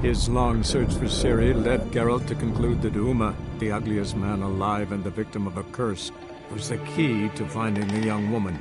His long search for Ciri led Geralt to conclude that Uma, the ugliest man alive and the victim of a curse, was the key to finding the young woman.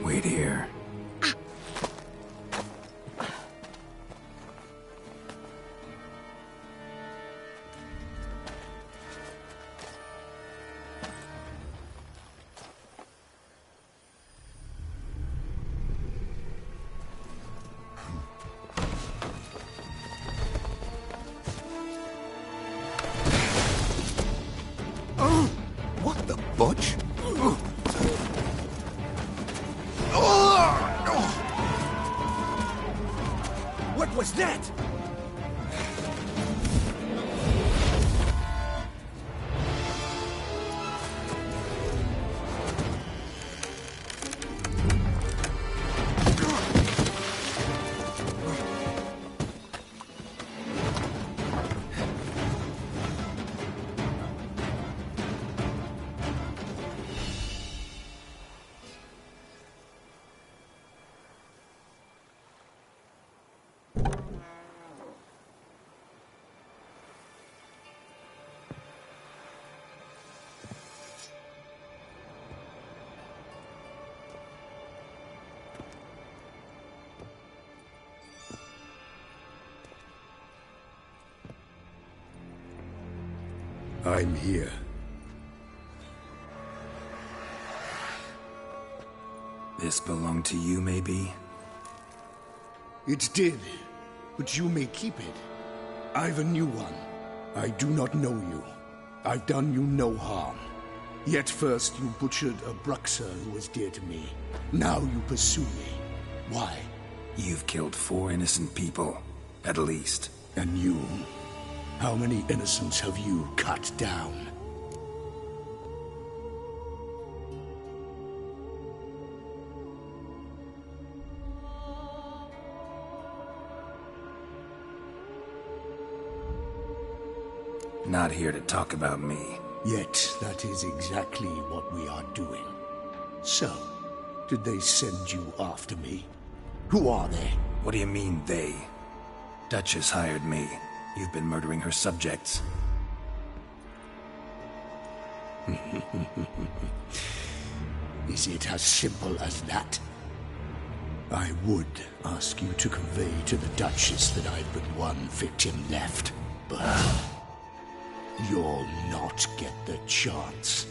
Wait here. What the butch? What was that? I'm here. This belonged to you, maybe? It did, but you may keep it. I've a new one. I do not know you. I've done you no harm. Yet first you butchered a Bruxer who was dear to me. Now you pursue me. Why? You've killed 4 innocent people, at least. And you? How many innocents have you cut down? Not here to talk about me. Yet that is exactly what we are doing. So, did they send you after me? Who are they? What do you mean, they? Duchess hired me. You've been murdering her subjects. Is it as simple as that? I would ask you to convey to the Duchess that I've but one victim left, but you'll not get the chance.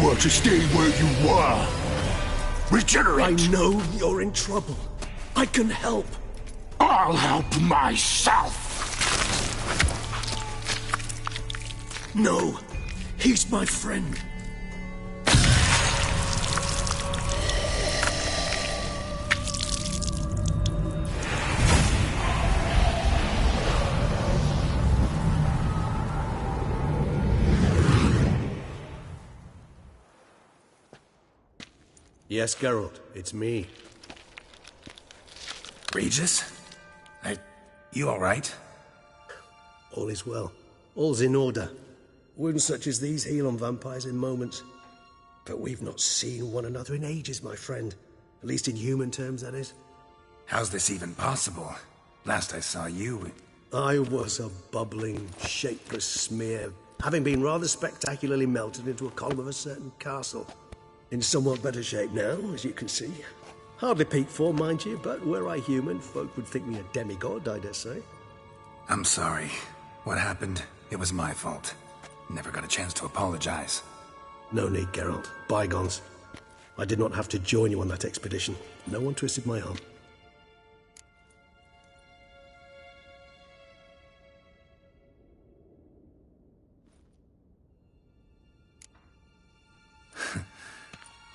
were to stay where you were. Regenerate! I know you're in trouble. I can help. I'll help myself! No, he's my friend. Yes, Geralt, it's me. Regis? You alright? All is well. All's in order. Wounds such as these heal on vampires in moments. But we've not seen one another in ages, my friend. At least in human terms, that is. How's this even possible? Last I saw you... I was a bubbling, shapeless smear, having been rather spectacularly melted into a column of a certain castle. In somewhat better shape now, as you can see. Hardly peak form, mind you, but were I human, folk would think me a demigod, I dare say. I'm sorry. What happened? It was my fault. Never got a chance to apologize. No need, Geralt. Bygones. I did not have to join you on that expedition. No one twisted my arm.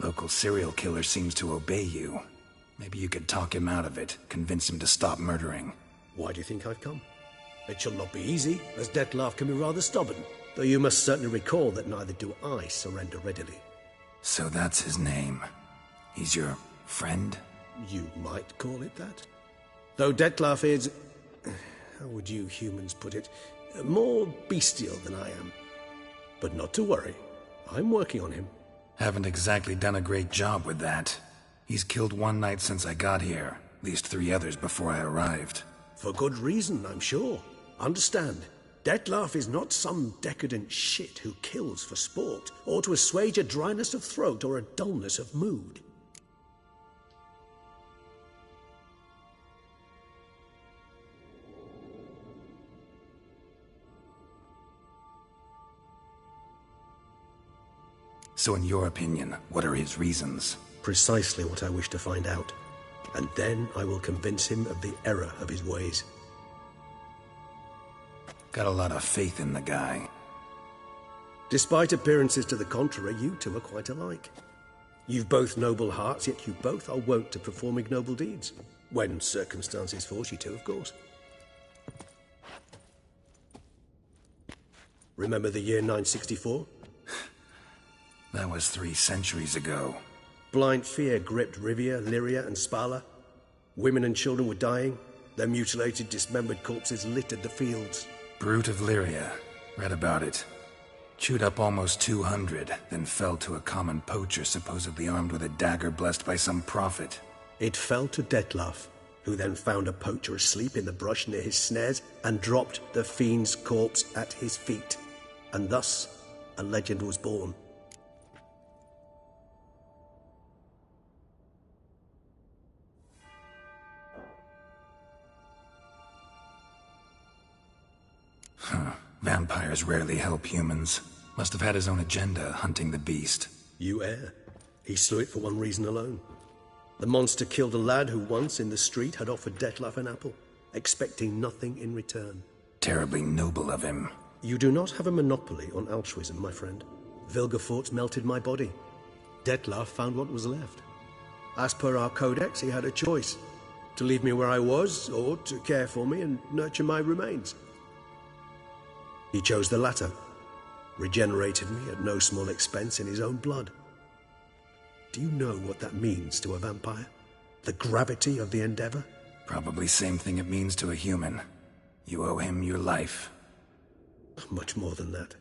Local serial killer seems to obey you. Maybe you could talk him out of it, convince him to stop murdering. Why do you think I've come? It shall not be easy, as Dettlaff can be rather stubborn. Though you must certainly recall that neither do I surrender readily. So that's his name. He's your friend? You might call it that. Though Dettlaff is... how would you humans put it? More bestial than I am. But not to worry. I'm working on him. Haven't exactly done a great job with that. He's killed one knight since I got here. At least 3 others before I arrived. For good reason, I'm sure. Understand, Dettlaff is not some decadent shit who kills for sport, or to assuage a dryness of throat or a dullness of mood. So in your opinion, what are his reasons? Precisely what I wish to find out. And then I will convince him of the error of his ways. Got a lot of faith in the guy. Despite appearances to the contrary, you two are quite alike. You've both noble hearts, yet you both are wont to perform ignoble deeds. When circumstances force you to, of course. Remember the year 964? That was 3 centuries ago. Blind fear gripped Rivia, Lyria, and Spala. Women and children were dying. Their mutilated, dismembered corpses littered the fields. Brute of Lyria. Read about it. Chewed up almost 200, then fell to a common poacher supposedly armed with a dagger blessed by some prophet. It fell to Dettlaff, who then found a poacher asleep in the brush near his snares and dropped the fiend's corpse at his feet. And thus, a legend was born. Vampires rarely help humans. Must have had his own agenda, hunting the beast. You err. He slew it for one reason alone. The monster killed a lad who once, in the street, had offered Dettlaff an apple, expecting nothing in return. Terribly noble of him. You do not have a monopoly on altruism, my friend. Vilgefortz melted my body. Dettlaff found what was left. As per our codex, he had a choice. To leave me where I was, or to care for me and nurture my remains. He chose the latter, regenerated me at no small expense in his own blood. Do you know what that means to a vampire? The gravity of the endeavor? Probably same thing it means to a human. You owe him your life. Much more than that.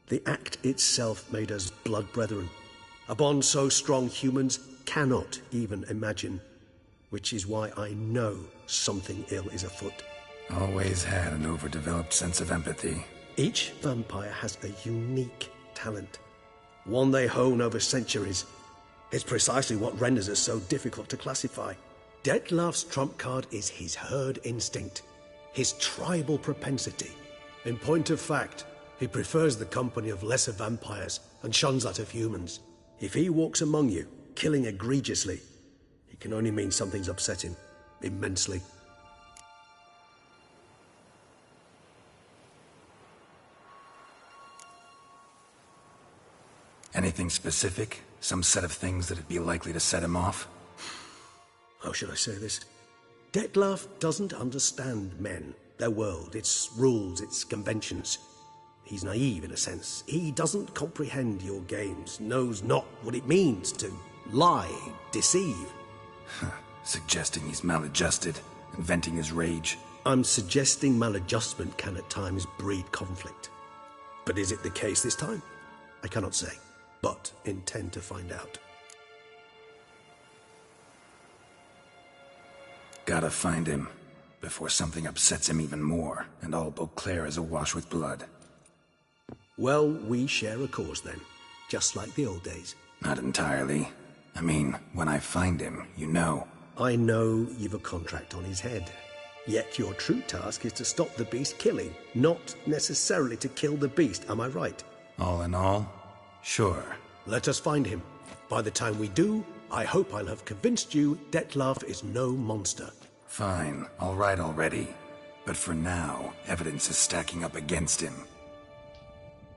The act itself made us blood brethren. A bond so strong humans cannot even imagine. Which is why I know something ill is afoot. Always had an overdeveloped sense of empathy. Each vampire has a unique talent, one they hone over centuries. It's precisely what renders us so difficult to classify. Dettlaff's trump card is his herd instinct, his tribal propensity. In point of fact, He prefers the company of lesser vampires and shuns that of humans. If he walks among you, killing egregiously, it can only mean something's upset him immensely. Anything specific? Some set of things that'd be likely to set him off? How should I say this? Dettlaff doesn't understand men, their world, its rules, its conventions. He's naive in a sense. He doesn't comprehend your games, knows not what it means to lie, deceive. Suggesting he's maladjusted, and venting his rage. I'm suggesting maladjustment can at times breed conflict. But is it the case this time? I cannot say, but intend to find out. Gotta find him, before something upsets him even more, and all Beauclair is awash with blood. Well, we share a cause then, just like the old days. Not entirely. I mean, when I find him, you know. I know you've a contract on his head. Yet your true task is to stop the beast killing, not necessarily to kill the beast, am I right? All in all, sure. Let us find him. By the time we do, I hope I'll have convinced you Dettlaff is no monster. Fine, all right already. But for now, evidence is stacking up against him.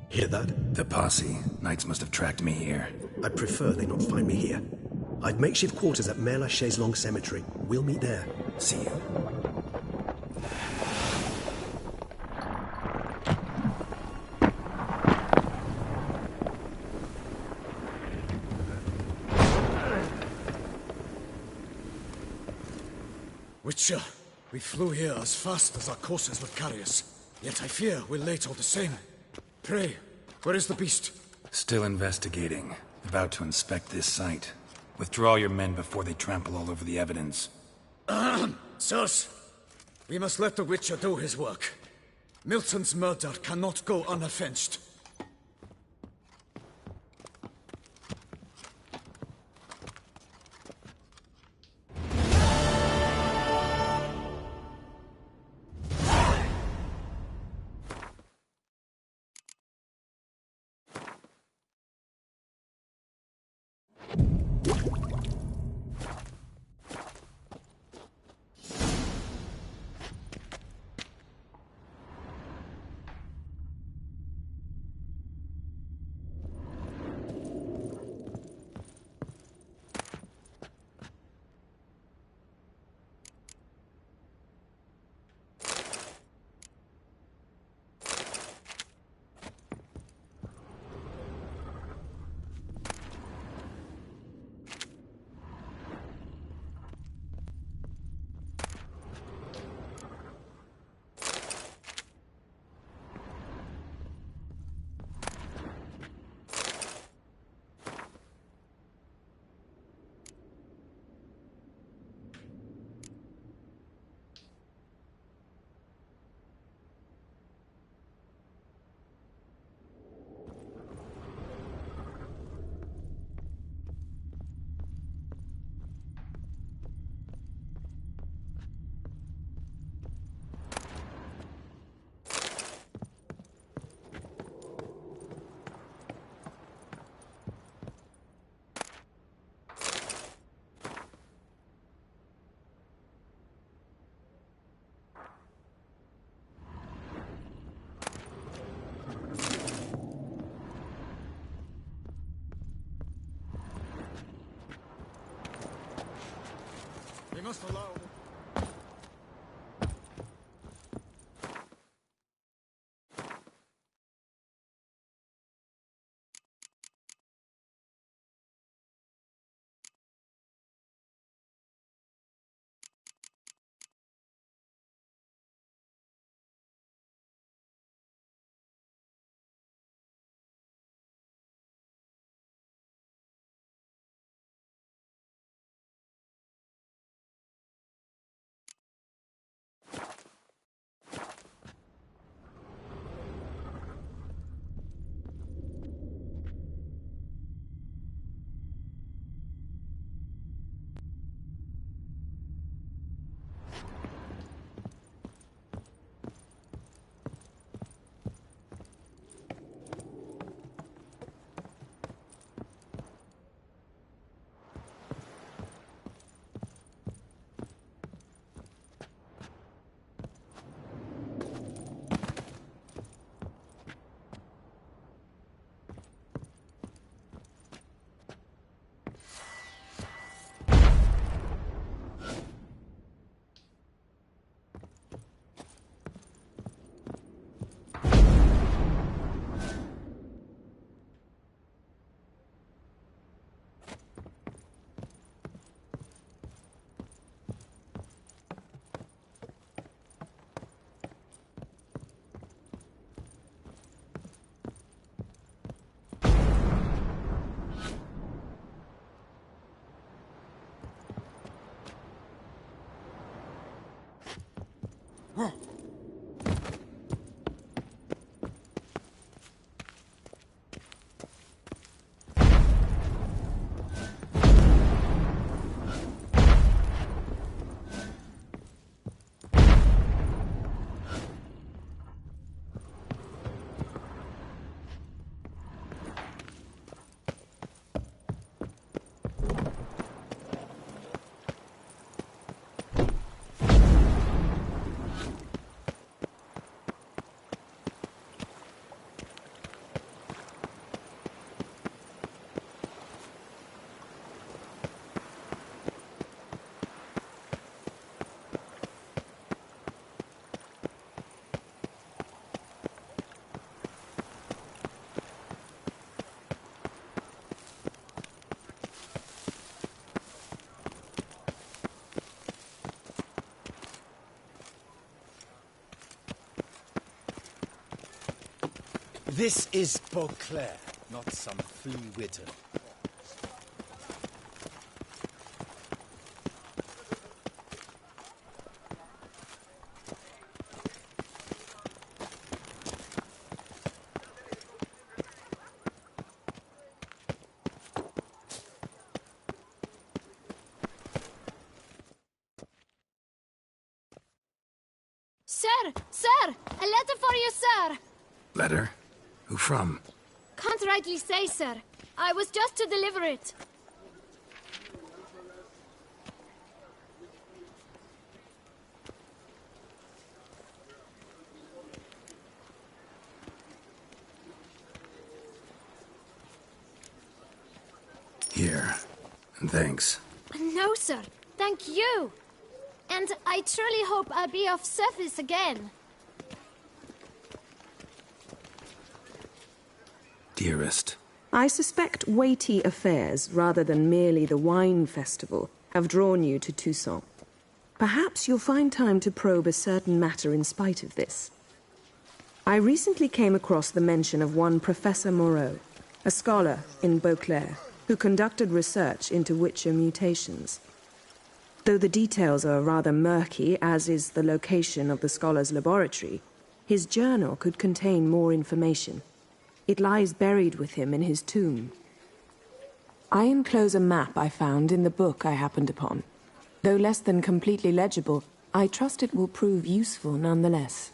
Hear that? The posse. Knights must have tracked me here. I prefer they not find me here. I'd makeshift quarters at Mère Lachaise Long Cemetery. We'll meet there. See you. Witcher, we flew here as fast as our courses would carry us. Yet I fear we're late all the same. Pray, where is the beast? Still investigating. About to inspect this site. Withdraw your men before they trample all over the evidence. Sirs, we must let the Witcher do his work. Milton's murder cannot go unavenged. We must allow... This is Beauclair, not some flea witter. Sir! A letter for you, sir! Letter? Who from? Can't rightly say, sir. I was just to deliver it. Here. And thanks. No, sir. Thank you. And I truly hope I'll be of service again. Dearest. I suspect weighty affairs, rather than merely the wine festival, have drawn you to Toussaint. Perhaps you'll find time to probe a certain matter in spite of this. I recently came across the mention of one Professor Moreau, a scholar in Beauclair, who conducted research into Witcher mutations. Though the details are rather murky, as is the location of the scholar's laboratory, his journal could contain more information. It lies buried with him in his tomb. I enclose a map I found in the book I happened upon. Though less than completely legible, I trust it will prove useful nonetheless.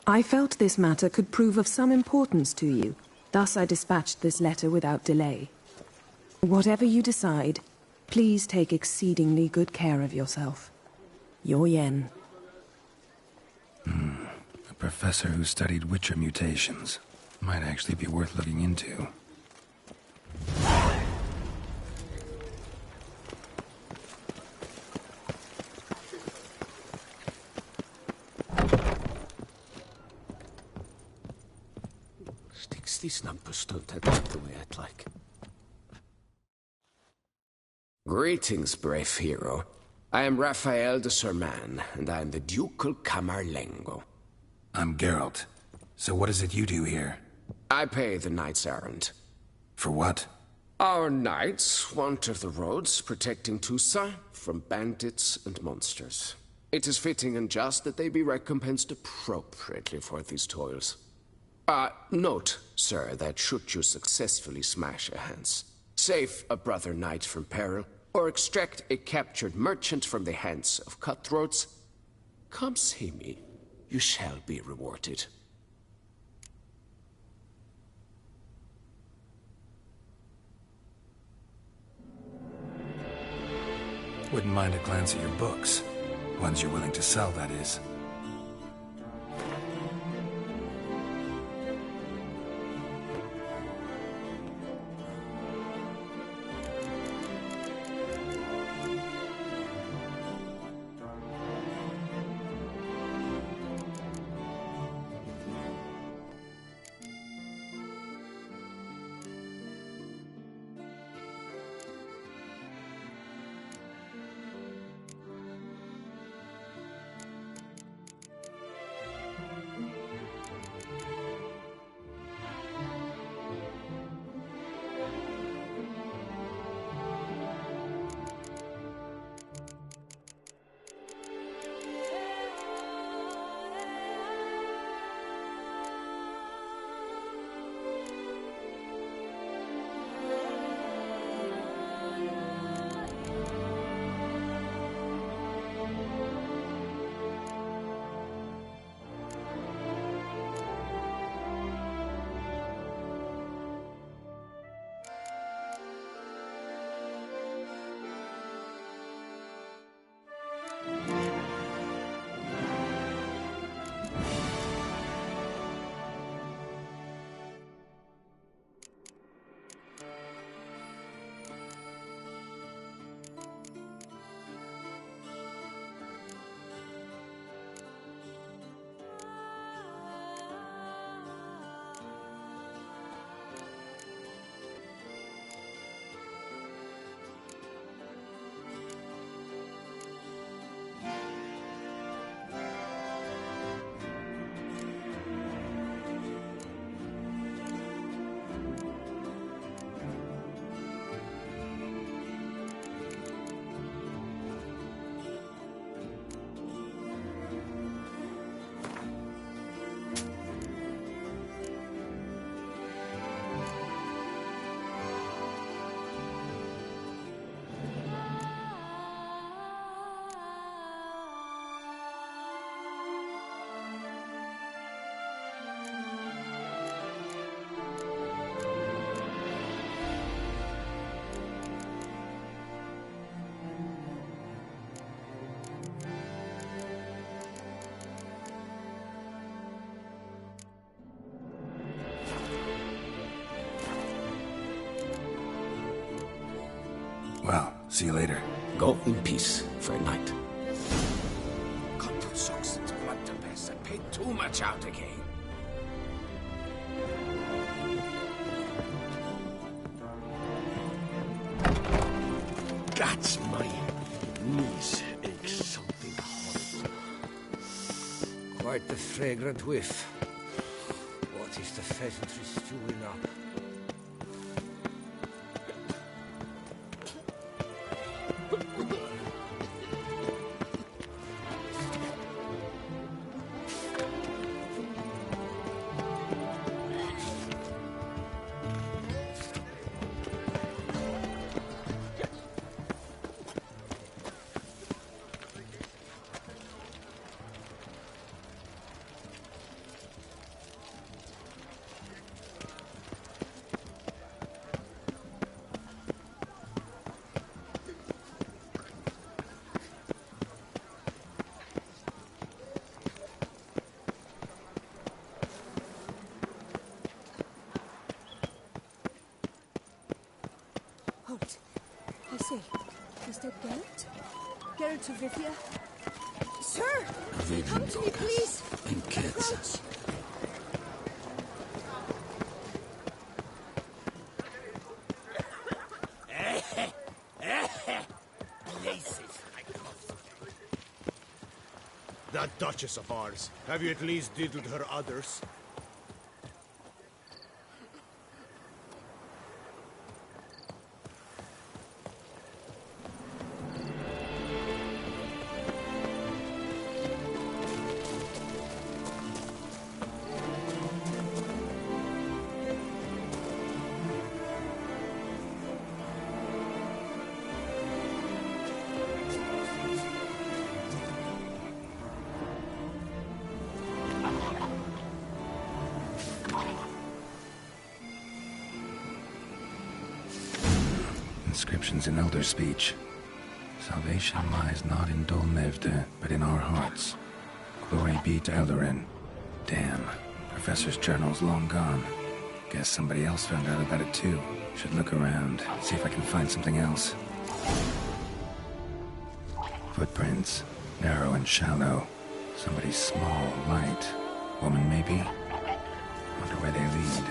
I felt this matter could prove of some importance to you, thus I dispatched this letter without delay. Whatever you decide, please take exceedingly good care of yourself. Your Yen. A professor who studied Witcher mutations. Might actually be worth looking into. Sticks these numbers don't add up the way I'd like. Greetings, brave hero. I am Raphael de Serman, and I am the Ducal Camarlengo. I'm Geralt. So what is it you do here? I pay the knight's errand. For what? Our knights wander the roads, protecting Toussaint from bandits and monsters. It is fitting and just that they be recompensed appropriately for these toils. Note, sir, that should you successfully smash a Hans, save a brother knight from peril, or extract a captured merchant from the hands of cutthroats, come see me. You shall be rewarded. Wouldn't mind a glance at your books. Ones you're willing to sell, that is. Well, see you later. Go in peace for a night. I paid too much out again. That's my knees ache something horrible. Quite the fragrant whiff. What is the pheasantry stewing up? Halt. I say, is that Geralt? Geralt de Rivia? Sir! Come to me, please! And kids. That Duchess of ours. Have you at least diddled her others? Inscriptions in Elder speech. Salvation lies not in Dol Mevde, but in our hearts. Glory be to Eldarin. Damn. Professor's journal's long gone. Guess somebody else found out about it too. Should look around, see if I can find something else. Footprints. Narrow and shallow. Somebody small, light. Woman maybe? Wonder where they lead.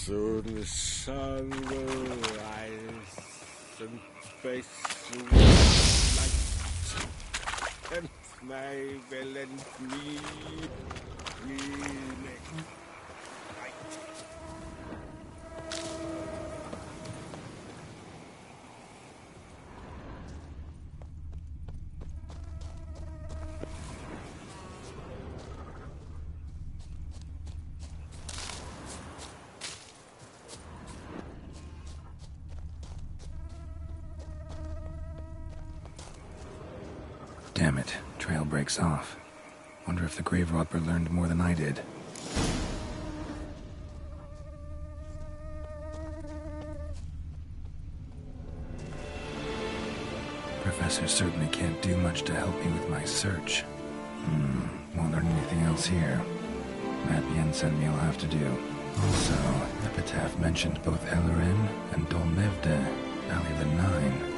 Soon the sun will rise and face the light, and my villain me make right. Damn it, trail breaks off. Wonder if the grave robber learned more than I did. Professor certainly can't do much to help me with my search. Won't learn anything else here. That Yennefer me'll have to do. Also, Epitaph mentioned both Ellerin and Dolmevde, Valley of the Nine.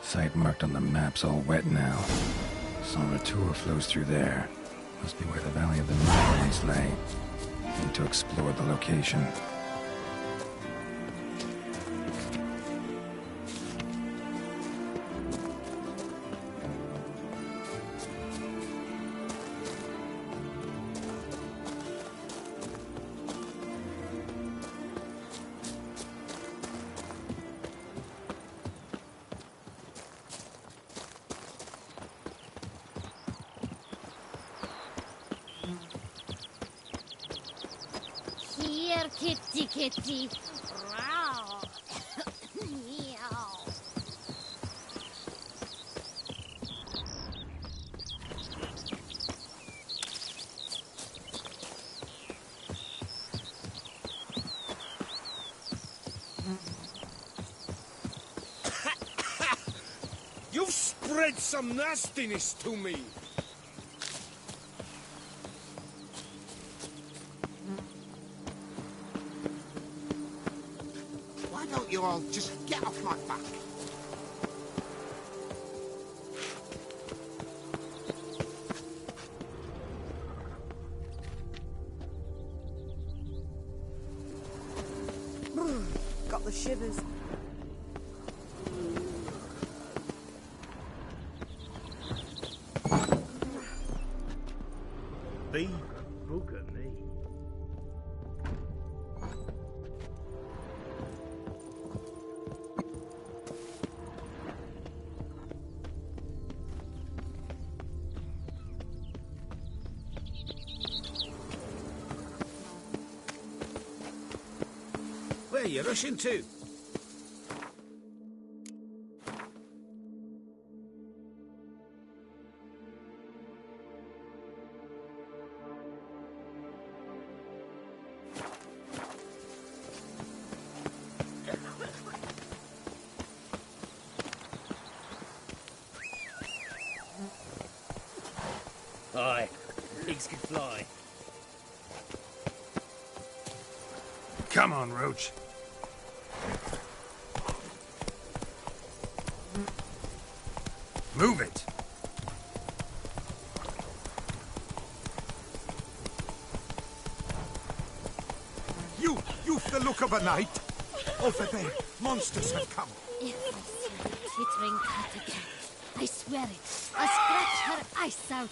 Site marked on the map's all wet now. Tour flows through there. Must be where the Valley of the Nine lay. Need to explore the location. Kitty, kitty. Wow. Meow. You've spread some nastiness to me. You all just get off my back. Got the shivers. Be bugger me. Where are you rushing to? Aye, pigs can fly. Come on, Roach. Move it! You've the look of a knight. Over there, monsters have come. If I see a twittering cat again, I swear it, I'll scratch her eyes out.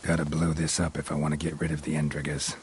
Gotta blow this up if I want to get rid of the Endriggers.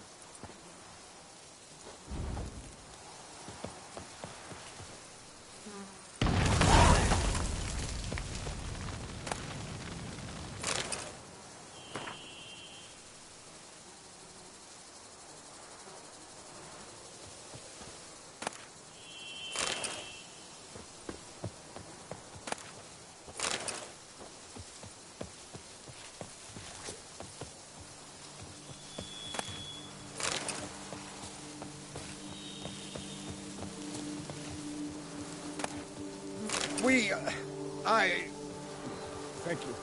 Thank you.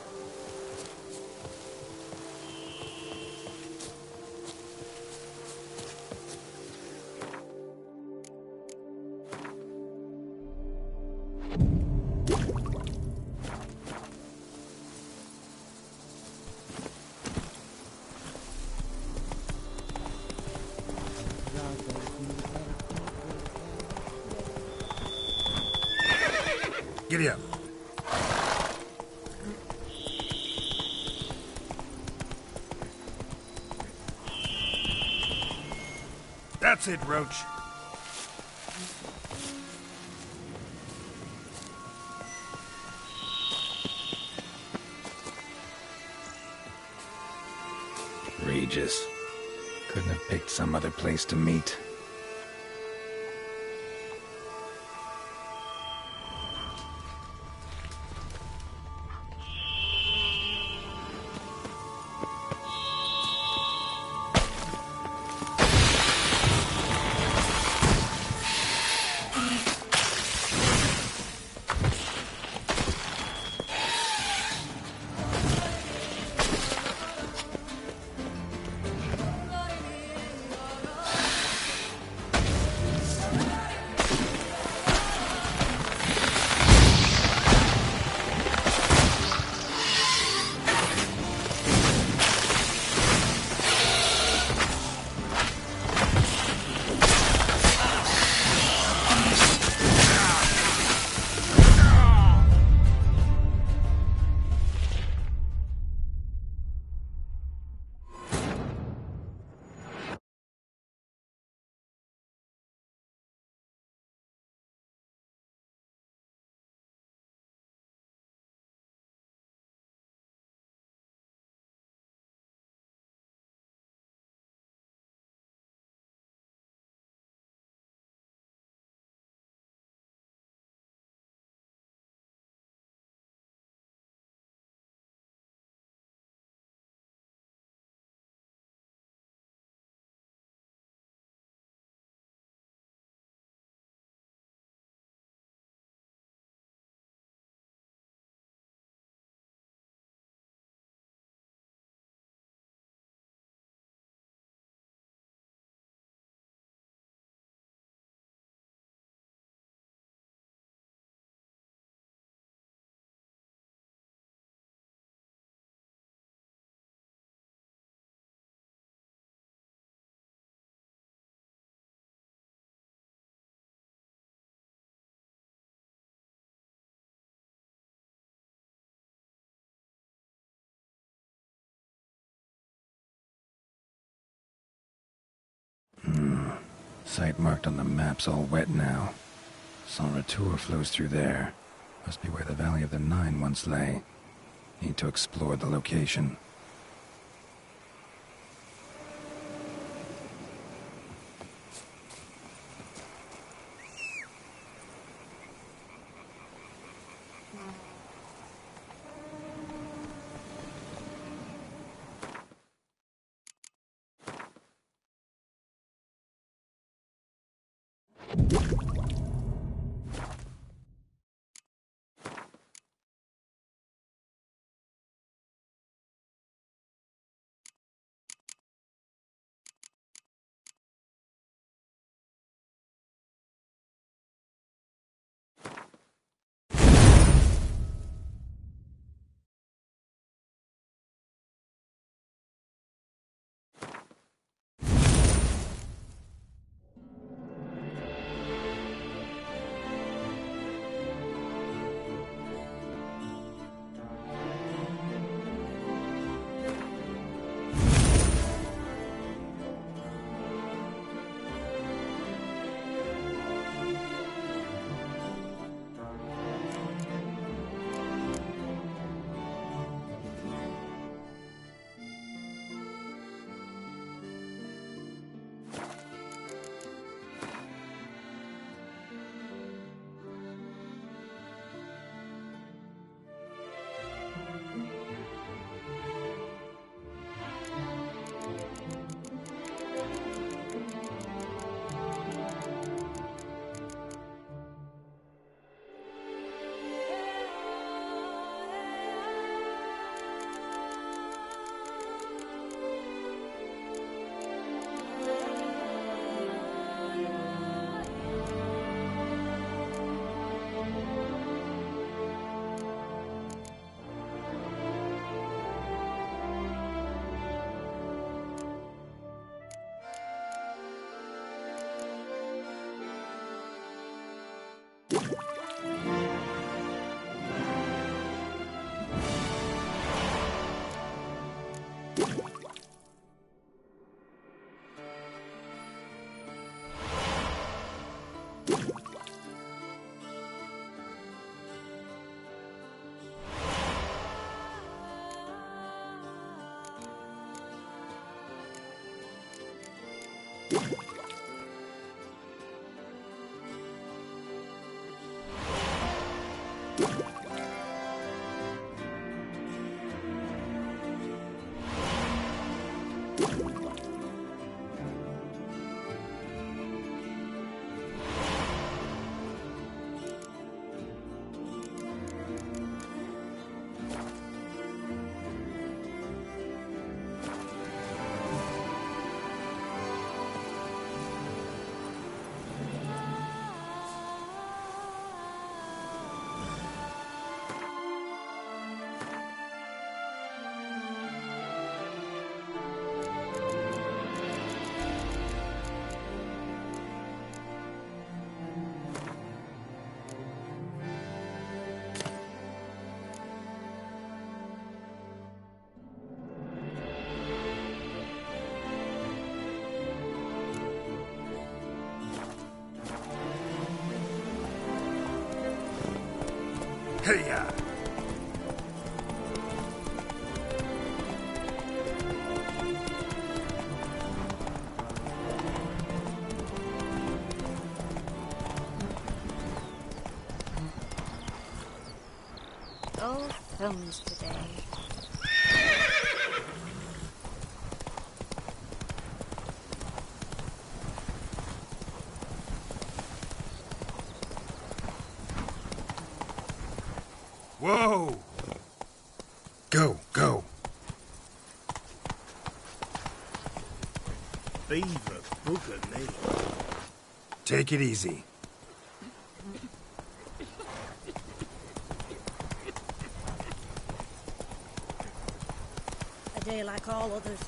Giddy up. That's it, Roach. Regis. Couldn't have picked some other place to meet. Site marked on the map's all wet now. Sans Retour flows through there. Must be where the Valley of the Nine once lay. Need to explore the location. Hey-ya! Oh, films today. Whoa! Go, go. Beaver bugger me. Take it easy. A day like all others.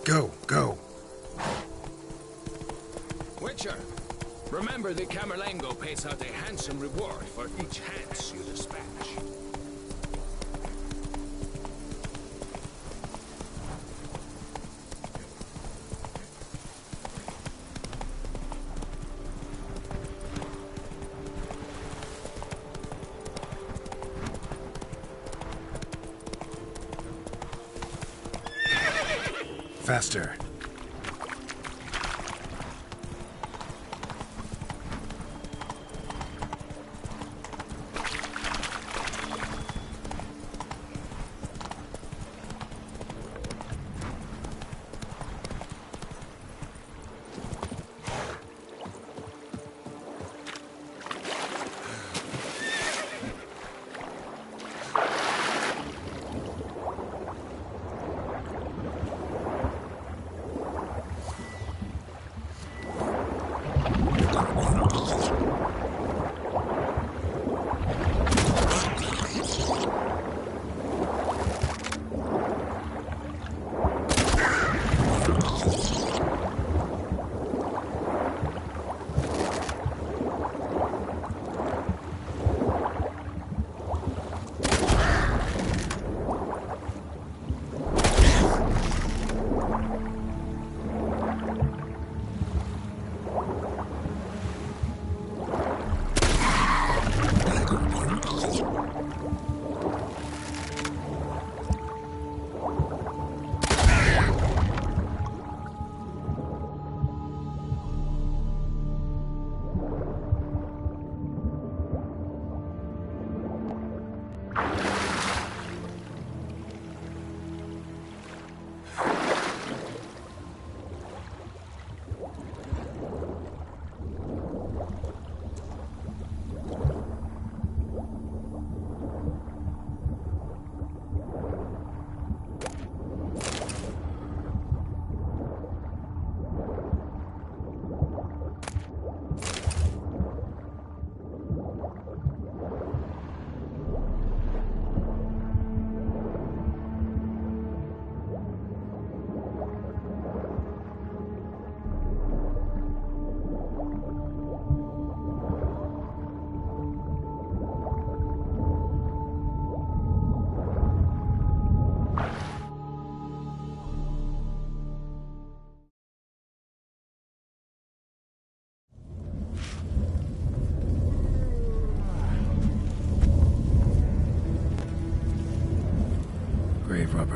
Go, go. Witcher, Remember, the Camerlengo pays out a handsome reward for each hands you dispatch. Faster.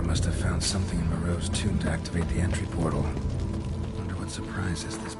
Must have found something in Moreau's tomb to activate the entry portal. Wonder what surprises this.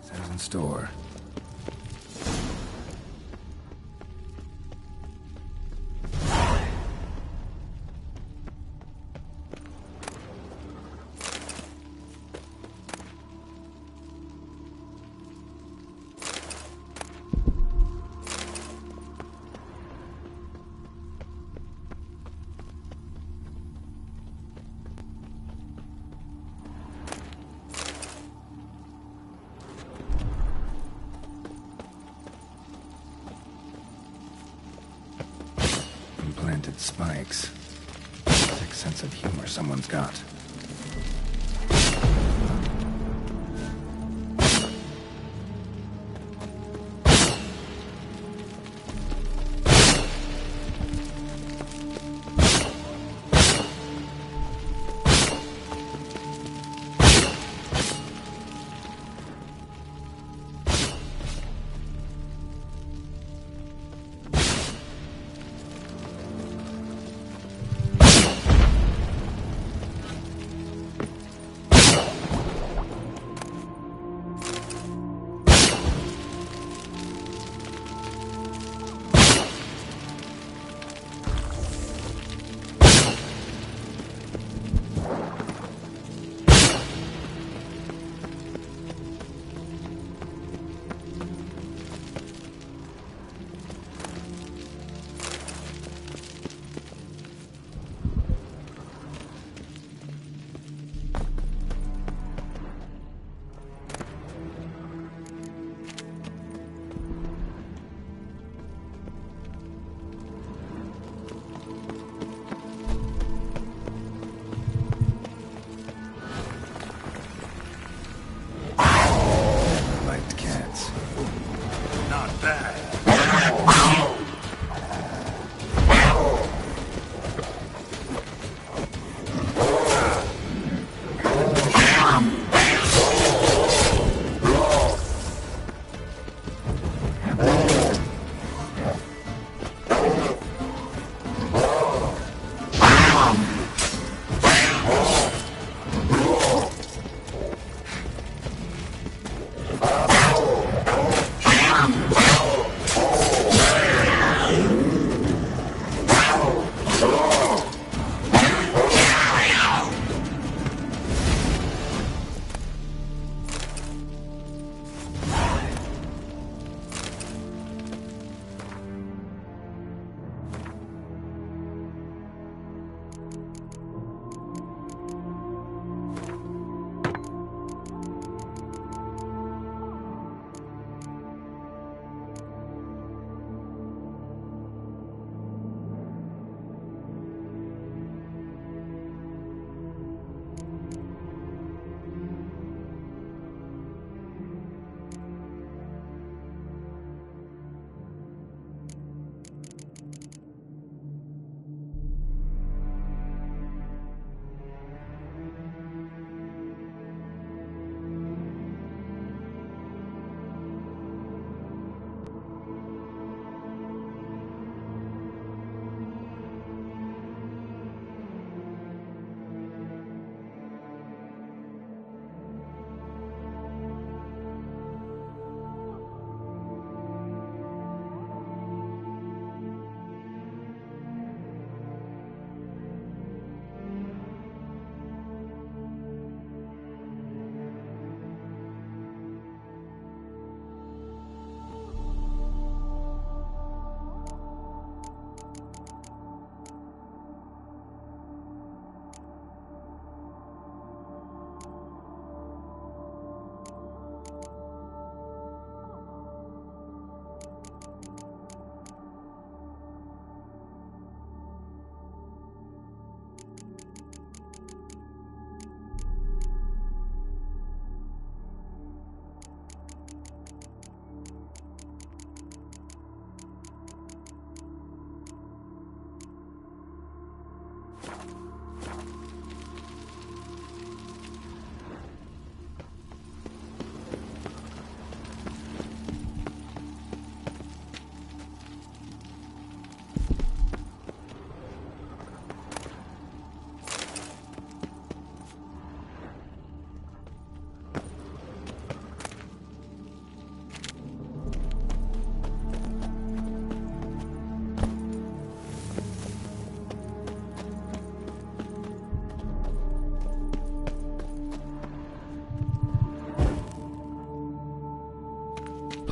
Says in store. Implanted spikes. Sick sense of humor someone's got.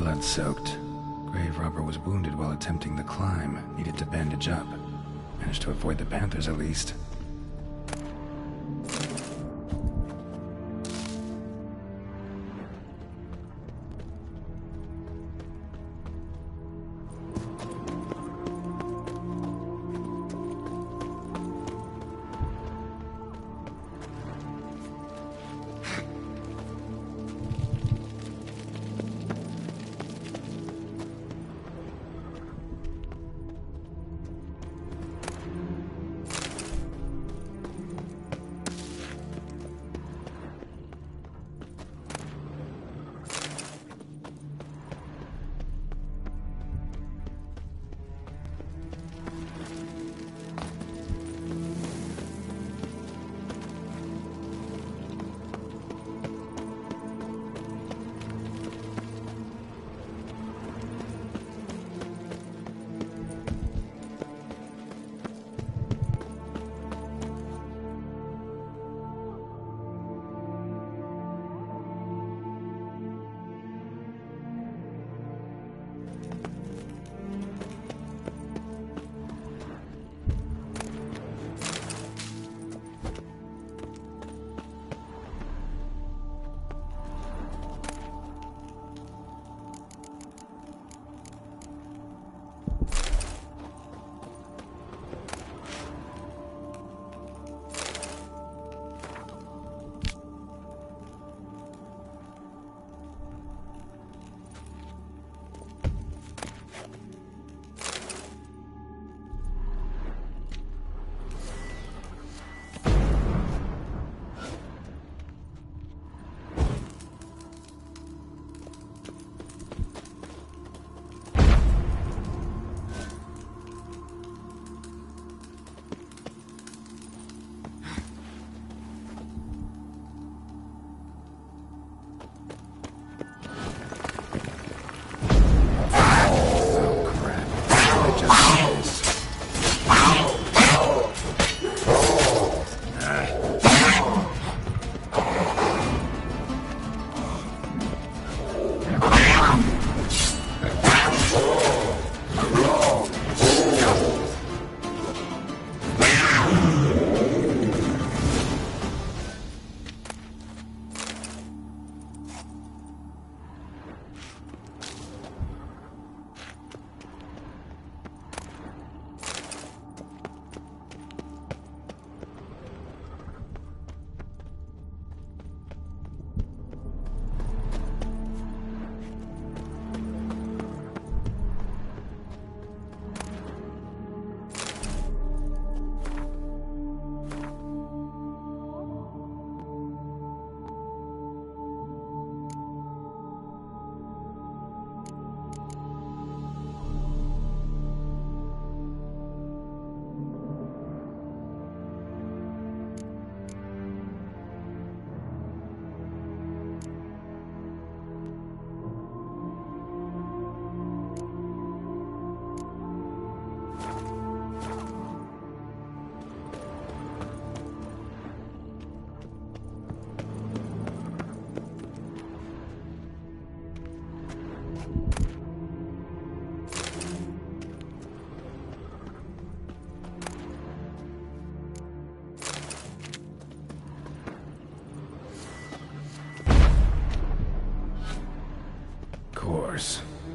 blood-soaked. Grave robber was wounded while attempting the climb. Needed to bandage up. Managed to avoid the panthers at least.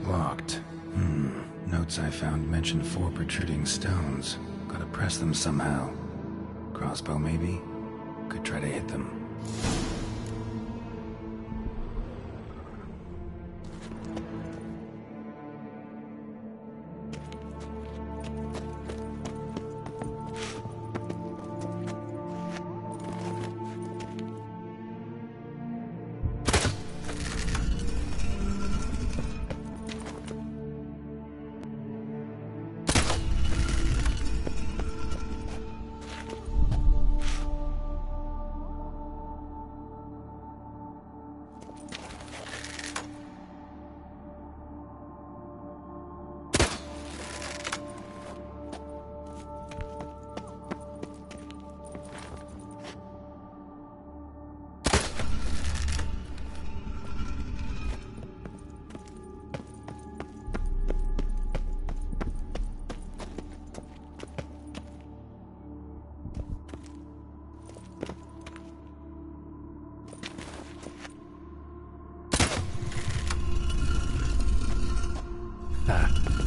Locked. Notes I found mention 4 protruding stones. Gotta press them somehow. Crossbow, maybe? Could try to hit them.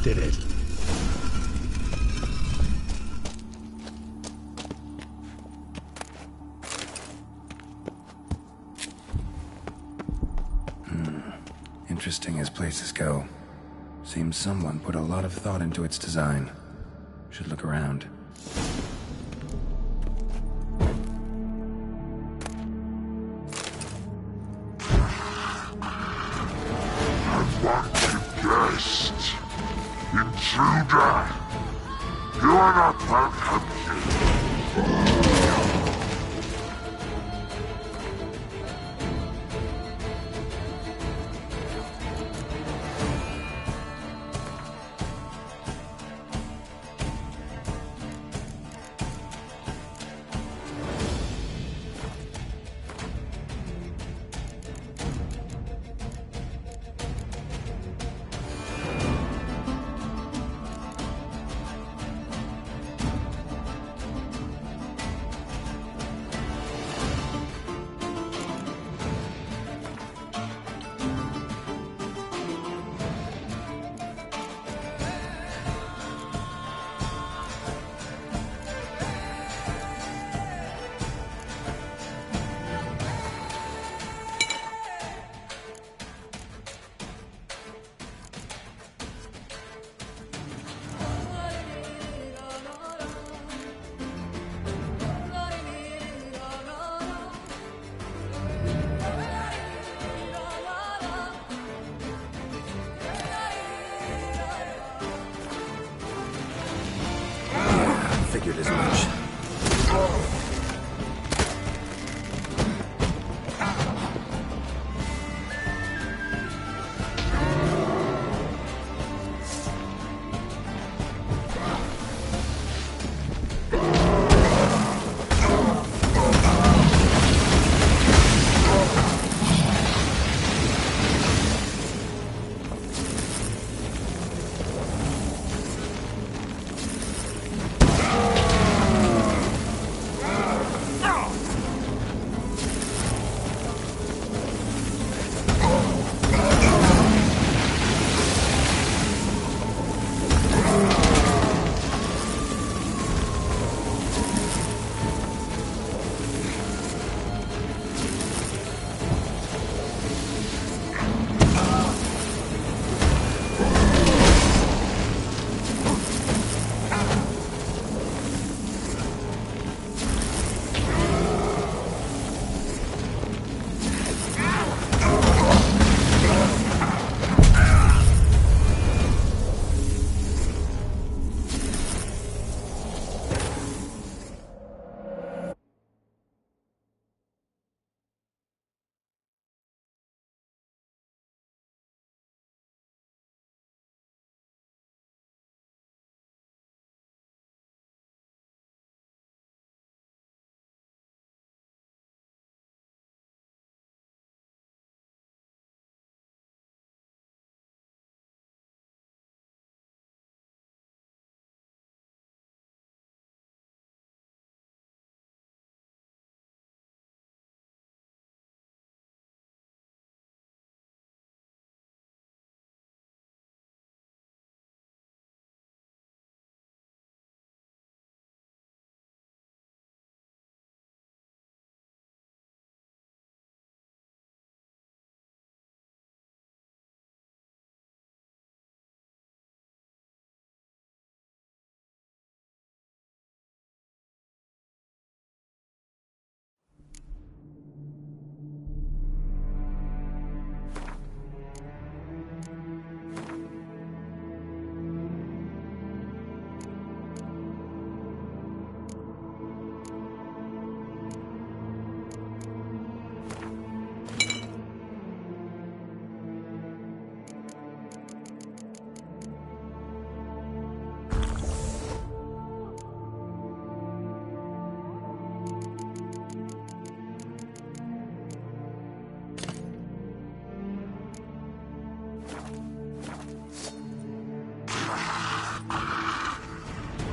did it. Interesting as places go. Seems someone put a lot of thought into its design. Should look around. Unwanted guest. Intruder. You are not welcome here. Figured as much.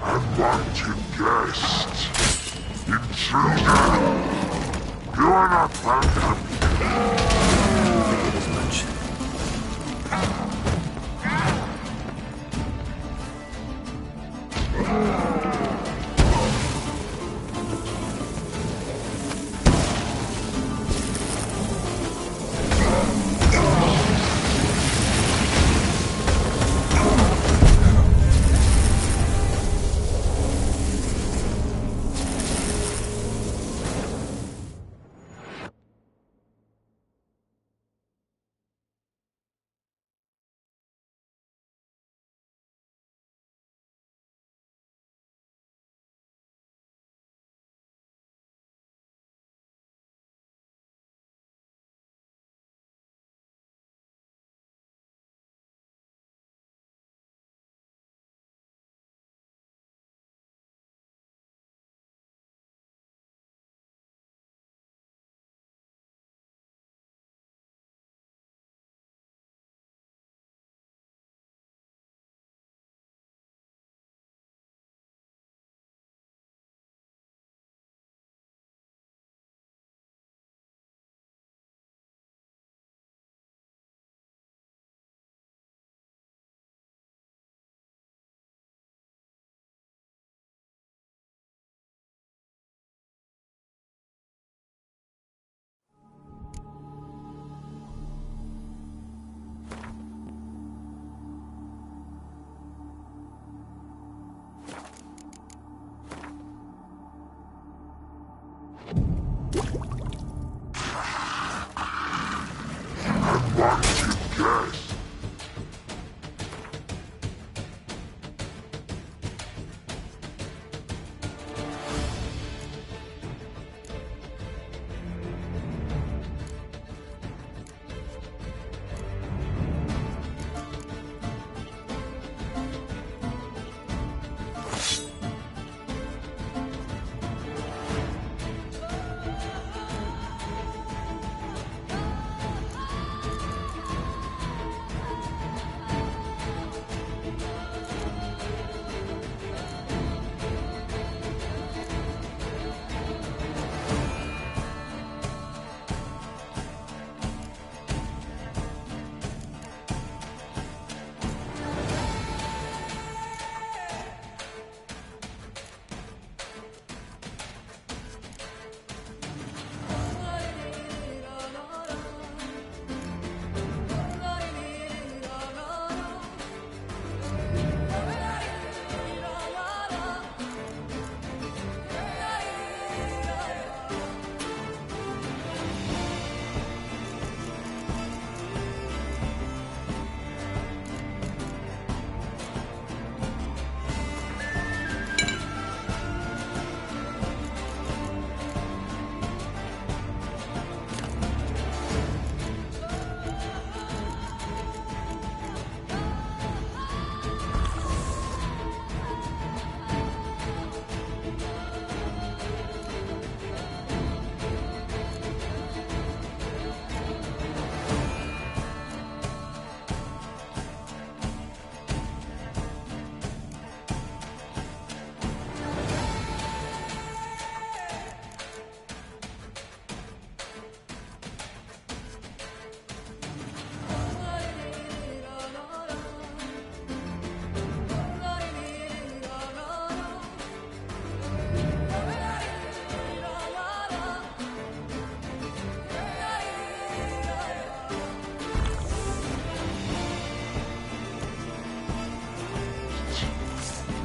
Unwanted guest. Intruder. You are not welcome. Figured as much.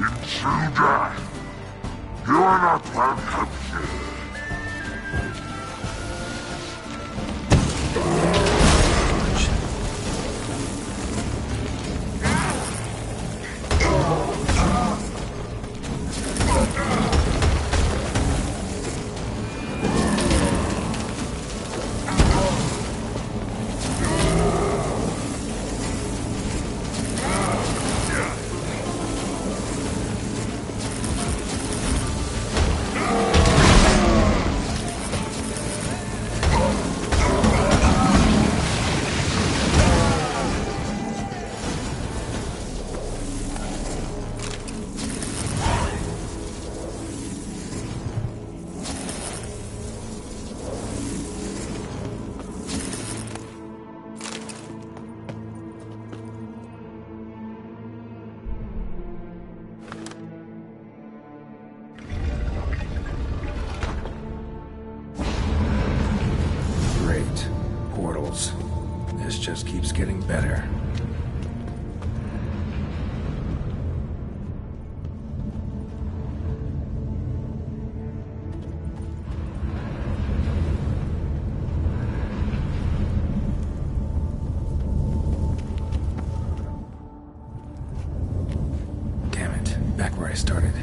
Intruder! You are not welcome here. This just keeps getting better. Damn it, back where I started.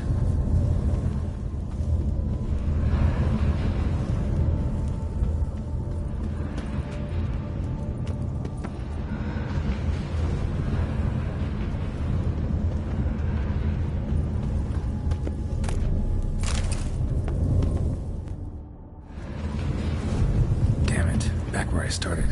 Started.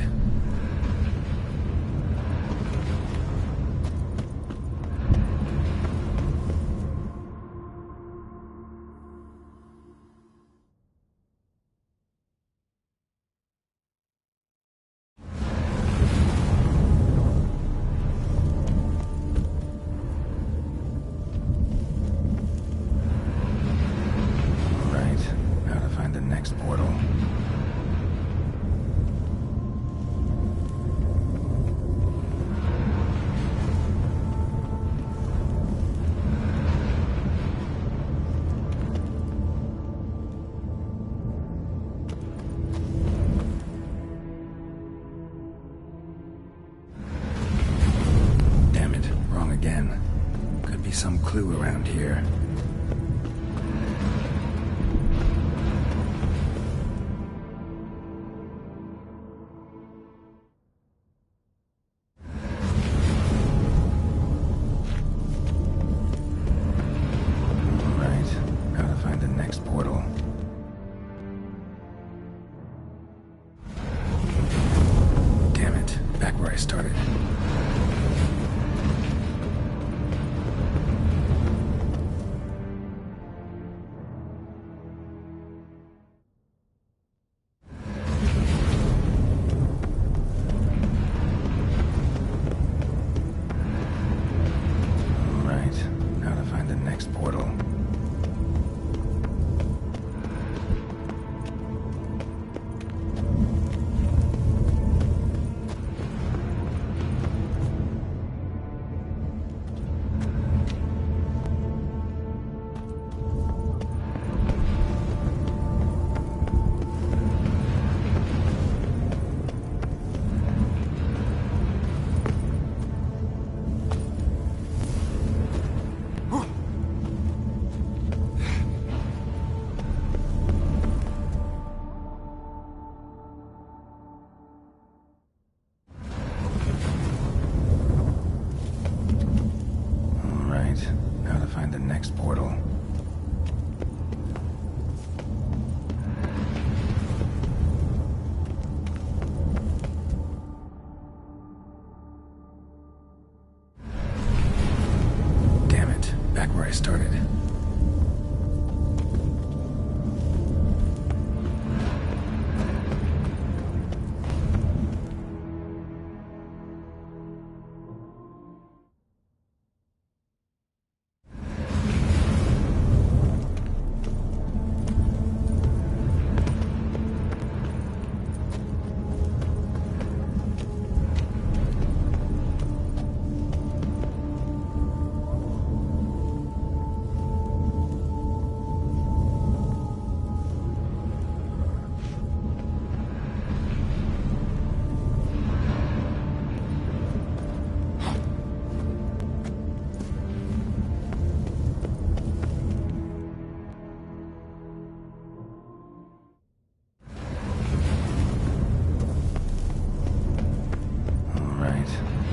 All right, how to find the next portal. Again. Could be some clue around here. All right, how to find the next portal. Damn it, back where I started. Portal. How to find the next portal. Damn it, back where I started.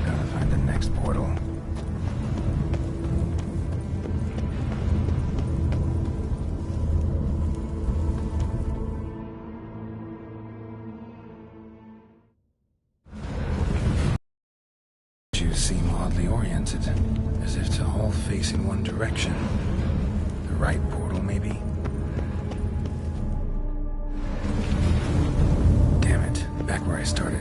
Gotta find the next portal. You seem oddly oriented, as if to all face in one direction. The right portal, maybe? Damn it, back where I started.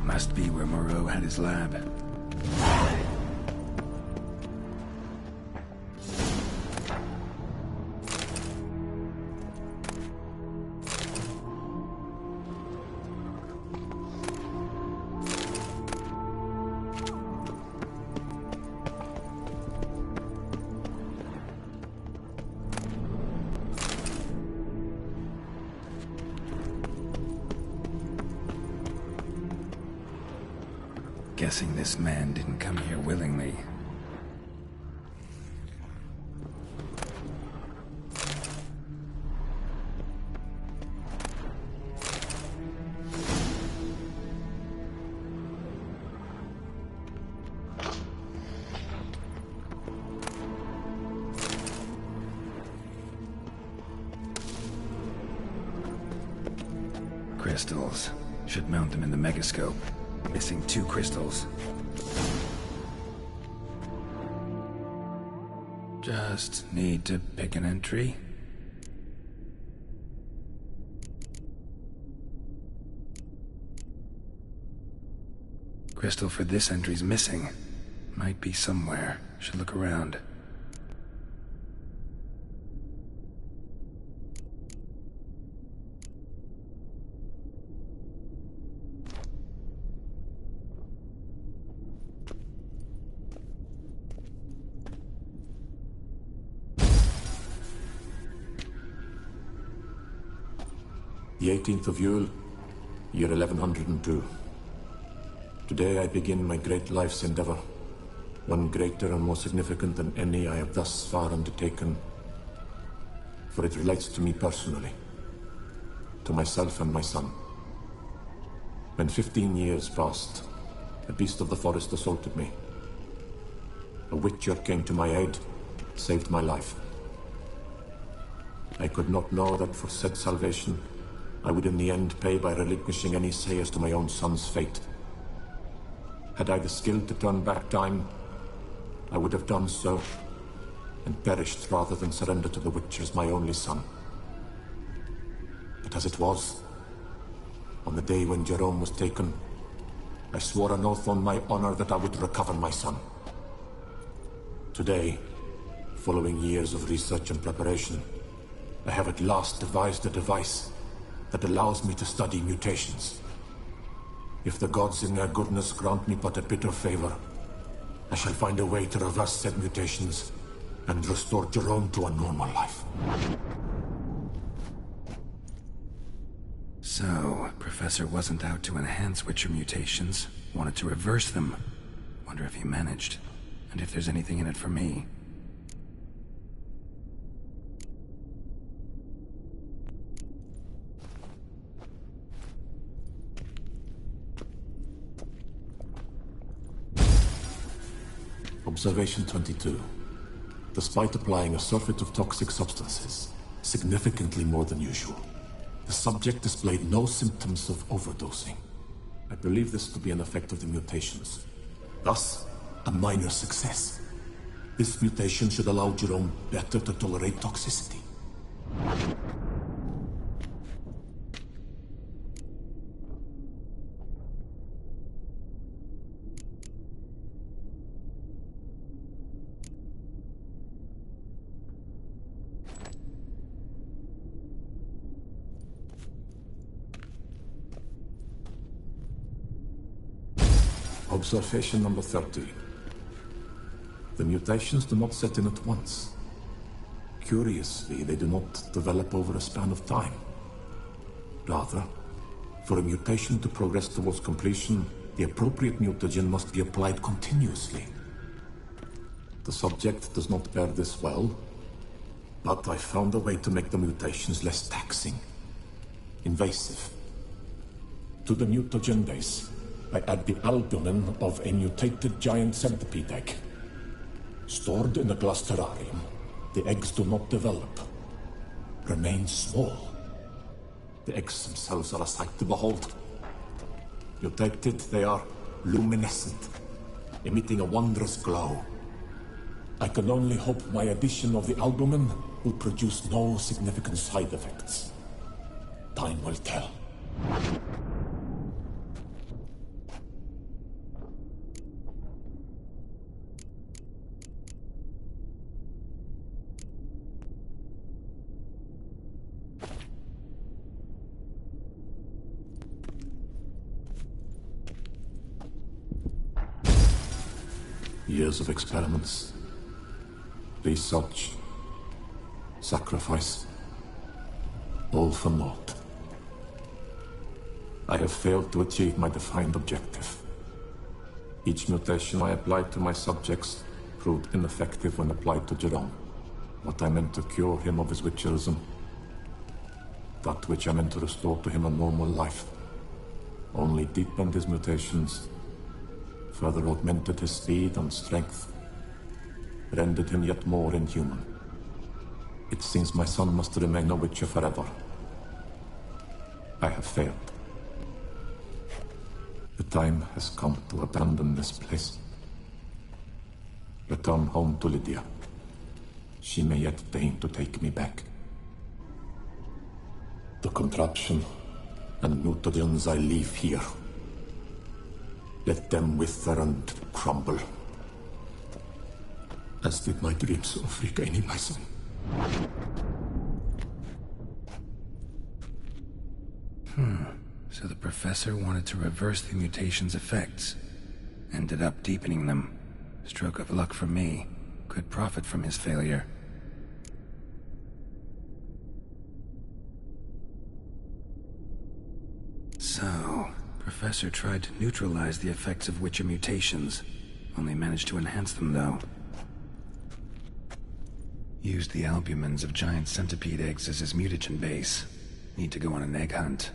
Must be where Moreau had his lab. Guessing this man didn't come here willingly. Crystals. Should mount them in the megascope. Missing 2 crystals. Just need to pick an entry. Crystal for this entry's missing. Might be somewhere. Should look around. The 18th of Yule, year 1102. Today I begin my great life's endeavor, one greater and more significant than any I have thus far undertaken, for it relates to me personally, to myself and my son. When 15 years passed, a beast of the forest assaulted me. A witcher came to my aid, saved my life. I could not know that for said salvation, I would in the end pay by relinquishing any say as to my own son's fate. Had I the skill to turn back time, I would have done so, and perished rather than surrender to the Witchers my only son. But as it was, on the day when Jerome was taken, I swore an oath on my honor that I would recover my son. Today, following years of research and preparation, I have at last devised a device that allows me to study mutations. If the gods in their goodness grant me but a bit of favor, I shall find a way to reverse said mutations and restore Jerome to a normal life. So, Professor wasn't out to enhance Witcher mutations, wanted to reverse them. Wonder if he managed, and if there's anything in it for me. Observation 22. Despite applying a surfeit of toxic substances, significantly more than usual, the subject displayed no symptoms of overdosing. I believe this to be an effect of the mutations. Thus, a minor success. This mutation should allow Jerome better to tolerate toxicity. Observation number 13. The mutations do not set in at once. Curiously, they do not develop over a span of time. Rather, for a mutation to progress towards completion, the appropriate mutagen must be applied continuously. The subject does not bear this well, but I found a way to make the mutations less taxing, invasive. To the mutagen base, I add the albumin of a mutated giant centipede egg. Stored in a glass terrarium, the eggs do not develop, remain small. The eggs themselves are a sight to behold. Mutated, they are luminescent, emitting a wondrous glow. I can only hope my addition of the albumin will produce no significant side effects. Time will tell. Years of experiments, research, sacrifice, all for naught. I have failed to achieve my defined objective. Each mutation I applied to my subjects proved ineffective when applied to Jerome. What I meant to cure him of his witcherism, that which I meant to restore to him a normal life, only deepened his mutations, further augmented his speed and strength, rendered him yet more inhuman. It seems my son must remain a witcher forever. I have failed. The time has come to abandon this place. Return home to Lydia. She may yet deign to take me back. The contraption and mutagens I leave here, let them wither and crumble, as did my dreams of regaining my son. So the professor wanted to reverse the mutation's effects. Ended up deepening them. Stroke of luck for me. Could profit from his failure. So, Professor tried to neutralize the effects of witcher mutations. Only managed to enhance them, though. Used the albumins of giant centipede eggs as his mutagen base. Need to go on an egg hunt.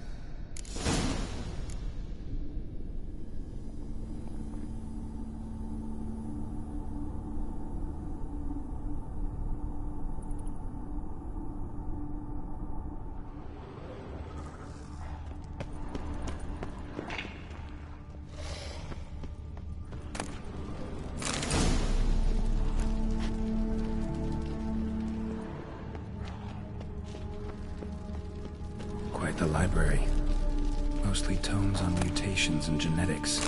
The library. Mostly tomes on mutations and genetics.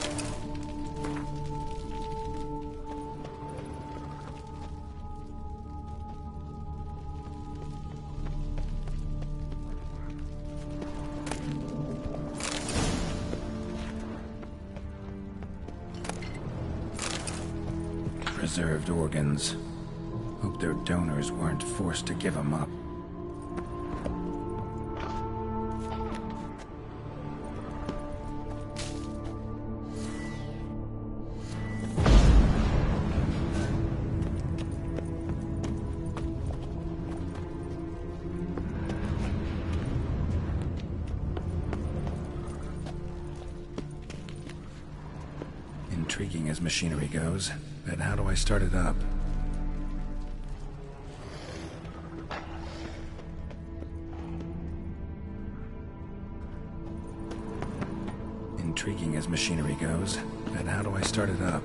Preserved organs. Hope their donors weren't forced to give them up. Intriguing as machinery goes, but how do I start it up? Intriguing as machinery goes, but how do I start it up?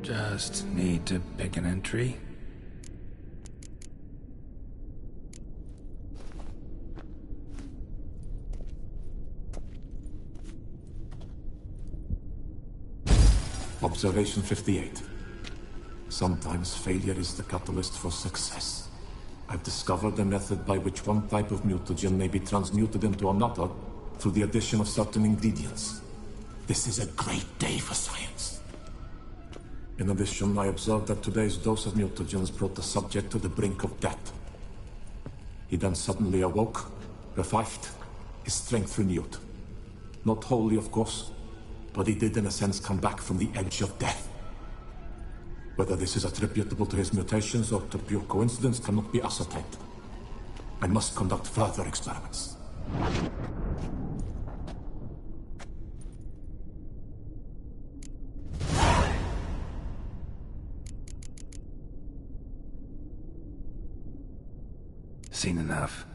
Just need to pick an entry. Observation 58. Sometimes failure is the catalyst for success. I've discovered a method by which one type of mutagen may be transmuted into another through the addition of certain ingredients. This is a great day for science. In addition, I observed that today's dose of mutagens brought the subject to the brink of death. He then suddenly awoke, revived, his strength renewed. Not wholly, of course, but he did in a sense come back from the edge of death. Whether this is attributable to his mutations or to pure coincidence cannot be ascertained. I must conduct further experiments. Seen enough.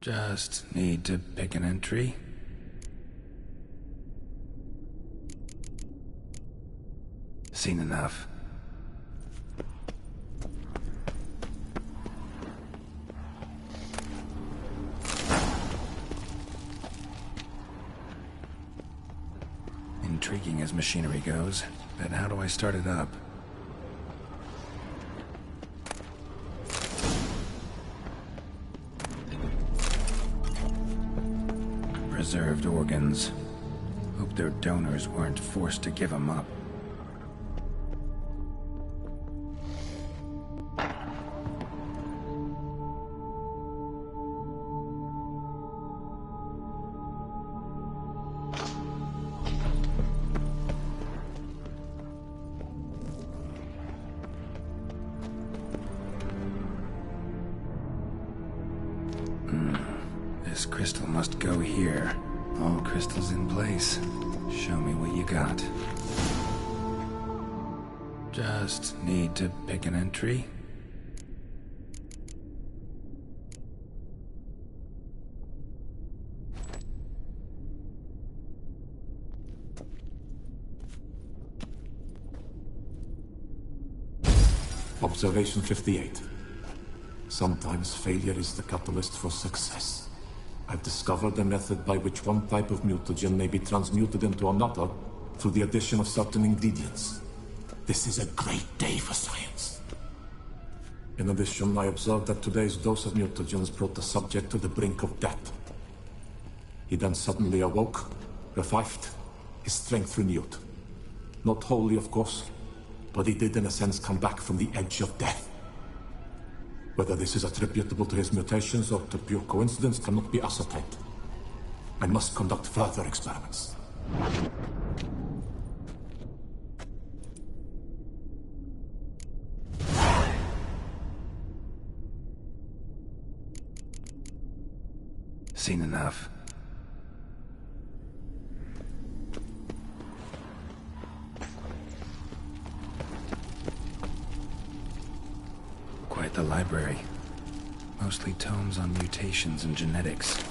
Just need to pick an entry. Seen enough. Intriguing as machinery goes, but how do I start it up? Preserved organs. Hope their donors weren't forced to give them up. This crystal must go here. All crystals in place. Show me what you got. Just need to pick an entry. Observation 58. Sometimes failure is the catalyst for success. I've discovered a method by which one type of mutagen may be transmuted into another through the addition of certain ingredients. This is a great day for science. In addition, I observed that today's dose of mutagens brought the subject to the brink of death. He then suddenly awoke, revived, his strength renewed. Not wholly, of course, but he did in a sense come back from the edge of death. Whether this is attributable to his mutations or to pure coincidence cannot be ascertained. I must conduct further experiments. Seen enough. Quite the library. Mostly tomes on mutations and genetics.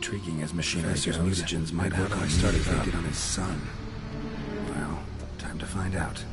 Intriguing as machinery goes, mutagens might work on started thinking on his son. Well, time to find out.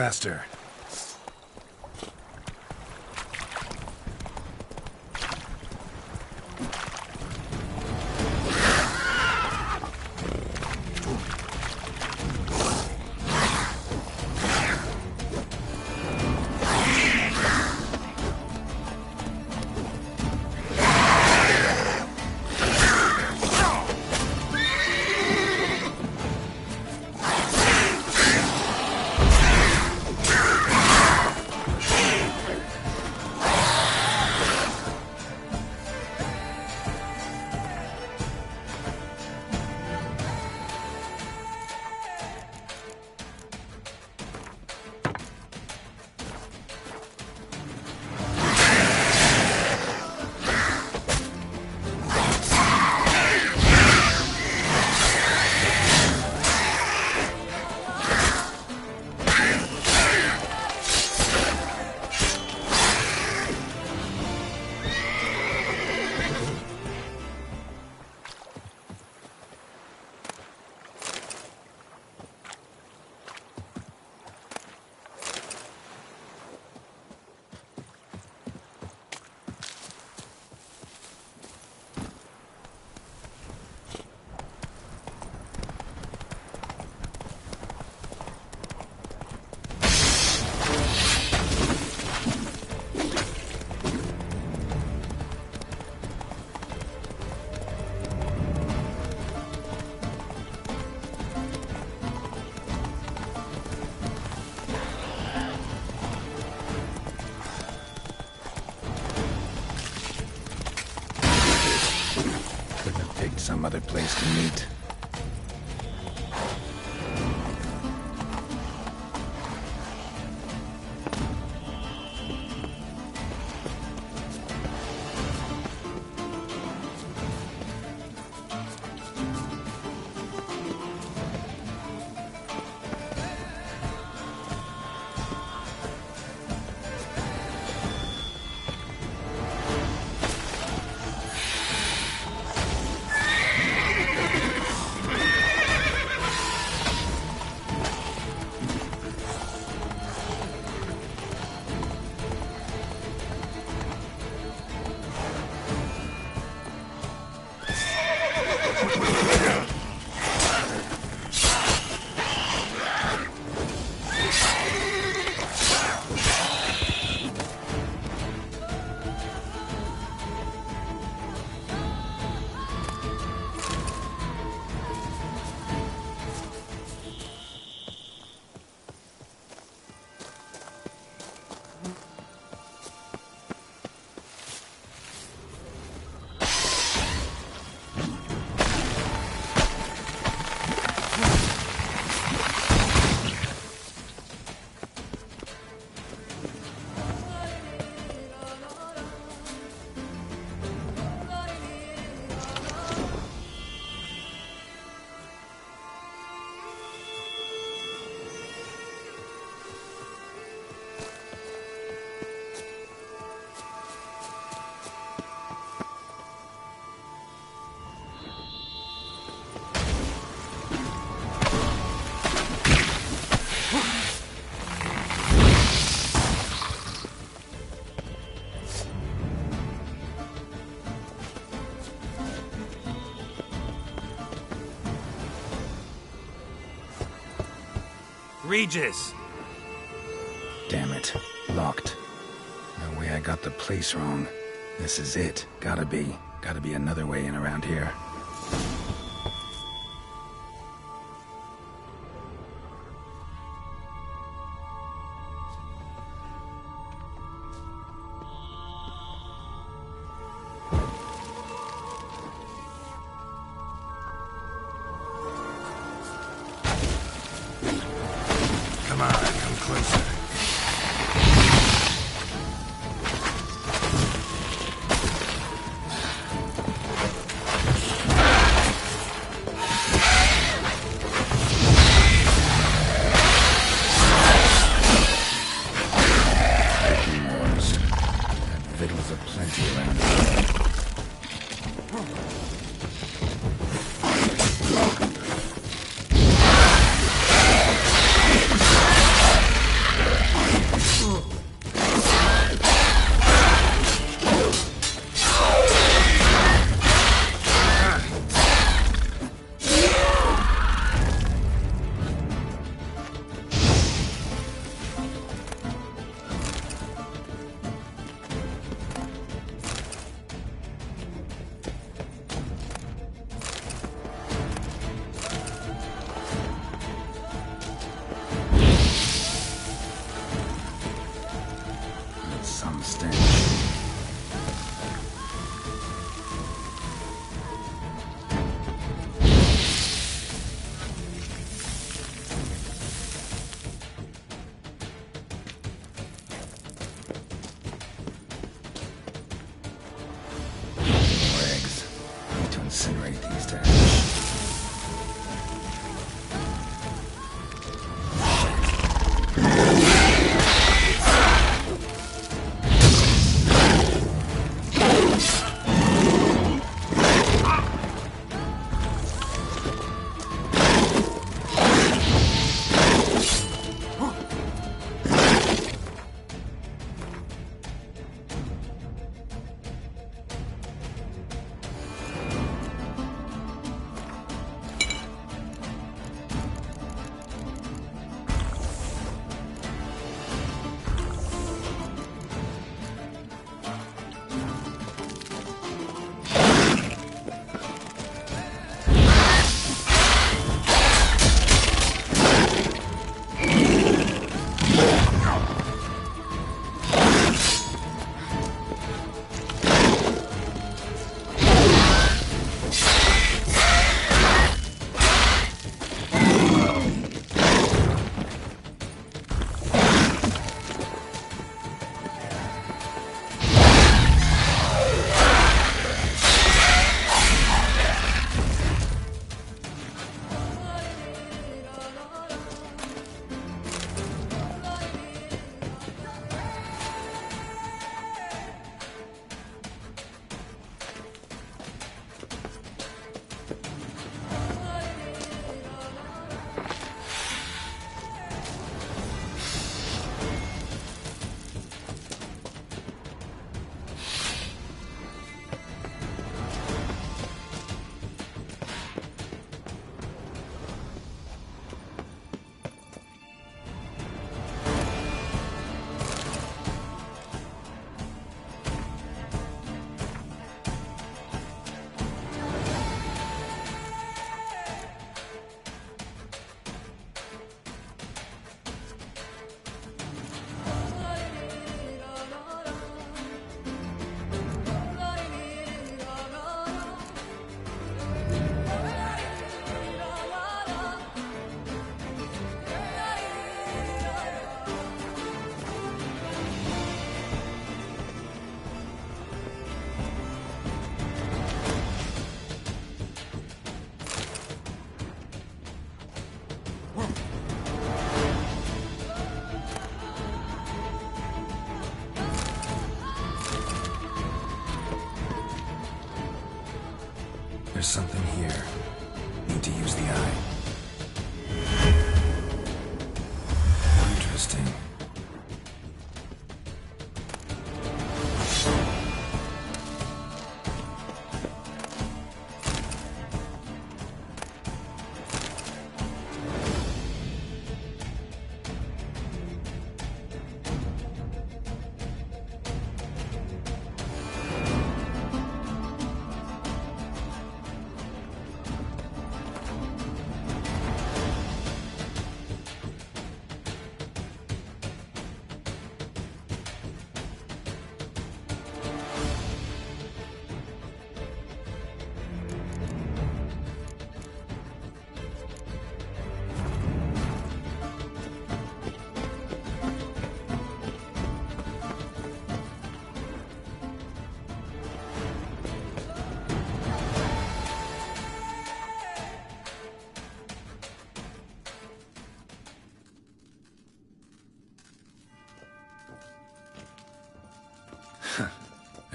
Faster. some other place to meet. Regis! Damn it. Locked. No way I got the place wrong. This is it. Gotta be. Gotta be another way in around here. There's something here. Need to use the eye. Interesting.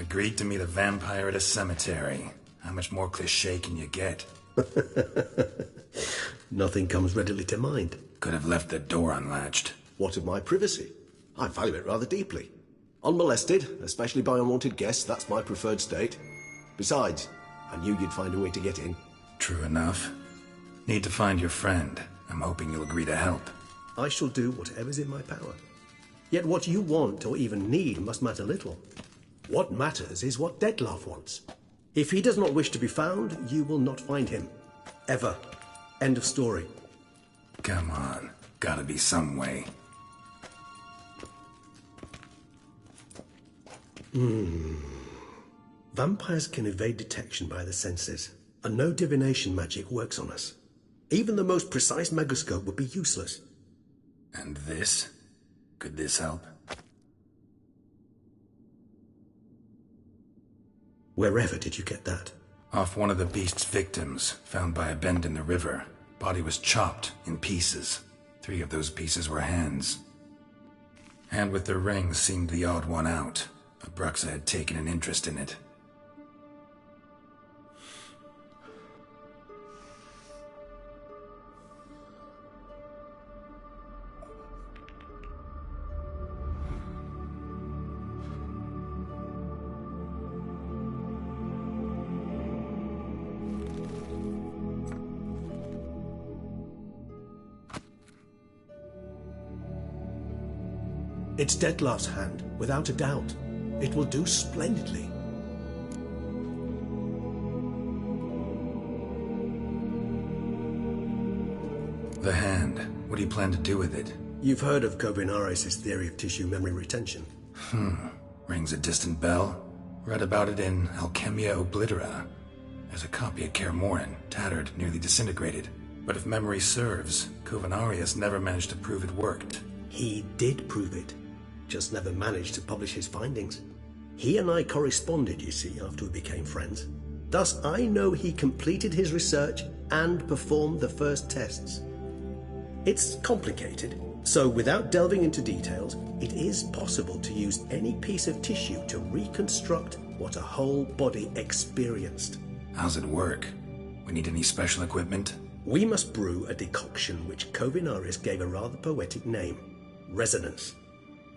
Agreed to meet a vampire at a cemetery. How much more cliché can you get? Nothing comes readily to mind. Could have left the door unlatched. What of my privacy? I value it rather deeply. Unmolested, especially by unwanted guests, that's my preferred state. Besides, I knew you'd find a way to get in. True enough. Need to find your friend. I'm hoping you'll agree to help. I shall do whatever's in my power. Yet what you want or even need must matter little. What matters is what Dettlaff wants. If he does not wish to be found, you will not find him. Ever. End of story. Come on. Gotta be some way. Vampires can evade detection by the senses, and no divination magic works on us. Even the most precise megascope would be useless. And this? Could this help? Wherever did you get that? Off one of the beast's victims, found by a bend in the river. Body was chopped in pieces. 3 of those pieces were hands. Hand with the ring seemed the odd one out. Abruxa had taken an interest in it. It's Dettlaff's hand, without a doubt. It will do splendidly. The hand. What do you plan to do with it? You've heard of Kovinaris' theory of tissue memory retention. Rings a distant bell. Read about it in Alchemia Oblitera. There's a copy at Kaer Morhen, tattered, nearly disintegrated. But if memory serves, Kovinaris never managed to prove it worked. He did prove it. Just never managed to publish his findings. He and I corresponded, you see, after we became friends. Thus, I know he completed his research and performed the first tests. It's complicated, so without delving into details, it is possible to use any piece of tissue to reconstruct what a whole body experienced. How's it work? We need any special equipment? We must brew a decoction which Kovinaris gave a rather poetic name: resonance.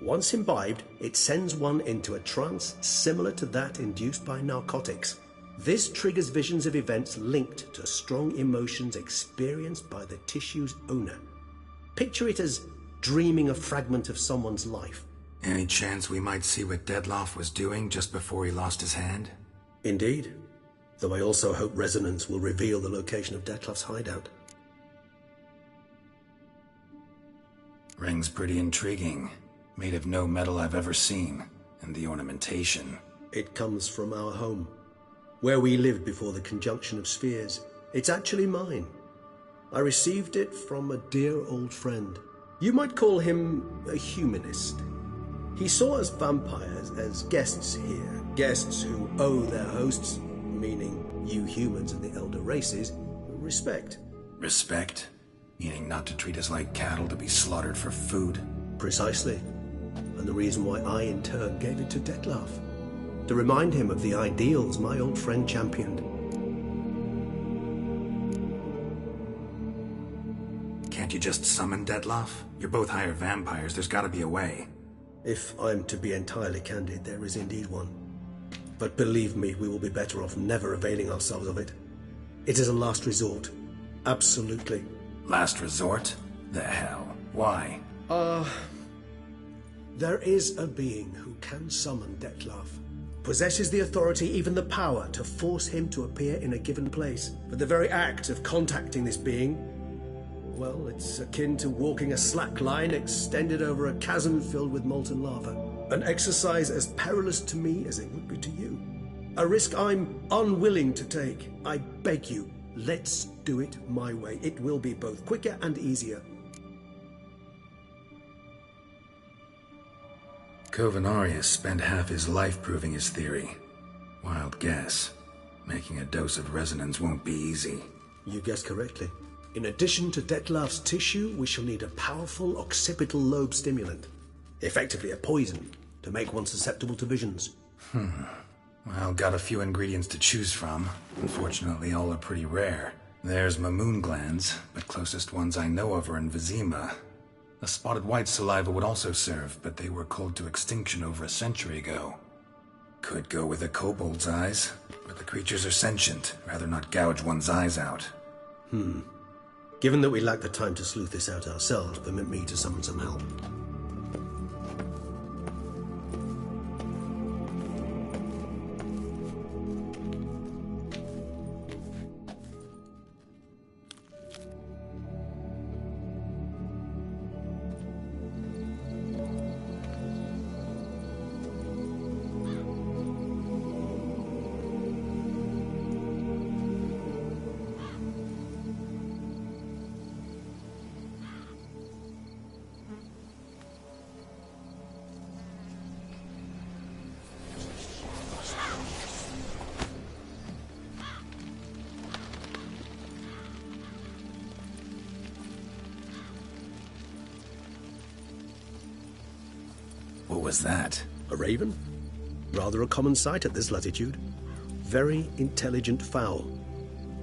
Once imbibed, it sends one into a trance similar to that induced by narcotics. This triggers visions of events linked to strong emotions experienced by the tissue's owner. Picture it as dreaming a fragment of someone's life. Any chance we might see what Dettlaff was doing just before he lost his hand? Indeed. Though I also hope resonance will reveal the location of Dettlaff's hideout. Ring's pretty intriguing. Made of no metal I've ever seen. And the ornamentation. It comes from our home, where we lived before the conjunction of spheres. It's actually mine. I received it from a dear old friend. You might call him a humanist. He saw us vampires as guests here, guests who owe their hosts, meaning you humans and the elder races, respect. Respect? Meaning not to treat us like cattle to be slaughtered for food? Precisely. And the reason why I, in turn, gave it to Dettlaff. To remind him of the ideals my old friend championed. Can't you just summon Detloff? You're both hired vampires, there's gotta be a way. If I'm to be entirely candid, there is indeed one. But believe me, we will be better off never availing ourselves of it. It is a last resort. Absolutely. Last resort? The hell? Why? There is a being who can summon Detloff. Possesses the authority, even the power, to force him to appear in a given place. But the very act of contacting this being, well, it's akin to walking a slack line extended over a chasm filled with molten lava. An exercise as perilous to me as it would be to you. A risk I'm unwilling to take. I beg you, let's do it my way. It will be both quicker and easier. Covenarius spent half his life proving his theory. Wild guess. Making a dose of resonance won't be easy. You guessed correctly. In addition to Detloff's tissue, we shall need a powerful occipital lobe stimulant. Effectively a poison, to make one susceptible to visions. Well, got a few ingredients to choose from. Unfortunately, all are pretty rare. There's Mamoon glands, but closest ones I know of are in Vizima. A spotted white saliva would also serve, but they were culled to extinction over a century ago. Could go with a kobold's eyes, but the creatures are sentient. Rather not gouge one's eyes out. Given that we lack the time to sleuth this out ourselves, permit me to summon some help. What was that? A raven? Rather a common sight at this latitude. Very intelligent fowl.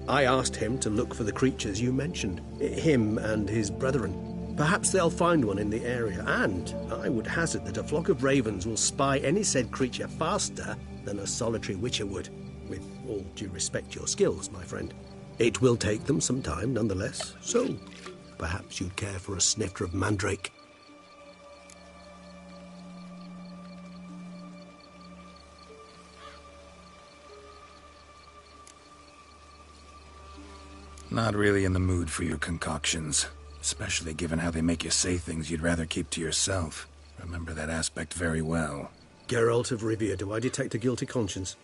I asked him to look for the creatures you mentioned. Him and his brethren. Perhaps they'll find one in the area, and I would hazard that a flock of ravens will spy any said creature faster than a solitary witcher would. With all due respect to your skills, my friend. It will take them some time, nonetheless, so perhaps you'd care for a snifter of mandrake. Not really in the mood for your concoctions. Especially given how they make you say things you'd rather keep to yourself. Remember that aspect very well. Geralt of Rivia, do I detect a guilty conscience?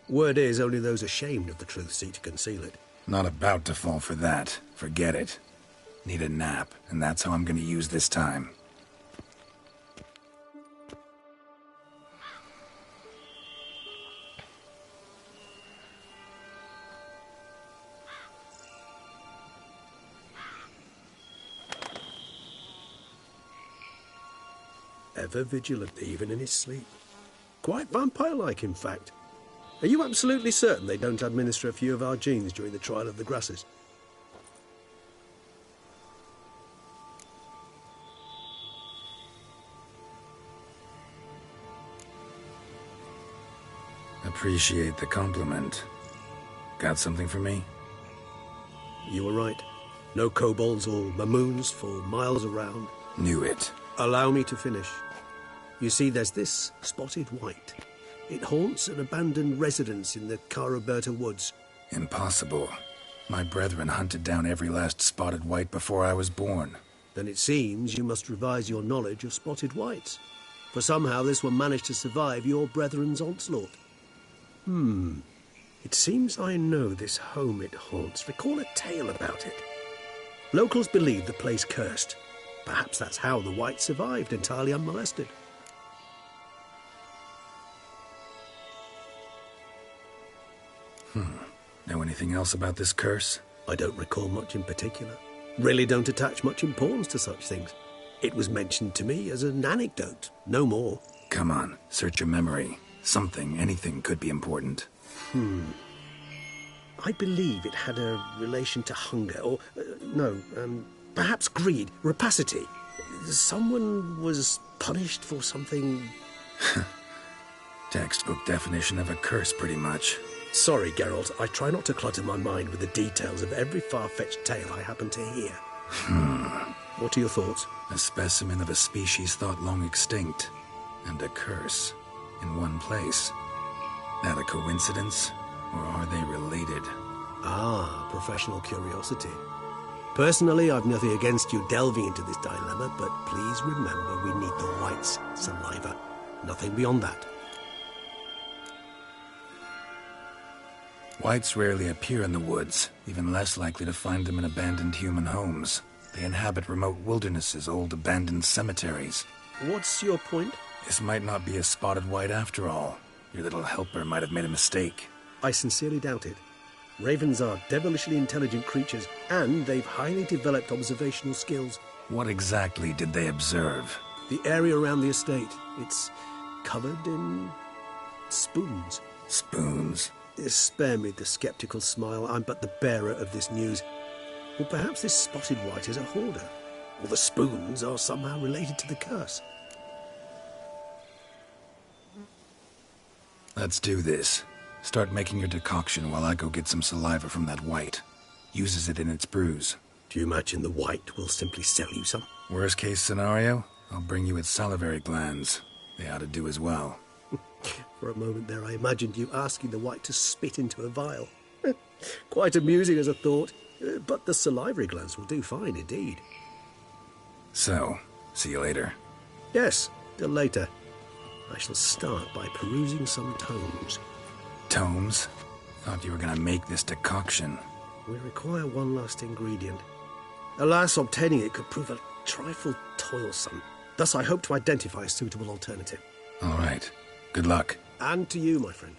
Word is, only those ashamed of the truth seek to conceal it. Not about to fall for that. Forget it. Need a nap, and that's how I'm gonna use this time. Ever vigilant, even in his sleep. Quite vampire-like, in fact. Are you absolutely certain they don't administer a few of our genes during the trial of the grasses? Appreciate the compliment. Got something for me? You were right. No kobolds or mamoons for miles around. Knew it. Allow me to finish. You see, there's this spotted white. It haunts an abandoned residence in the Caraberta woods. Impossible. My brethren hunted down every last spotted white before I was born. Then it seems you must revise your knowledge of spotted whites. For somehow this one managed to survive your brethren's onslaught. It seems I know this home it haunts. Recall a tale about it. Locals believe the place cursed. Perhaps that's how the white survived entirely unmolested. Know anything else about this curse? I don't recall much in particular. Really don't attach much importance to such things. It was mentioned to me as an anecdote, no more. Come on, search your memory. Something, anything could be important. I believe it had a relation to hunger, or, Perhaps greed, rapacity. Someone was punished for something... Textbook definition of a curse, pretty much. Sorry, Geralt. I try not to clutter my mind with the details of every far-fetched tale I happen to hear. What are your thoughts? A specimen of a species thought long extinct, and a curse, in one place. That a coincidence, or are they related? Ah, professional curiosity. Personally, I've nothing against you delving into this dilemma, but please remember we need the white's saliva. Nothing beyond that. Whites rarely appear in the woods, even less likely to find them in abandoned human homes. They inhabit remote wildernesses, old abandoned cemeteries. What's your point? This might not be a spotted white after all. Your little helper might have made a mistake. I sincerely doubt it. Ravens are devilishly intelligent creatures, and they've highly developed observational skills. What exactly did they observe? The area around the estate. It's covered in... spoons. Spoons? Spare me the skeptical smile. I'm but the bearer of this news. Or perhaps this spotted white is a hoarder. Or the spoons are somehow related to the curse. Let's do this. Start making your decoction while I go get some saliva from that white. Uses it in its brews. Do you imagine the white will simply sell you some? Worst case scenario, I'll bring you its salivary glands. They ought to do as well. For a moment there, I imagined you asking the white to spit into a vial. Quite amusing as a thought, but the salivary glands will do fine indeed. So, see you later. Yes, till later. I shall start by perusing some tomes. Tomes? Thought you were gonna make this decoction. We require one last ingredient. Alas, obtaining it could prove a trifle toilsome. Thus, I hope to identify a suitable alternative. All right. Good luck. And to you, my friend.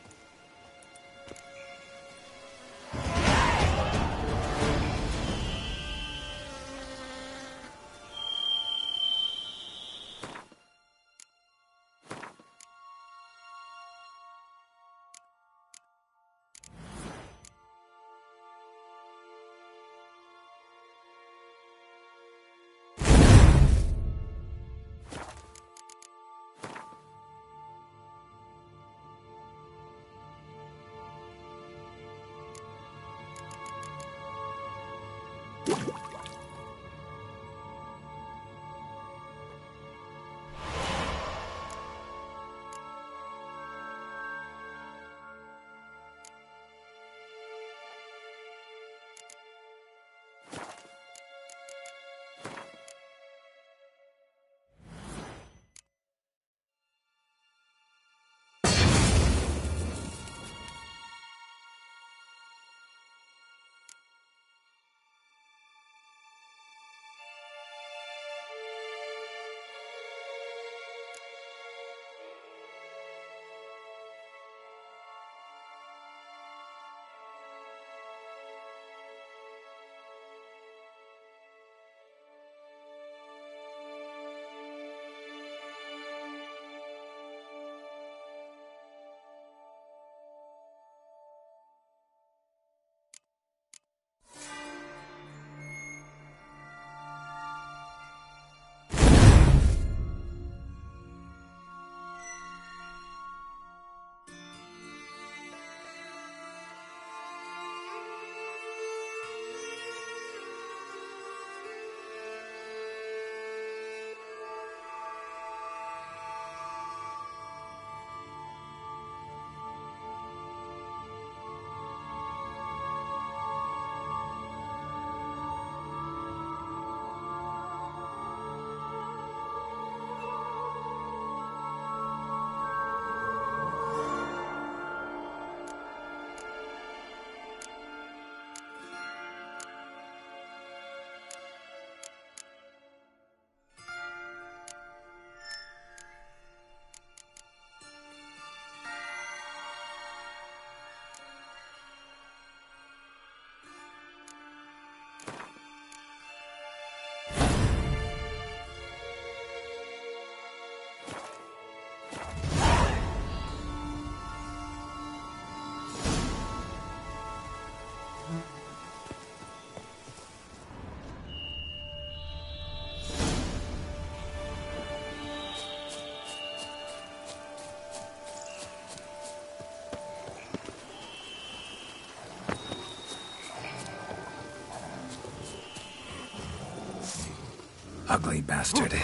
Ugly bastard.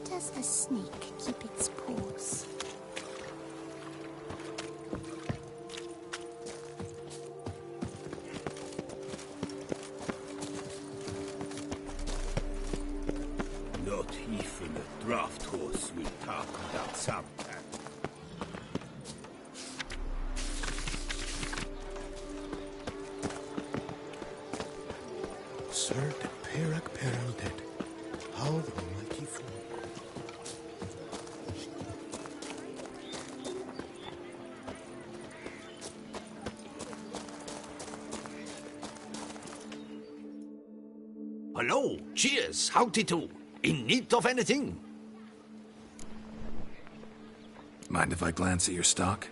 Does a snake keep its paws? Not even a draft horse will talk without sometime. Sir de Perak Peril dead. How the mighty fall. Hello, cheers, howdy do. In need of anything? Mind if I glance at your stock?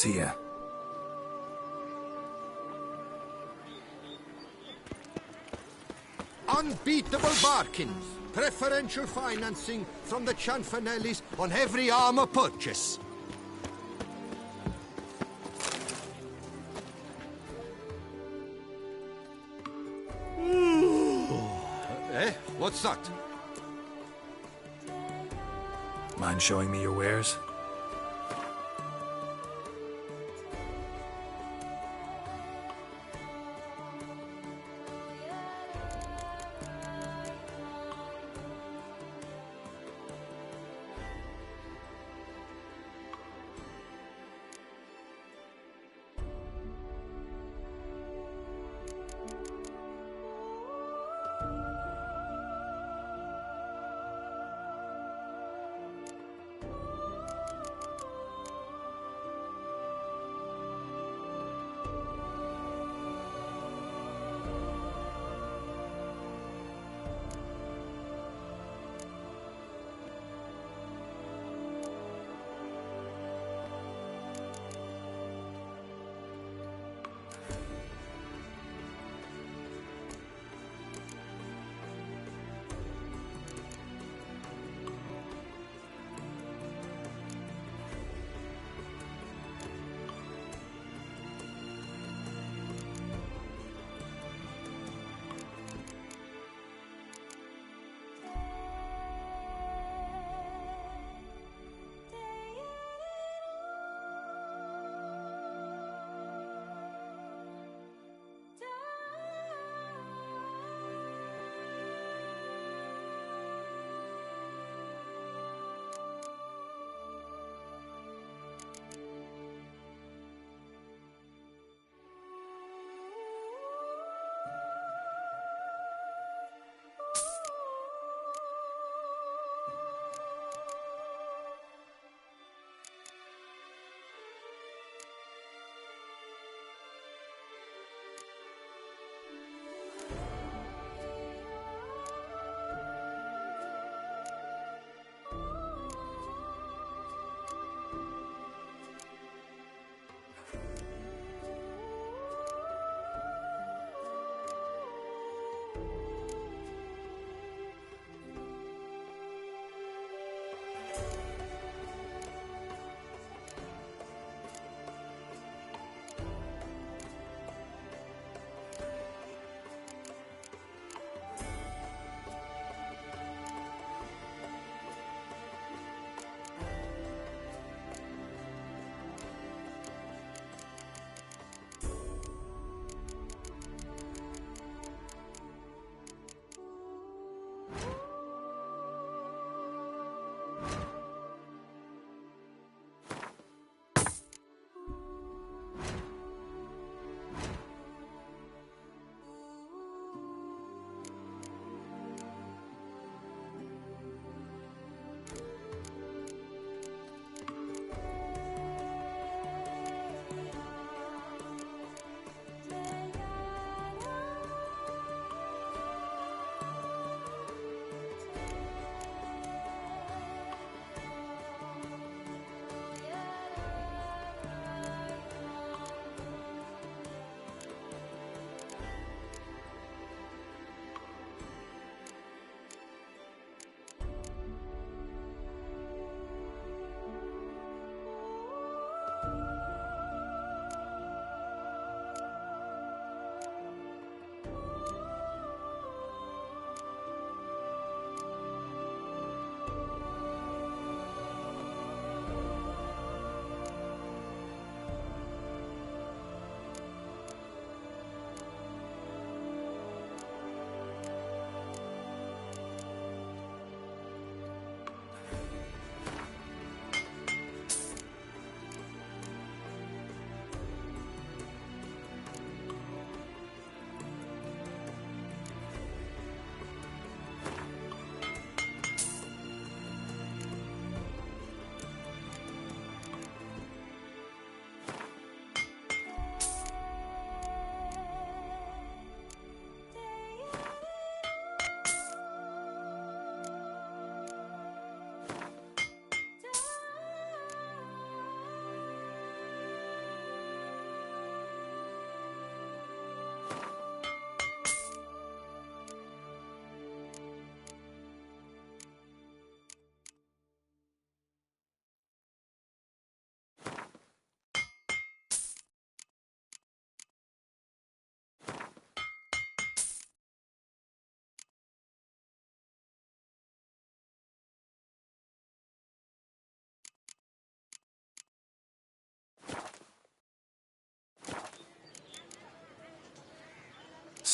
See ya. Unbeatable bargains. Preferential financing from the Chanfanellis on every armor purchase. What's that? Mind showing me your wares?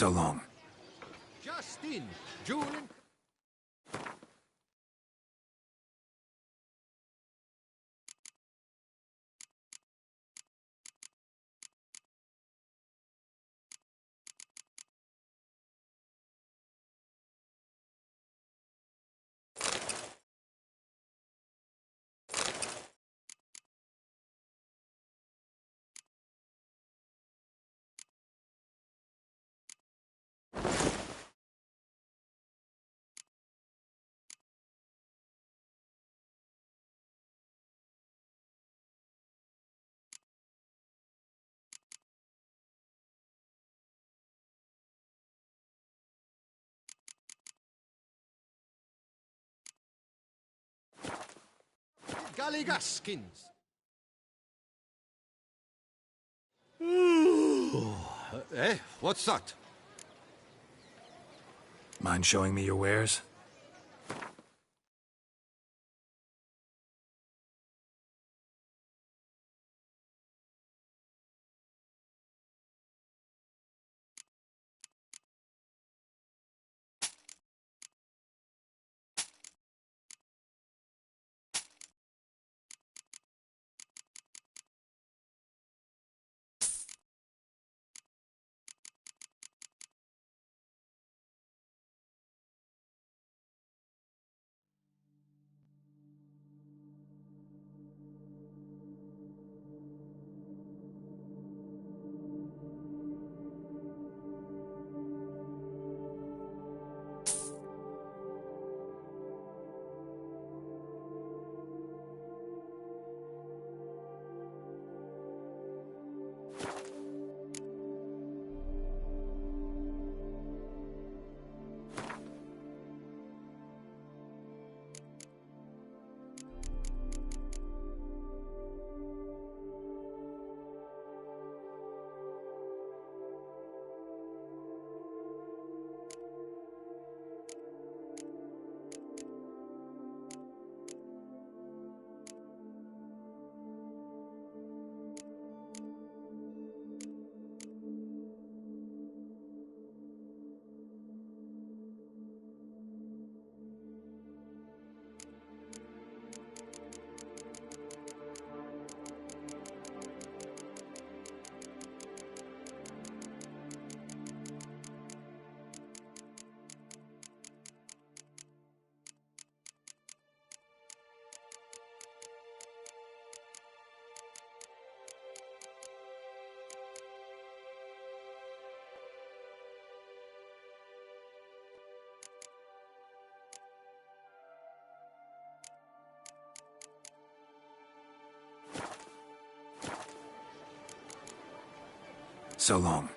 So long. Justin, Julian. Galligaskins. What's that? Mind showing me your wares? So long.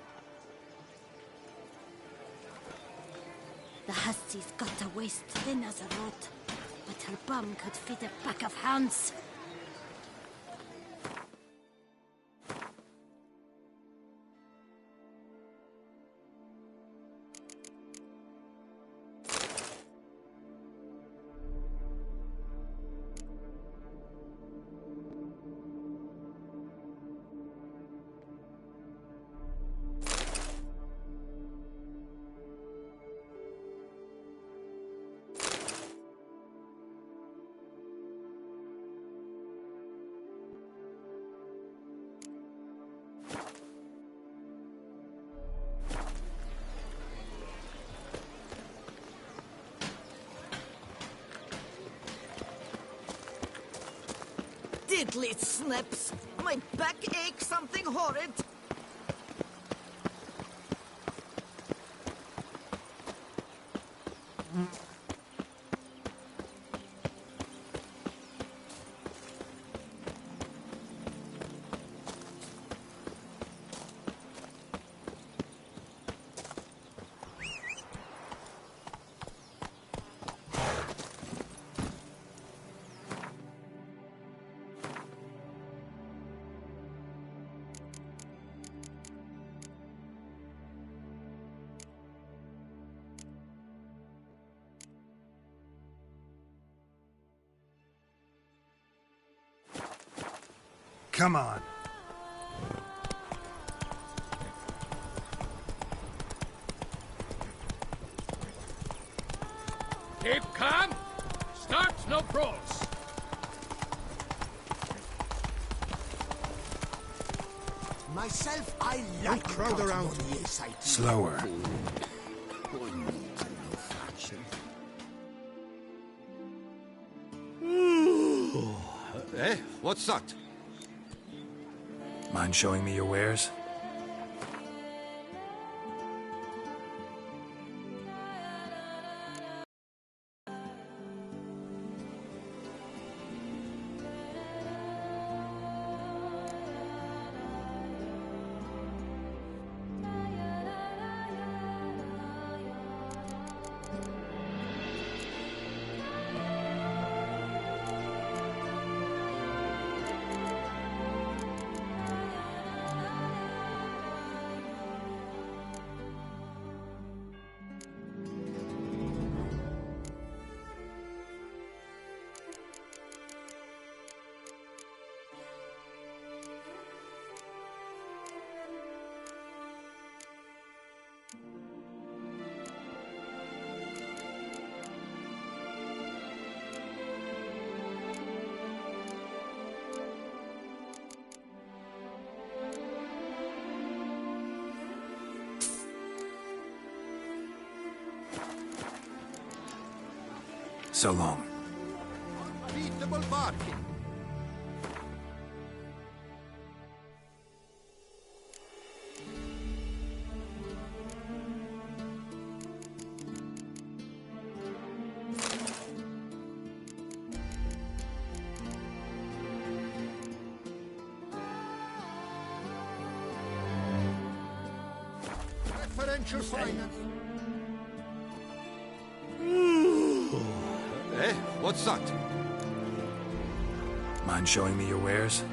The hussie's got a waist thin as a road, but her bum could fit a pack of hounds. Diddly snips! My back aches something horrid! Come on. Keep calm. Start no brawls. Myself, I like crowd around. Slower. Eh? What's that? Mind showing me your wares? So long. Beatable barking. Preferential finance. Eh? What's that? Mind showing me your wares?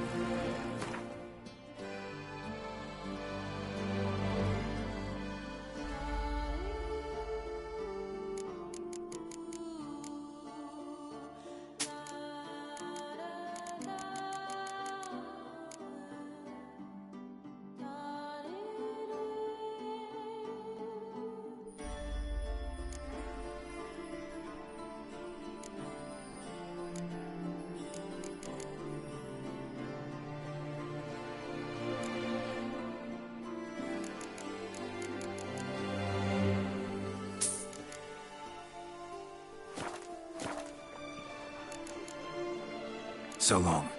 So long.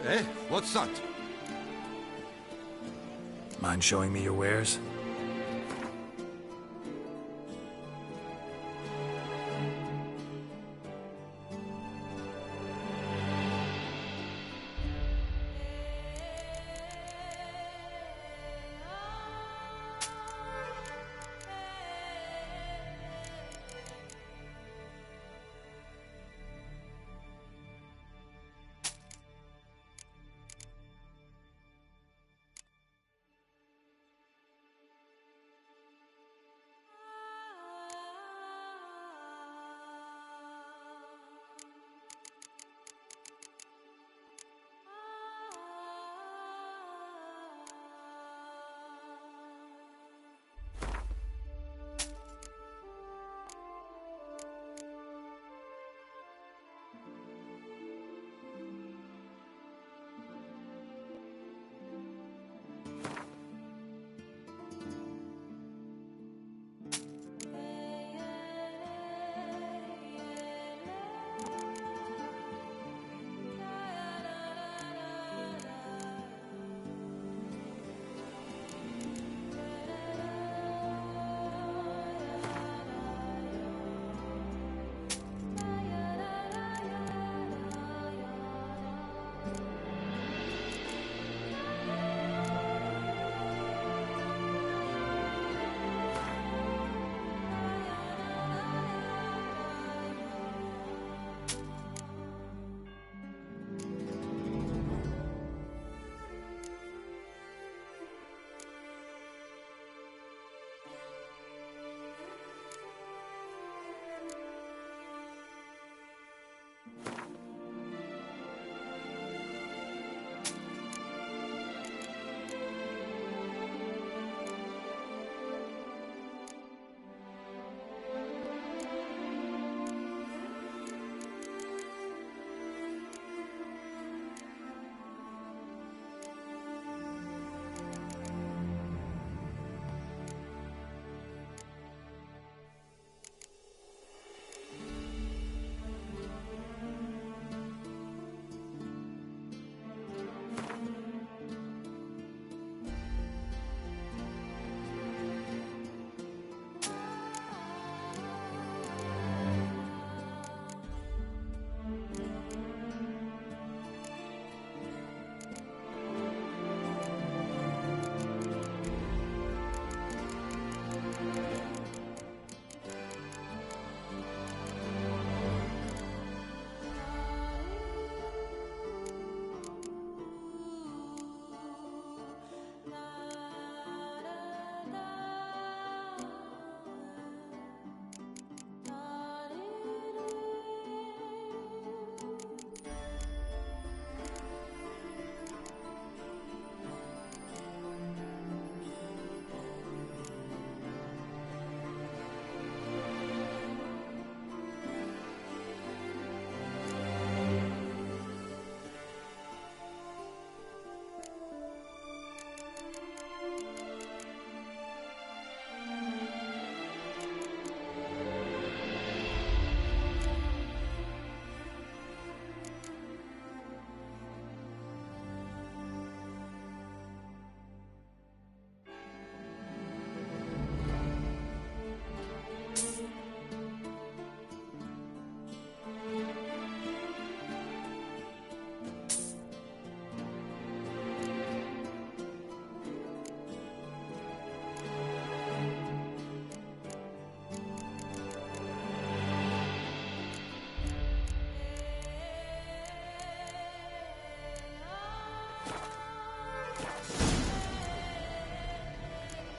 Eh? What's that? Mind showing me your wares?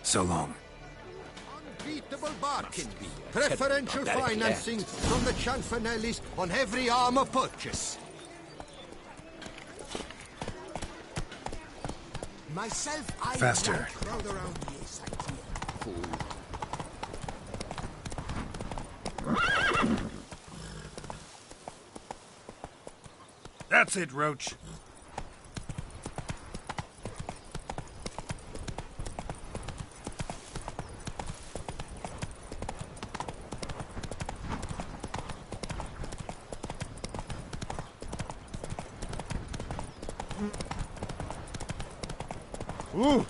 So long. Unbeatable bargain. Preferential financing from the Cianfanellis on every armor purchase. Myself, I Faster. crowd around this idea. That's it, Roach. Ooh.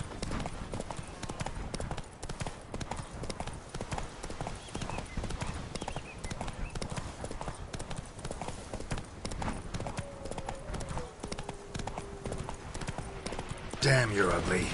Damn, you're ugly.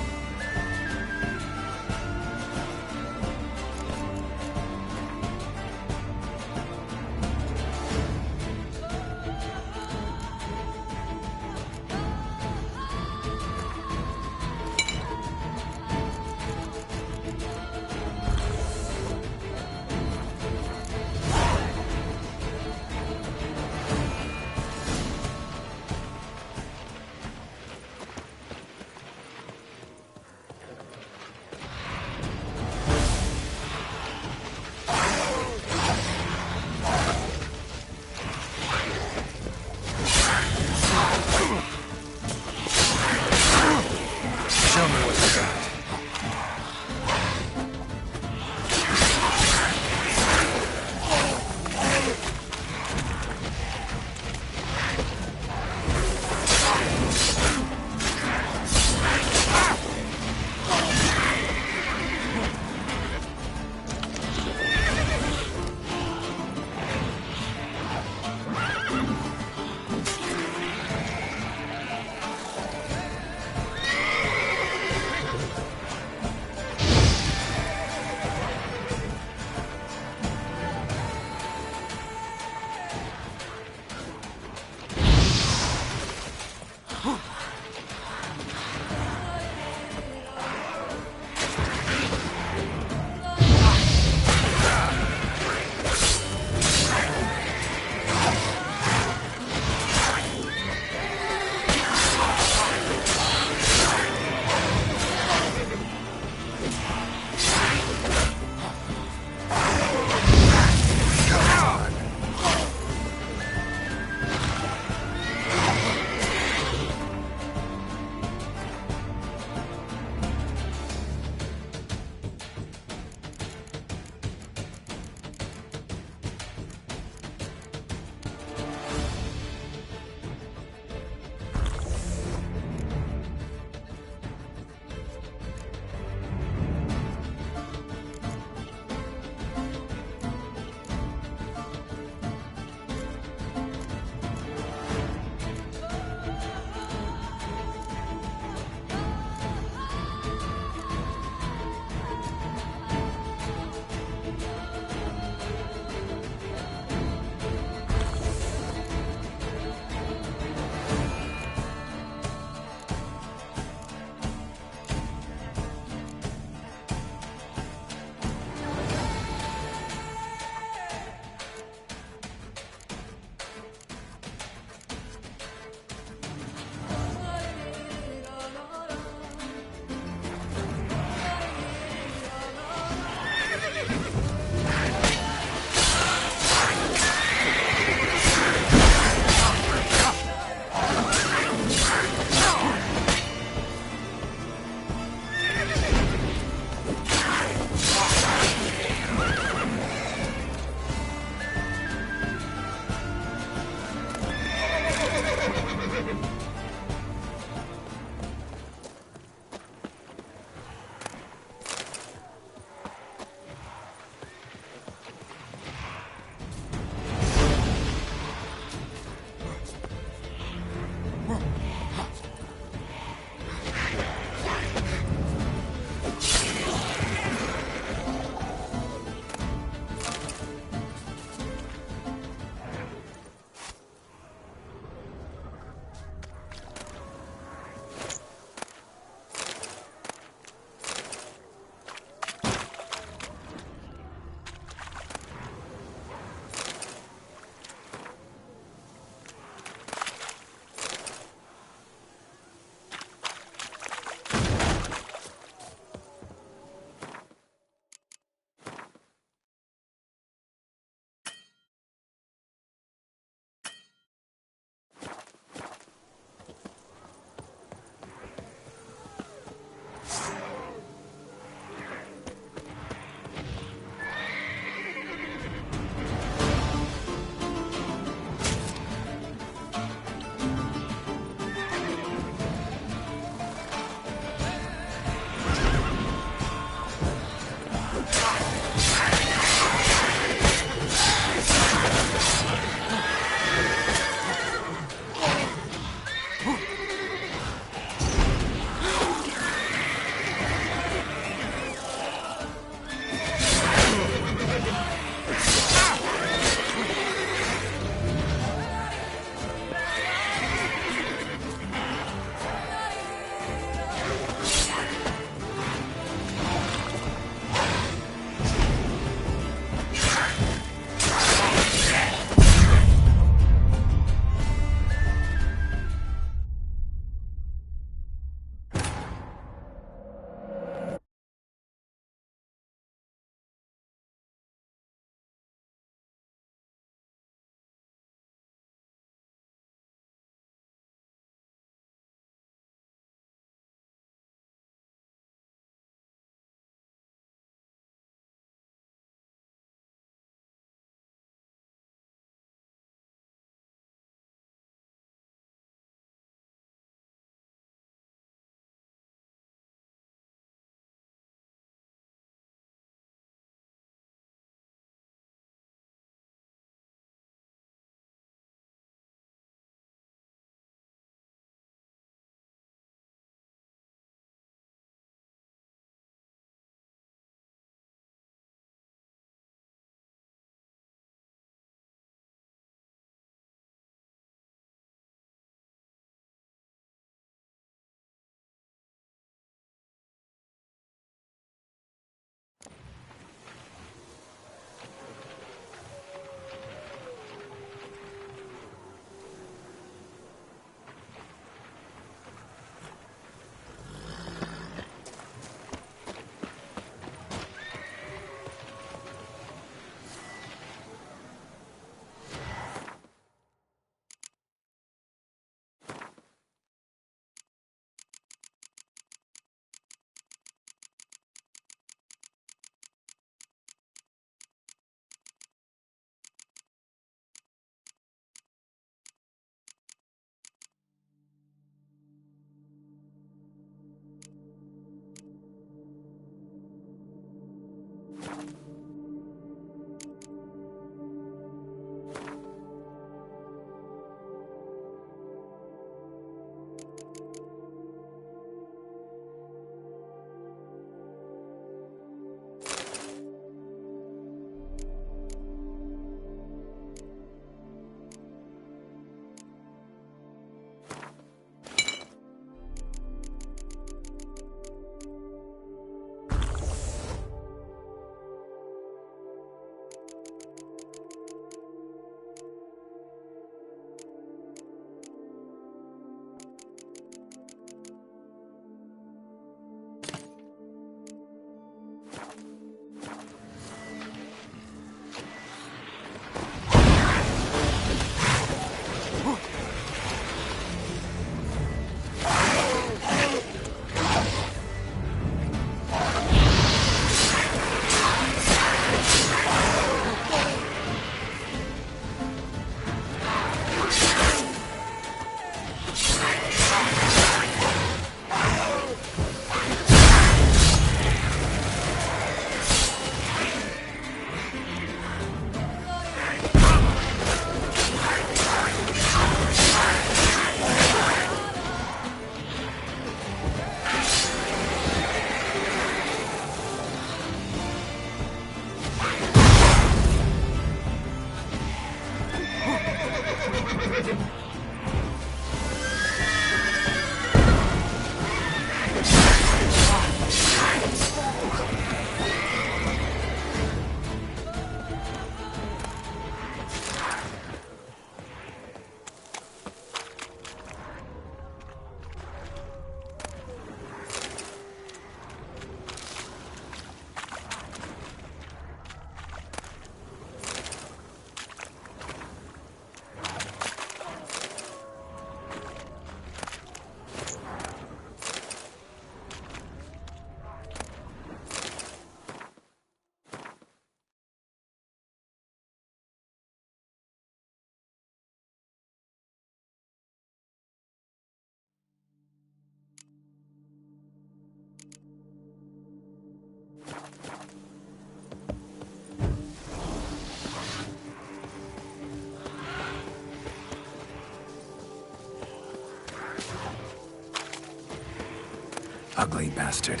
Ugly bastard.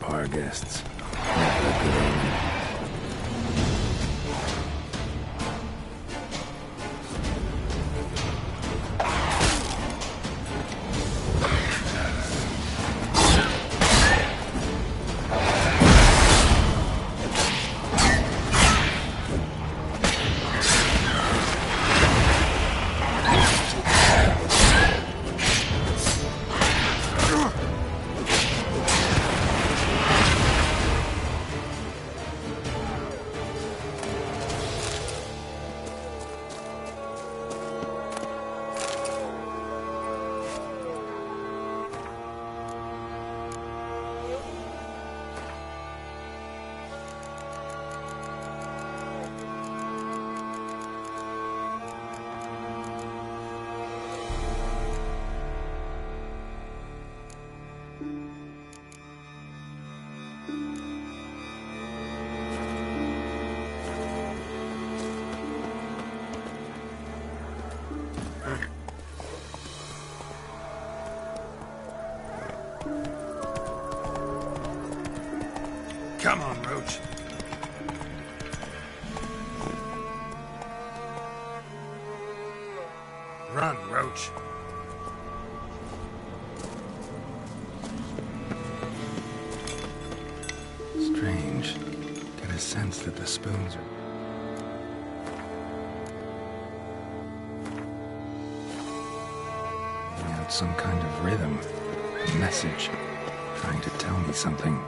subpar guests. Never a good omen. Come on, Roach. Run, Roach. Strange. Get a sense that the spoons are... giving out some kind of rhythm, a message, trying to tell me something.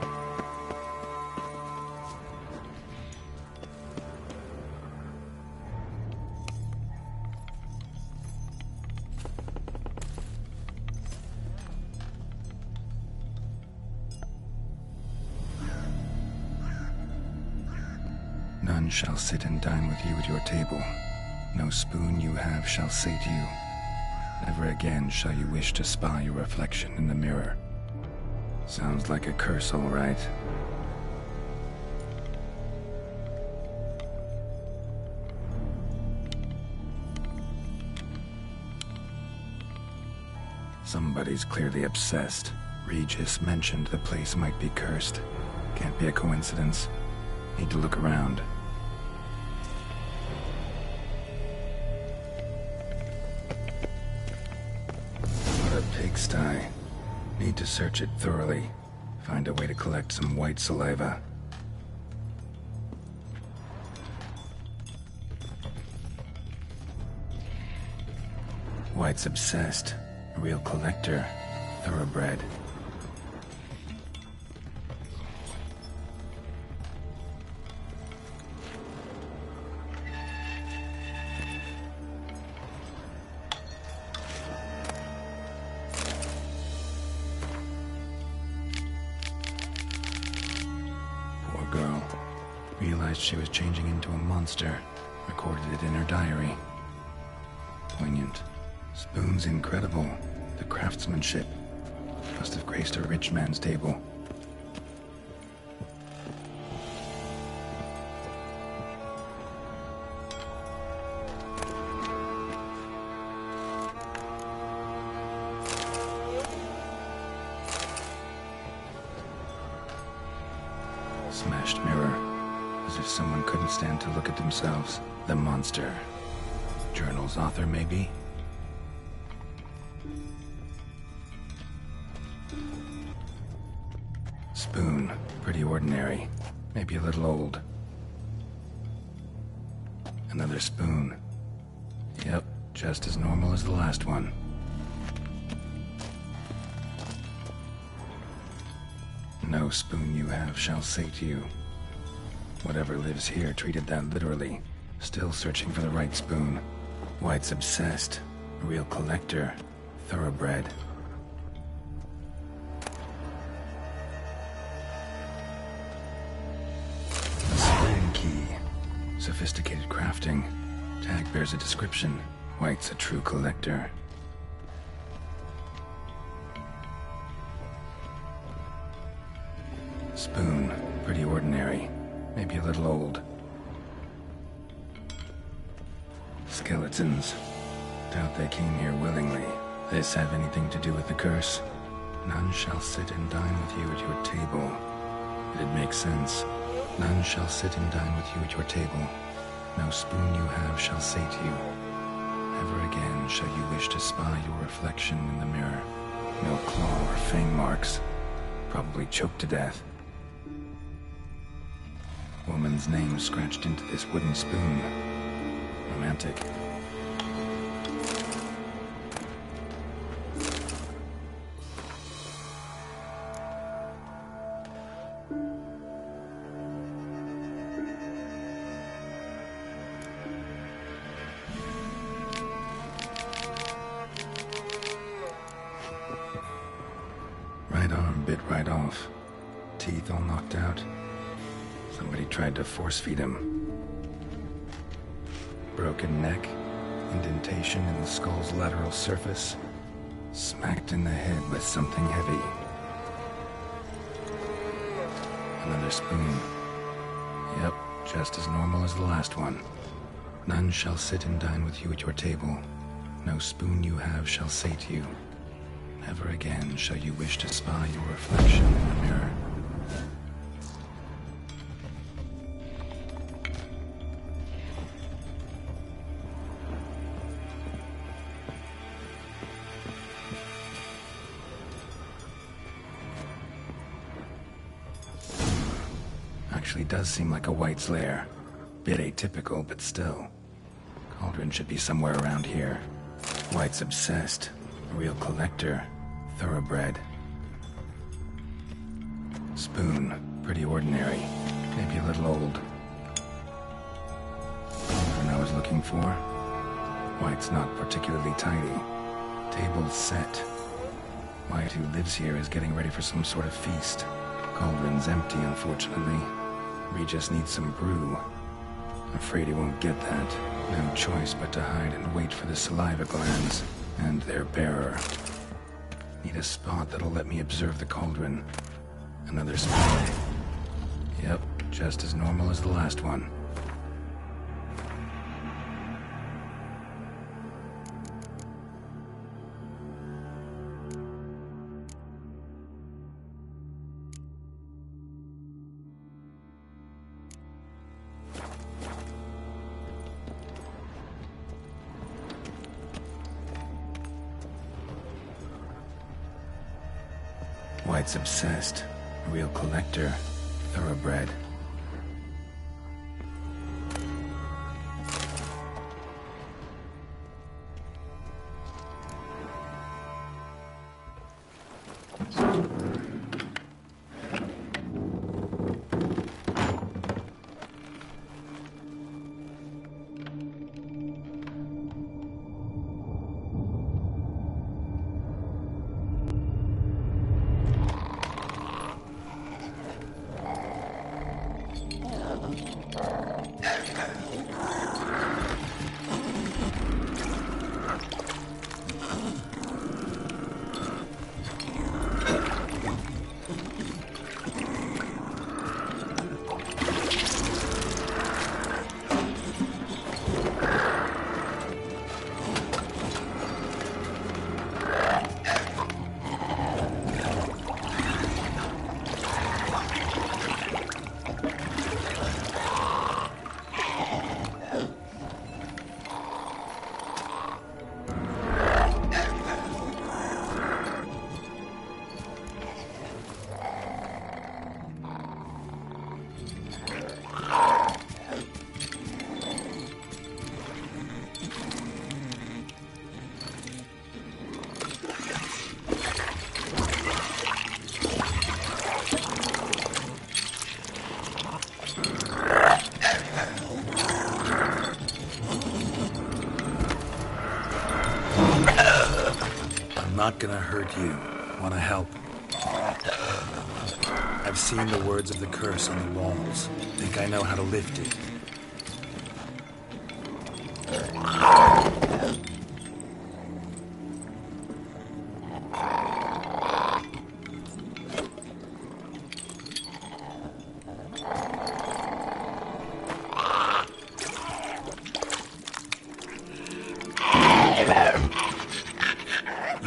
None shall sit and dine with you at your table. No spoon you have shall sate you. Never again shall you wish to spy your reflection in the mirror. Sounds like a curse, all right. Somebody's clearly obsessed. Regis mentioned the place might be cursed. Can't be a coincidence. Need to look around. What a pigsty. Need to search it thoroughly. Find a way to collect some white saliva. White's obsessed. A real collector. Thoroughbred. Realized she was changing into a monster. Recorded it in her diary. Poignant. Spoon's incredible. The craftsmanship. Must have graced a rich man's table. Smashed mirror. As if someone couldn't stand to look at themselves. The monster. Journal's author, maybe? Spoon. Pretty ordinary. Maybe a little old. Another spoon. Yep, just as normal as the last one. No spoon you have shall sate you. Whatever lives here treated that literally. Still searching for the right spoon. White's obsessed. A real collector. Thoroughbred. A spoon key. Sophisticated crafting. Tag bears a description. White's a true collector. Spoon. Pretty ordinary. Maybe a little old. Skeletons. Doubt they came here willingly. This have anything to do with the curse? None shall sit and dine with you at your table. It makes sense. None shall sit and dine with you at your table. No spoon you have shall sate you. Never again shall you wish to spy your reflection in the mirror. No claw or fang marks. Probably choked to death. Woman's name scratched into this wooden spoon. Romantic. Right arm bit right off. Teeth all knocked out. Somebody tried to force feed him. Broken neck, indentation in the skull's lateral surface, smacked in the head with something heavy. Another spoon. Yep, just as normal as the last one. None shall sit and dine with you at your table. No spoon you have shall sate you. Never again shall you wish to spy your reflection in the mirror. Actually does seem like a White's lair. Bit atypical, but still. Cauldron should be somewhere around here. White's obsessed. A real collector. Thoroughbred. Spoon. Pretty ordinary. Maybe a little old. Cauldron I was looking for. White's not particularly tidy. Table's set. White, who lives here, is getting ready for some sort of feast. Cauldron's empty, unfortunately. Regis needs some brew. Afraid he won't get that. No choice but to hide and wait for the saliva glands and their bearer. Need a spot that'll let me observe the cauldron. Another spot. Yep, just as normal as the last one. White's obsessed. A real collector. Thoroughbred. Not gonna hurt you. Wanna help? I've seen the words of the curse on the walls. Think I know how to lift it.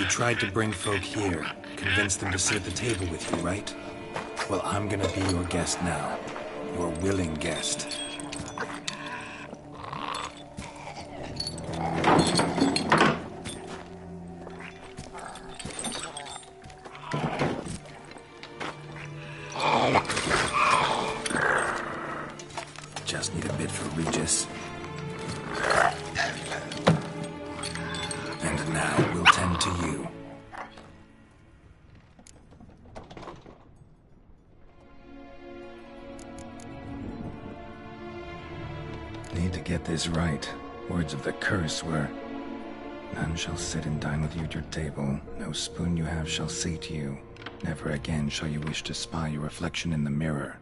Tried to bring folk here, convince them to sit at the table with you, right? Well, I'm gonna be your guest now. Your willing guest. Just need a bit for Regis. And now we'll tend to you. Need to get this right. Words of the curse were, none shall sit and dine with you at your table. No spoon you have shall sate you. Never again shall you wish to spy your reflection in the mirror.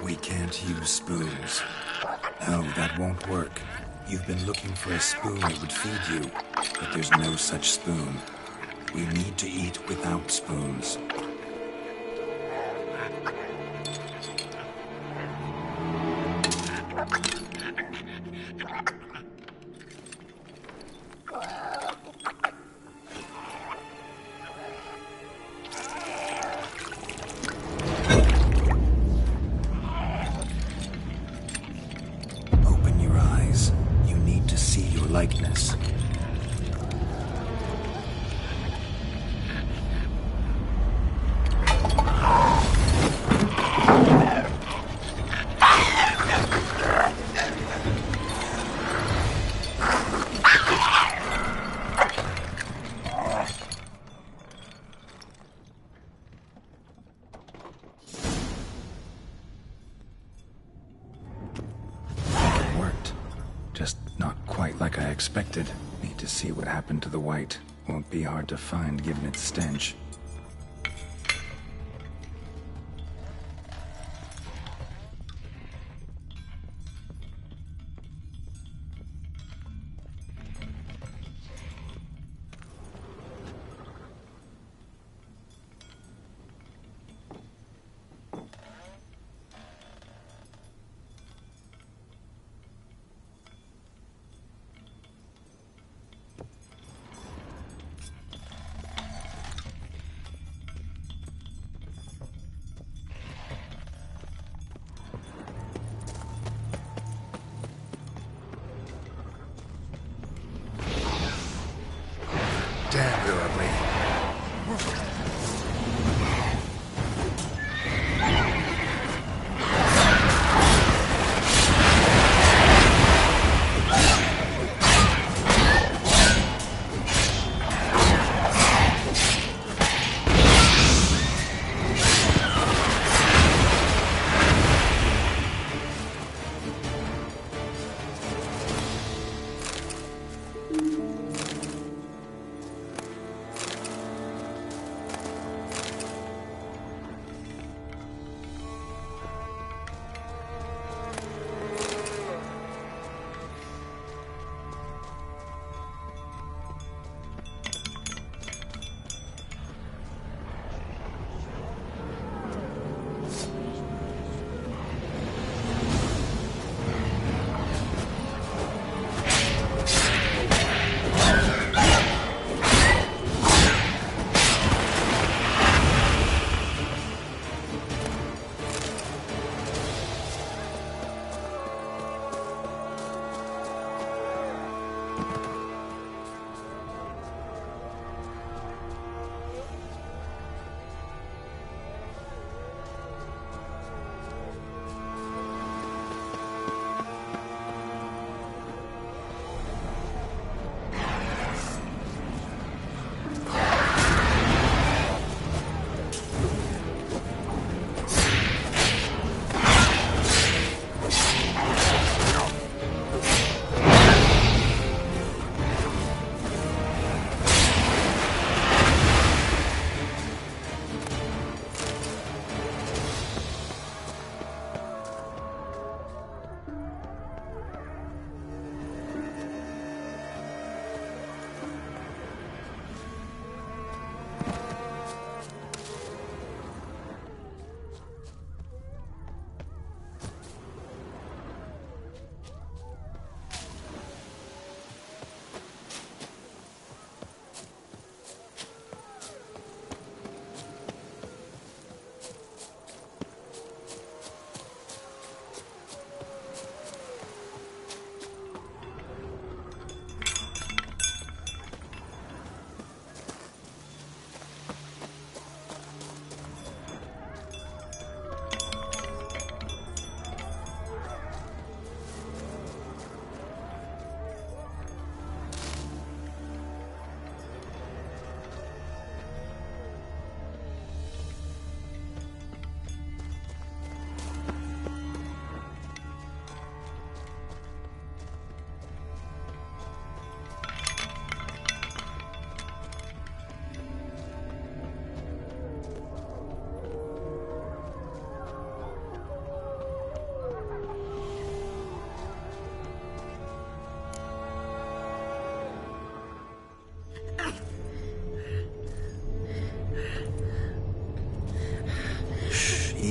We can't use spoons. No, that won't work. You've been looking for a spoon that would feed you, but there's no such spoon. We need to eat without spoons. Likeness. Expected. Need to see what happened to the white. Won't be hard to find given its stench.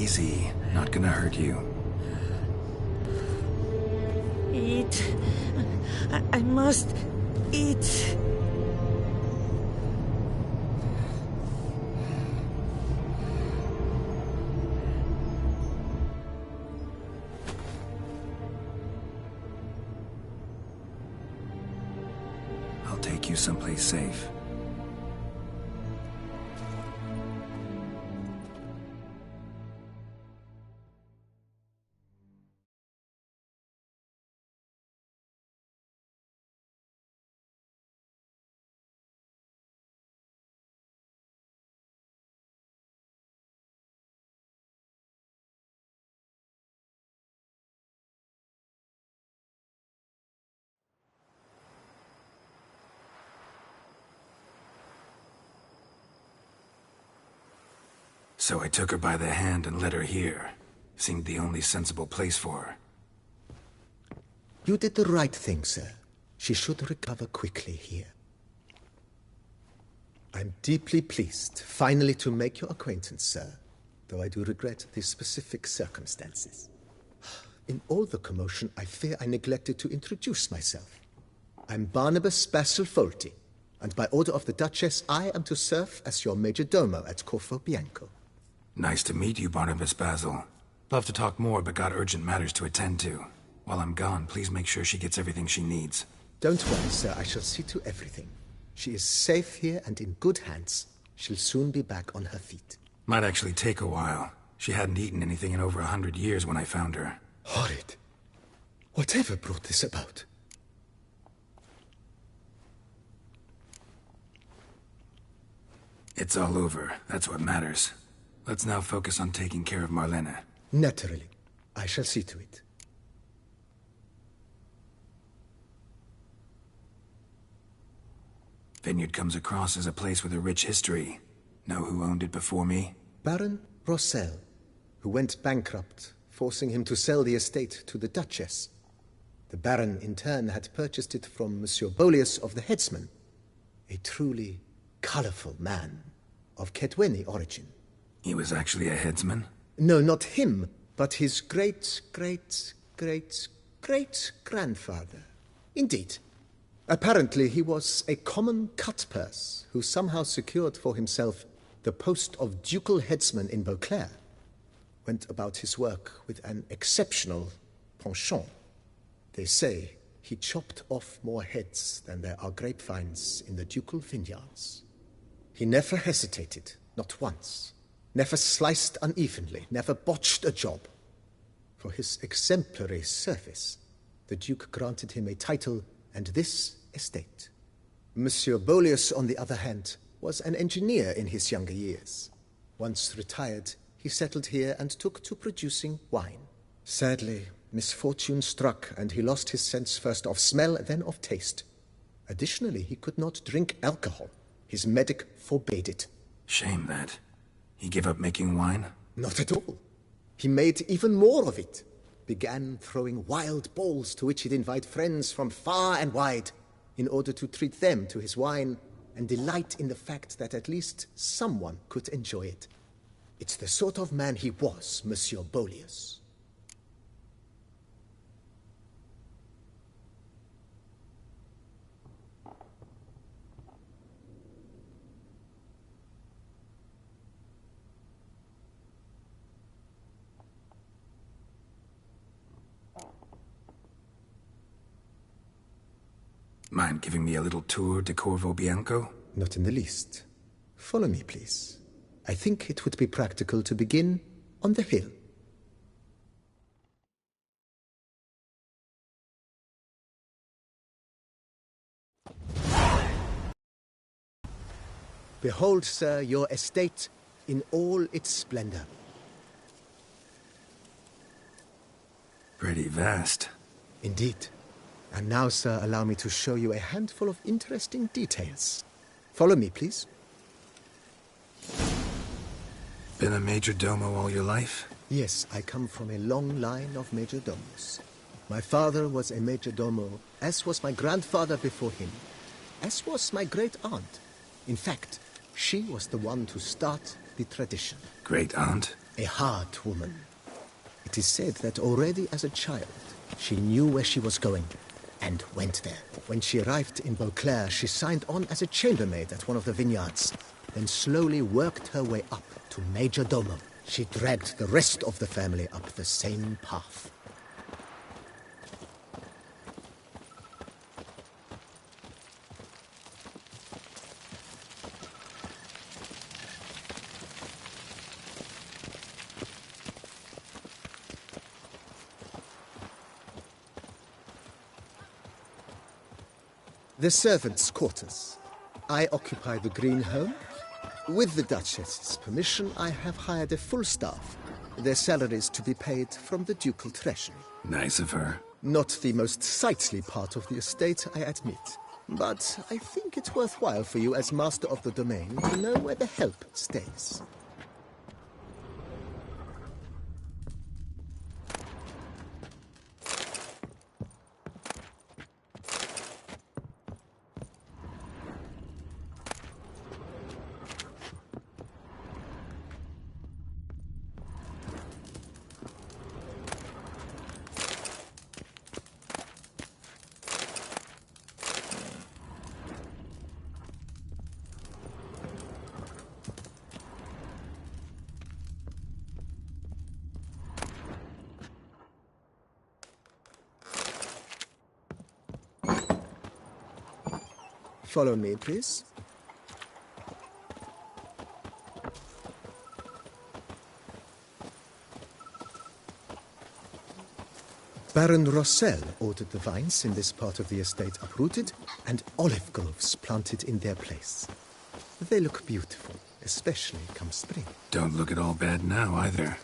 Easy. Not gonna hurt you. Eat. I must eat. I'll take you someplace safe. So I took her by the hand and led her here. Seemed the only sensible place for her. You did the right thing, sir. She should recover quickly here. I'm deeply pleased, finally, to make your acquaintance, sir, though I do regret the specific circumstances. In all the commotion, I fear I neglected to introduce myself. I'm Barnabas Basilfolti, and by order of the Duchess, I am to serve as your major domo at Frío Blanco. Nice to meet you, Barnabas Basil. Love to talk more, but got urgent matters to attend to. While I'm gone, please make sure she gets everything she needs. Don't worry, sir. I shall see to everything. She is safe here and in good hands. She'll soon be back on her feet. Might actually take a while. She hadn't eaten anything in over 100 years when I found her. Horrid. Whatever brought this about? It's all over. That's what matters. Let's now focus on taking care of Marlene. Naturally. I shall see to it. Vineyard comes across as a place with a rich history. Know who owned it before me? Baron Rossel, who went bankrupt, forcing him to sell the estate to the Duchess. The Baron, in turn, had purchased it from Monsieur Bolius of the Headsman, a truly colorful man of Kedweni origin. He was actually a headsman? No, not him, but his great-great-great-great-grandfather. Indeed. Apparently, he was a common cutpurse who somehow secured for himself the post of ducal headsman in Beauclair. Went about his work with an exceptional penchant. They say he chopped off more heads than there are grapevines in the ducal vineyards. He never hesitated, not once. Never sliced unevenly, never botched a job. For his exemplary service, the Duke granted him a title and this estate. Monsieur Bolius, on the other hand, was an engineer in his younger years. Once retired, he settled here and took to producing wine. Sadly, misfortune struck, and he lost his sense first of smell, then of taste. Additionally, he could not drink alcohol. His medic forbade it. Shame that. He gave up making wine? Not at all. He made even more of it. Began throwing wild balls to which he'd invite friends from far and wide in order to treat them to his wine and delight in the fact that at least someone could enjoy it. It's the sort of man he was, Monsieur Bolius. Mind giving me a little tour de Frío Blanco? Not in the least. Follow me, please. I think it would be practical to begin on the hill. Behold, sir, your estate in all its splendor. Pretty vast. Indeed. And now, sir, allow me to show you a handful of interesting details. Follow me, please. Been a major domo all your life? Yes, I come from a long line of major domos. My father was a major domo, as was my grandfather before him, as was my great-aunt. In fact, she was the one to start the tradition. Great-aunt? a hard woman. It is said that already as a child, she knew where she was going and went there. When she arrived in Beauclair, she signed on as a chambermaid at one of the vineyards, then slowly worked her way up to Major Domo. She dragged the rest of the family up the same path. The servants' quarters. I occupy the green home. With the Duchess's permission, I have hired a full staff. Their salaries to be paid from the ducal treasury. Nice of her. Not the most sightly part of the estate, I admit. But I think it's worthwhile for you as master of the domain to know where the help stays. Follow me, please. Baron Rossel ordered the vines in this part of the estate uprooted and olive groves planted in their place. They look beautiful, especially come spring. Don't look at all bad now, either.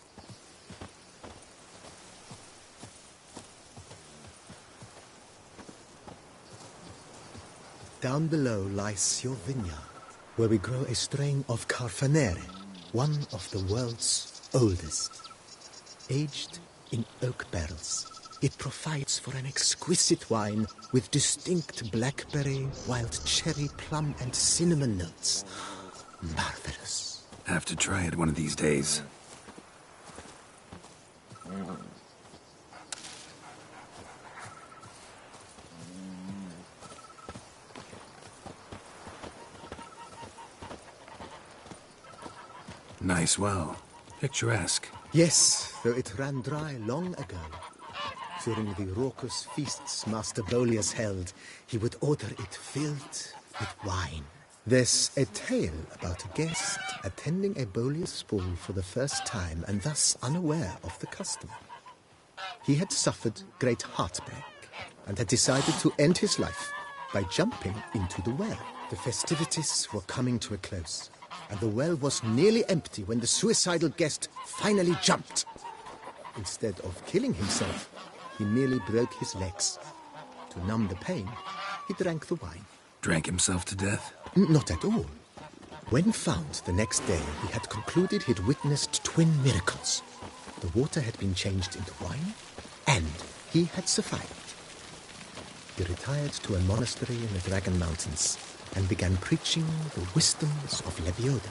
Down below lies your vineyard, where we grow a strain of Carfanere, one of the world's oldest. Aged in oak barrels, it provides for an exquisite wine with distinct blackberry, wild cherry, plum, and cinnamon notes. Marvelous. Have to try it one of these days. Nice well. Picturesque. Yes, though it ran dry long ago. During the raucous feasts Master Bolius held, he would order it filled with wine. There's a tale about a guest attending a Bolius ball for the first time and thus unaware of the custom. He had suffered great heartbreak and had decided to end his life by jumping into the well. The festivities were coming to a close, and the well was nearly empty when the suicidal guest finally jumped. Instead of killing himself, he merely broke his legs. To numb the pain, he drank the wine. Drank himself to death? Not at all. When found the next day, he had concluded he'd witnessed twin miracles. The water had been changed into wine, and he had survived. He retired to a monastery in the Dragon Mountains and began preaching the wisdoms of Lebioda.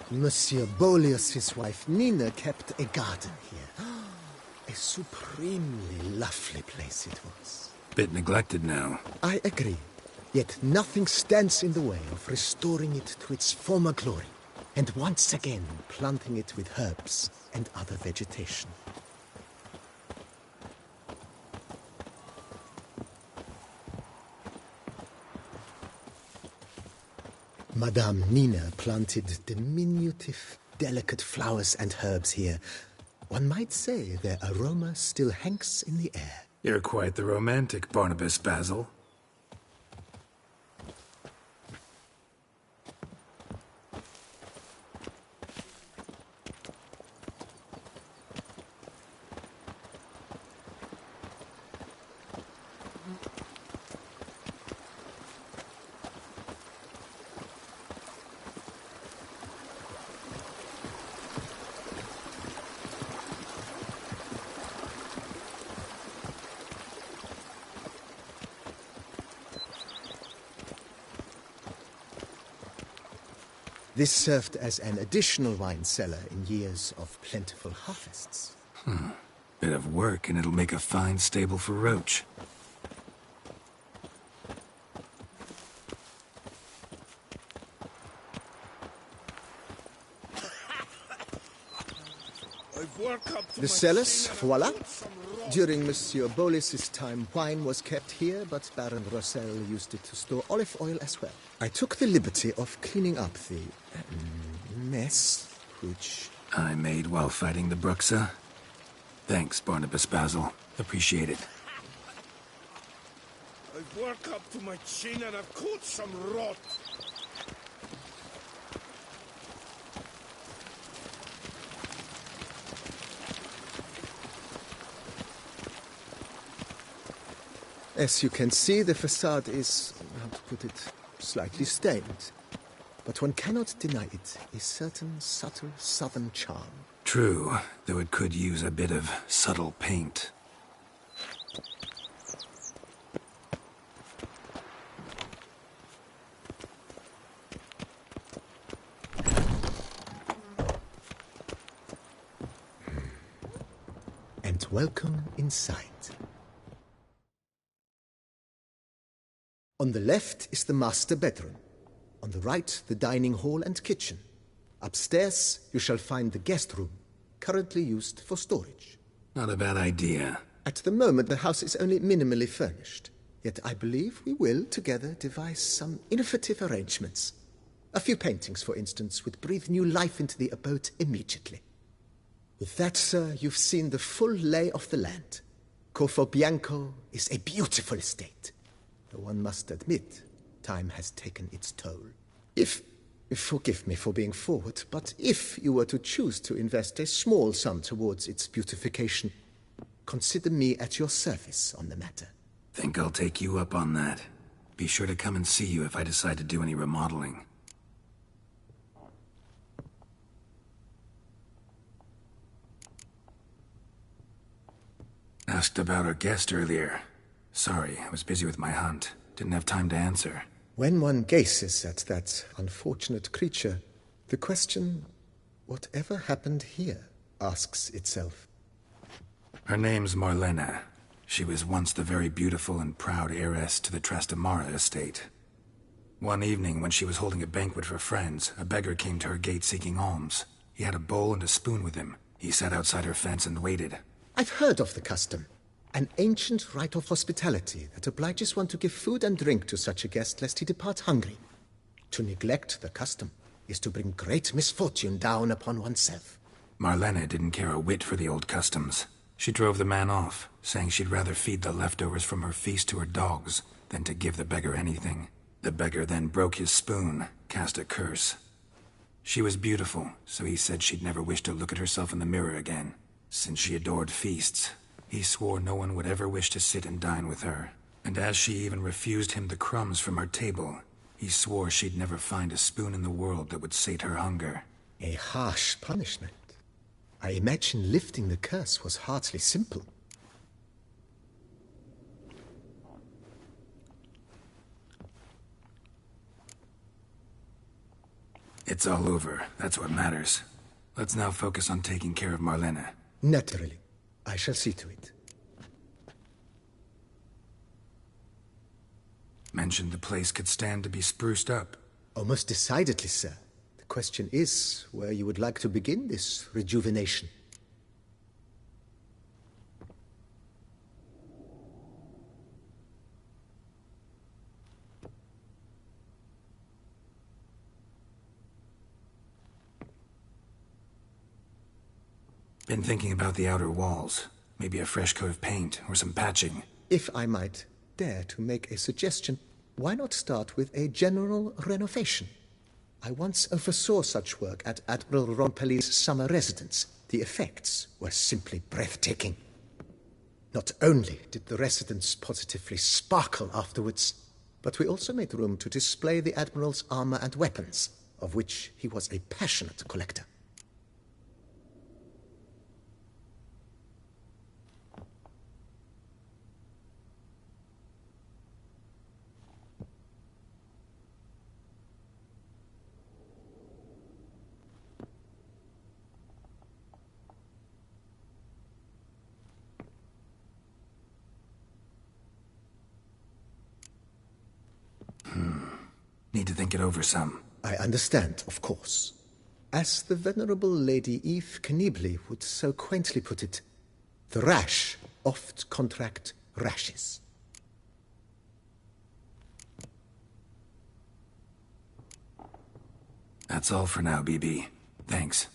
Monsieur Bolius' wife Nina kept a garden here. A supremely lovely place it was. Bit neglected now. I agree. Yet nothing stands in the way of restoring it to its former glory, and once again planting it with herbs and other vegetation. Madame Nina planted diminutive, delicate flowers and herbs here. One might say their aroma still hangs in the air. You're quite the romantic, Barnabas Basil. This served as an additional wine cellar in years of plentiful harvests. Bit of work, and it'll make a fine stable for Roach. The cellars, voila. During Monsieur Bolis's time, wine was kept here, but Baron Rossel used it to store olive oil as well. I took the liberty of cleaning up the mess, which I made while fighting the Bruxa. Thanks, Barnabas Basil. Appreciate it. I've worked up to my chin and I've caught some rot. As you can see, the facade is, how to put it, slightly stained. But one cannot deny it, a certain subtle southern charm. True, though it could use a bit of subtle paint. And welcome inside. On the left is the master bedroom. On the right, the dining hall and kitchen. Upstairs, you shall find the guest room, currently used for storage. Not a bad idea. At the moment, the house is only minimally furnished. Yet I believe we will, together, devise some innovative arrangements. A few paintings, for instance, would breathe new life into the abode immediately. With that, sir, you've seen the full lay of the land. Frío Blanco is a beautiful estate. Though one must admit, time has taken its toll. Forgive me for being forward, but if you were to choose to invest a small sum towards its beautification, consider me at your service on the matter. Think I'll take you up on that. Be sure to come and see you if I decide to do any remodeling. Asked about our guest earlier. Sorry, I was busy with my hunt. Didn't have time to answer. When one gazes at that unfortunate creature, the question, whatever happened here, asks itself. Her name's Marlena. She was once the very beautiful and proud heiress to the Trastamara estate. One evening, when she was holding a banquet for friends, a beggar came to her gate seeking alms. He had a bowl and a spoon with him. He sat outside her fence and waited. I've heard of the custom. An ancient rite of hospitality that obliges one to give food and drink to such a guest lest he depart hungry. To neglect the custom is to bring great misfortune down upon oneself. Marlena didn't care a whit for the old customs. She drove the man off, saying she'd rather feed the leftovers from her feast to her dogs than to give the beggar anything. The beggar then broke his spoon, cast a curse. She was beautiful, so he said she'd never wish to look at herself in the mirror again. Since she adored feasts, he swore no one would ever wish to sit and dine with her. And as she even refused him the crumbs from her table, he swore she'd never find a spoon in the world that would sate her hunger. A harsh punishment. I imagine lifting the curse was hardly simple. It's all over. That's what matters. Let's now focus on taking care of Marlena. Naturally. I shall see to it. Mentioned the place could stand to be spruced up. Oh, most decidedly, sir. The question is where you would like to begin this rejuvenation. Been thinking about the outer walls. Maybe a fresh coat of paint or some patching. If I might dare to make a suggestion, why not start with a general renovation? I once oversaw such work at Admiral Rompelli's summer residence. The effects were simply breathtaking. Not only did the residence positively sparkle afterwards, but we also made room to display the Admiral's armor and weapons, of which he was a passionate collector. Need to think it over some. I understand, of course. As the venerable Lady Eve Knibley would so quaintly put it, the rash oft contract rashes. That's all for now, BB. Thanks.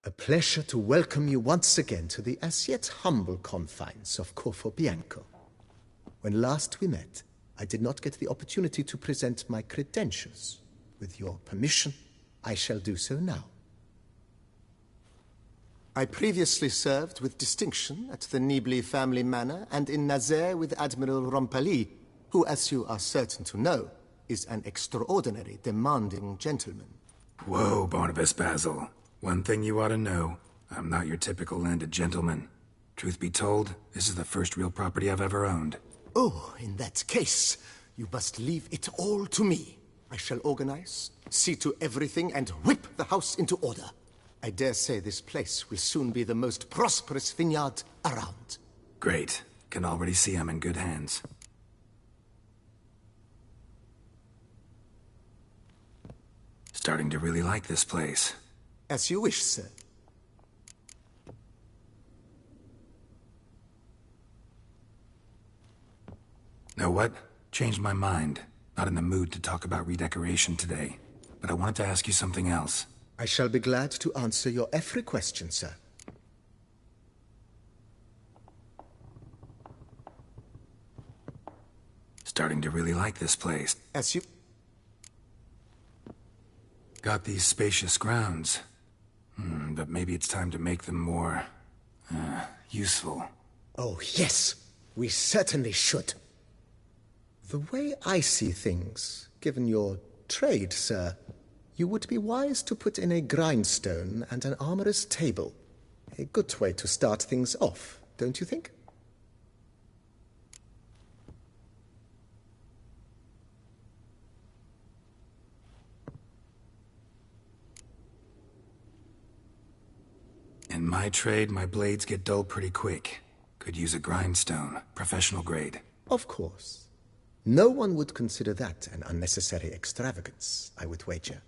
A pleasure to welcome you once again to the as yet humble confines of Corvo Bianco. When last we met, I did not get the opportunity to present my credentials. With your permission, I shall do so now. I previously served with distinction at the Knibley family manor and in Nazaire with Admiral Rompali, who, as you are certain to know, is an extraordinary demanding gentleman. Whoa, Barnabas Basil. One thing you ought to know, I'm not your typical landed gentleman. Truth be told, this is the first real property I've ever owned. Oh, in that case, you must leave it all to me. I shall organize, see to everything, and whip the house into order. I dare say this place will soon be the most prosperous vineyard around. Great. Can already see I'm in good hands. Starting to really like this place. As you wish, sir. Know what? Changed my mind. Not in the mood to talk about redecoration today. But I wanted to ask you something else. I shall be glad to answer your every question, sir. Starting to really like this place. As you... Got these spacious grounds. But maybe it's time to make them more... useful. Oh, yes. We certainly should. The way I see things, given your trade, sir, you would be wise to put in a grindstone and an armorer's table. A good way to start things off, don't you think? In my trade, my blades get dull pretty quick. Could use a grindstone, professional grade. Of course. No one would consider that an unnecessary extravagance, I would wager.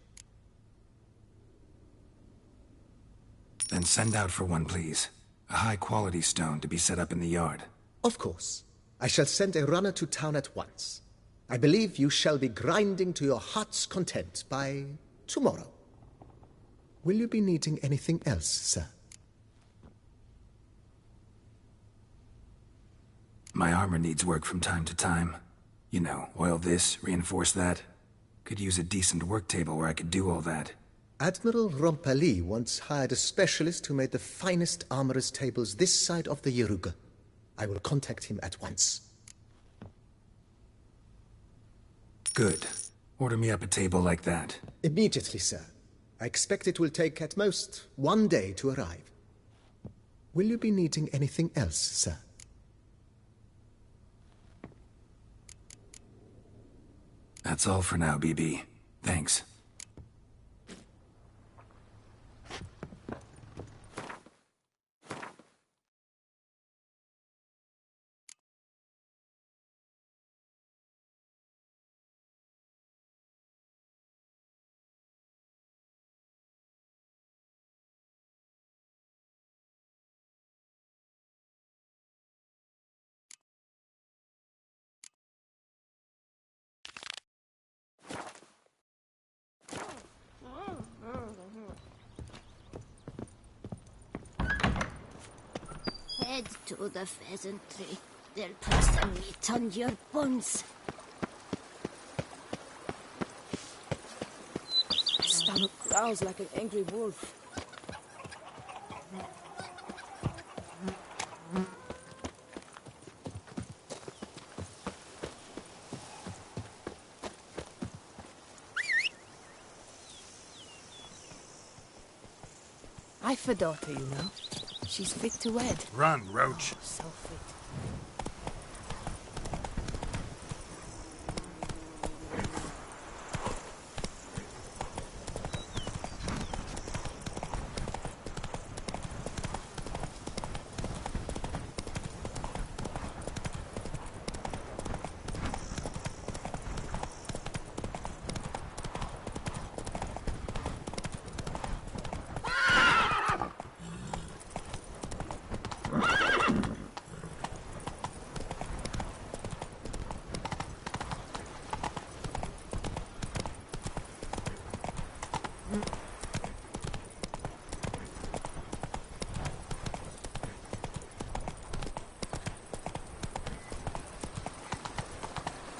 Then send out for one, please. A high-quality stone to be set up in the yard. Of course. I shall send a runner to town at once. I believe you shall be grinding to your heart's content by tomorrow. Will you be needing anything else, sir? My armor needs work from time to time. You know, oil this, reinforce that. Could use a decent work table where I could do all that. Admiral Rompali once hired a specialist who made the finest armorer's tables this side of the Yeruga. I will contact him at once. Good. Order me up a table like that. Immediately, sir. I expect it will take at most 1 day to arrive. Will you be needing anything else, sir? That's all for now, BB. Thanks. Head to the pheasantry. They'll put some meat on your bones. My stomach growls like an angry wolf. I've a daughter, you know. She's fit to wed. Run, Roach. Oh, so fit.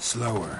Slower.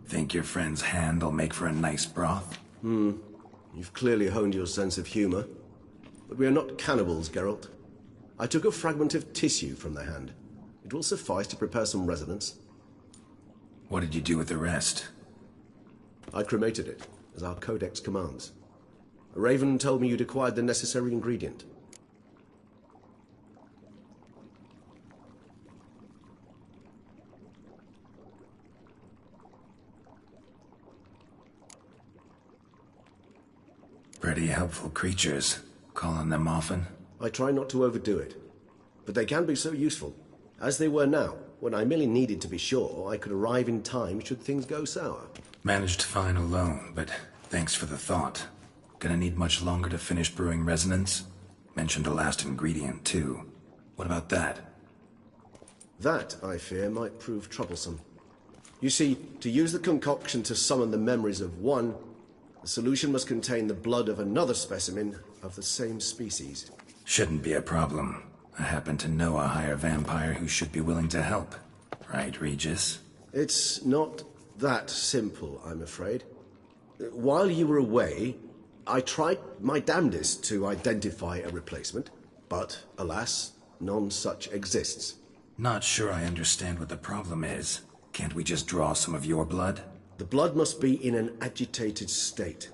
Think your friend's hand will make for a nice broth? You've clearly honed your sense of humor. But we are not cannibals, Geralt. I took a fragment of tissue from the hand. It will suffice to prepare some resonance. What did you do with the rest? I cremated it, as our codex commands. A raven told me you'd acquired the necessary ingredient. Pretty helpful creatures. Call on them often? I try not to overdo it, but they can be so useful, as they were now, when I merely needed to be sure I could arrive in time should things go sour. Managed fine alone, but thanks for the thought. Gonna need much longer to finish brewing resonance? Mentioned a last ingredient, too. What about that? That, I fear, might prove troublesome. You see, to use the concoction to summon the memories of one, the solution must contain the blood of another specimen of the same species. Shouldn't be a problem. I happen to know a higher vampire who should be willing to help. Right, Regis? It's not that simple, I'm afraid. While you were away, I tried my damnedest to identify a replacement, but, alas, none such exists. Not sure I understand what the problem is. Can't we just draw some of your blood? The blood must be in an agitated state.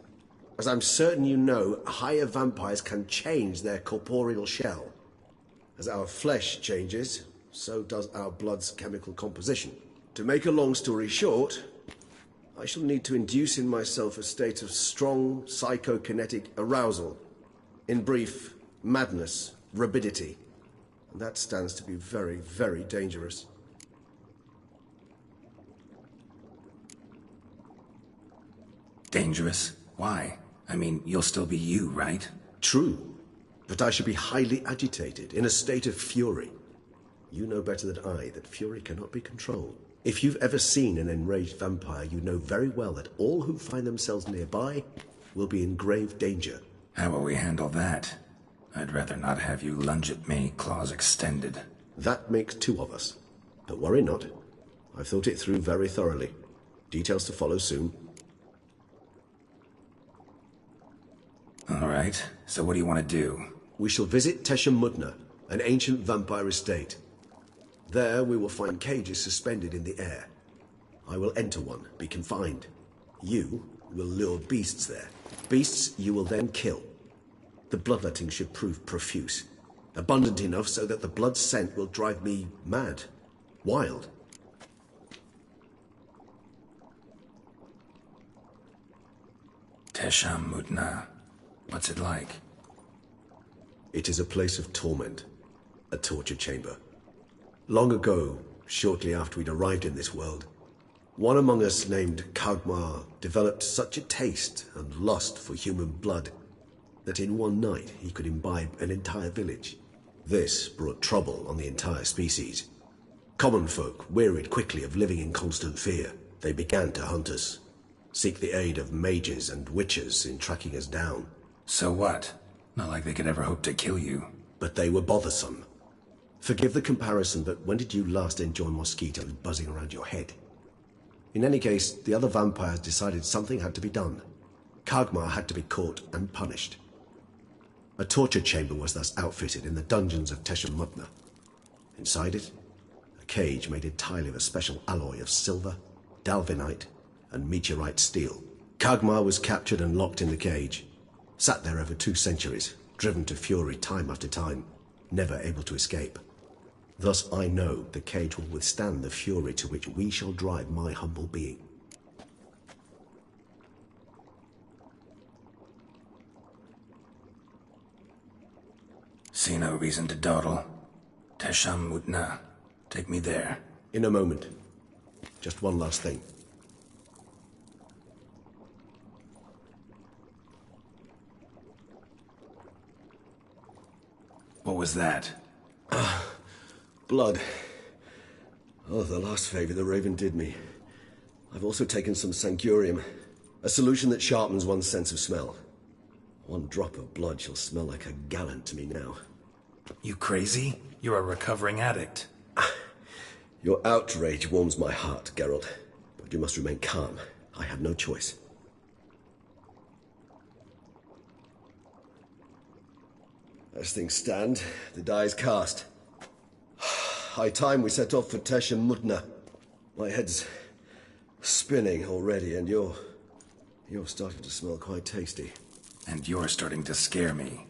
As I'm certain you know, higher vampires can change their corporeal shell. As our flesh changes, so does our blood's chemical composition. To make a long story short, I shall need to induce in myself a state of strong psychokinetic arousal. In brief, madness, rabidity. And that stands to be very, very dangerous. Dangerous? Why? I mean, you'll still be you, right? True. But I should be highly agitated, in a state of fury. You know better than I that fury cannot be controlled. If you've ever seen an enraged vampire, you know very well that all who find themselves nearby will be in grave danger. How will we handle that? I'd rather not have you lunge at me, claws extended. That makes two of us. But worry not. I've thought it through very thoroughly. Details to follow soon. All right, so what do you want to do? We shall visit Teshamudna, an ancient vampire estate. There we will find cages suspended in the air. I will enter one, be confined. You will lure beasts there. Beasts you will then kill. The bloodletting should prove profuse. Abundant enough so that the blood scent will drive me mad. Wild. Teshamudna. What's it like? It is a place of torment. A torture chamber. Long ago, shortly after we'd arrived in this world, one among us named Kagmar developed such a taste and lust for human blood that in one night he could imbibe an entire village. This brought trouble on the entire species. Common folk wearied quickly of living in constant fear. They began to hunt us, seek the aid of mages and witches in tracking us down. So what? Not like they could ever hope to kill you. But they were bothersome. Forgive the comparison, but when did you last enjoy mosquitoes buzzing around your head? In any case, the other vampires decided something had to be done. Kagmar had to be caught and punished. A torture chamber was thus outfitted in the dungeons of Teshamudna. Inside it, a cage made entirely of a special alloy of silver, dalvinite, and meteorite steel. Kagmar was captured and locked in the cage. Sat there over 2 centuries, driven to fury time after time, never able to escape. Thus I know the cage will withstand the fury to which we shall drive my humble being. See no reason to dawdle. Teshamudna. Take me there. In a moment. Just one last thing. What was that? Blood. Oh, the last favor the Raven did me. I've also taken some Sancurium, a solution that sharpens one's sense of smell. One drop of blood shall smell like a gallon to me now. You crazy? You're a recovering addict. Your outrage warms my heart, Geralt. But you must remain calm. I have no choice. As things stand, the die is cast. High time we set off for Tesh and Mutna. My head's spinning already, and you're starting to smell quite tasty. And you're starting to scare me.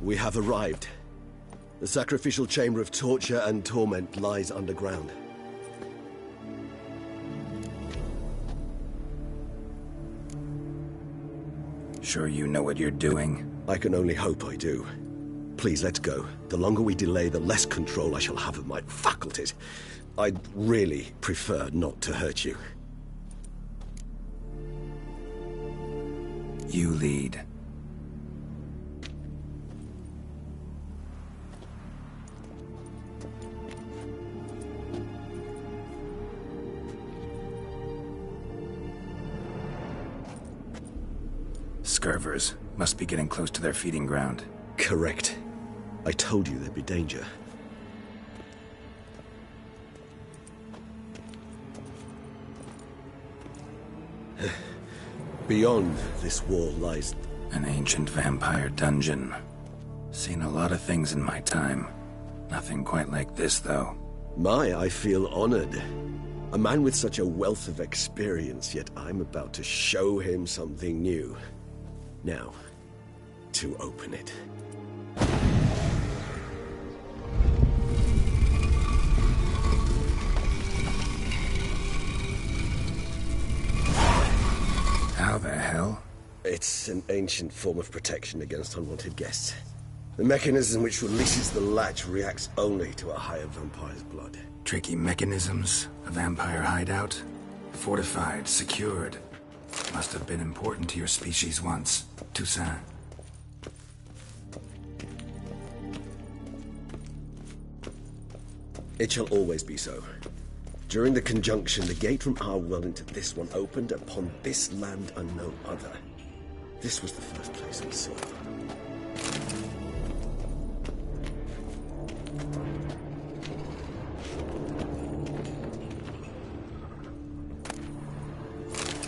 We have arrived. The sacrificial chamber of torture and torment lies underground. Sure you know what you're doing? I can only hope I do. Please, let's go. The longer we delay, the less control I shall have of my faculties. I'd really prefer not to hurt you. You lead. Scurvers must be getting close to their feeding ground. Correct. I told you there'd be danger. Beyond this wall lies... an ancient vampire dungeon. Seen a lot of things in my time. Nothing quite like this, though. I feel honored. A man with such a wealth of experience, yet I'm about to show him something new. Now, to open it. How the hell? It's an ancient form of protection against unwanted guests. The mechanism which releases the latch reacts only to a higher vampire's blood. Tricky mechanisms, a vampire hideout, fortified, secured. Must have been important to your species once, Toussaint. It shall always be so. During the conjunction, the gate from our world into this one opened upon this land and no other. This was the first place we saw.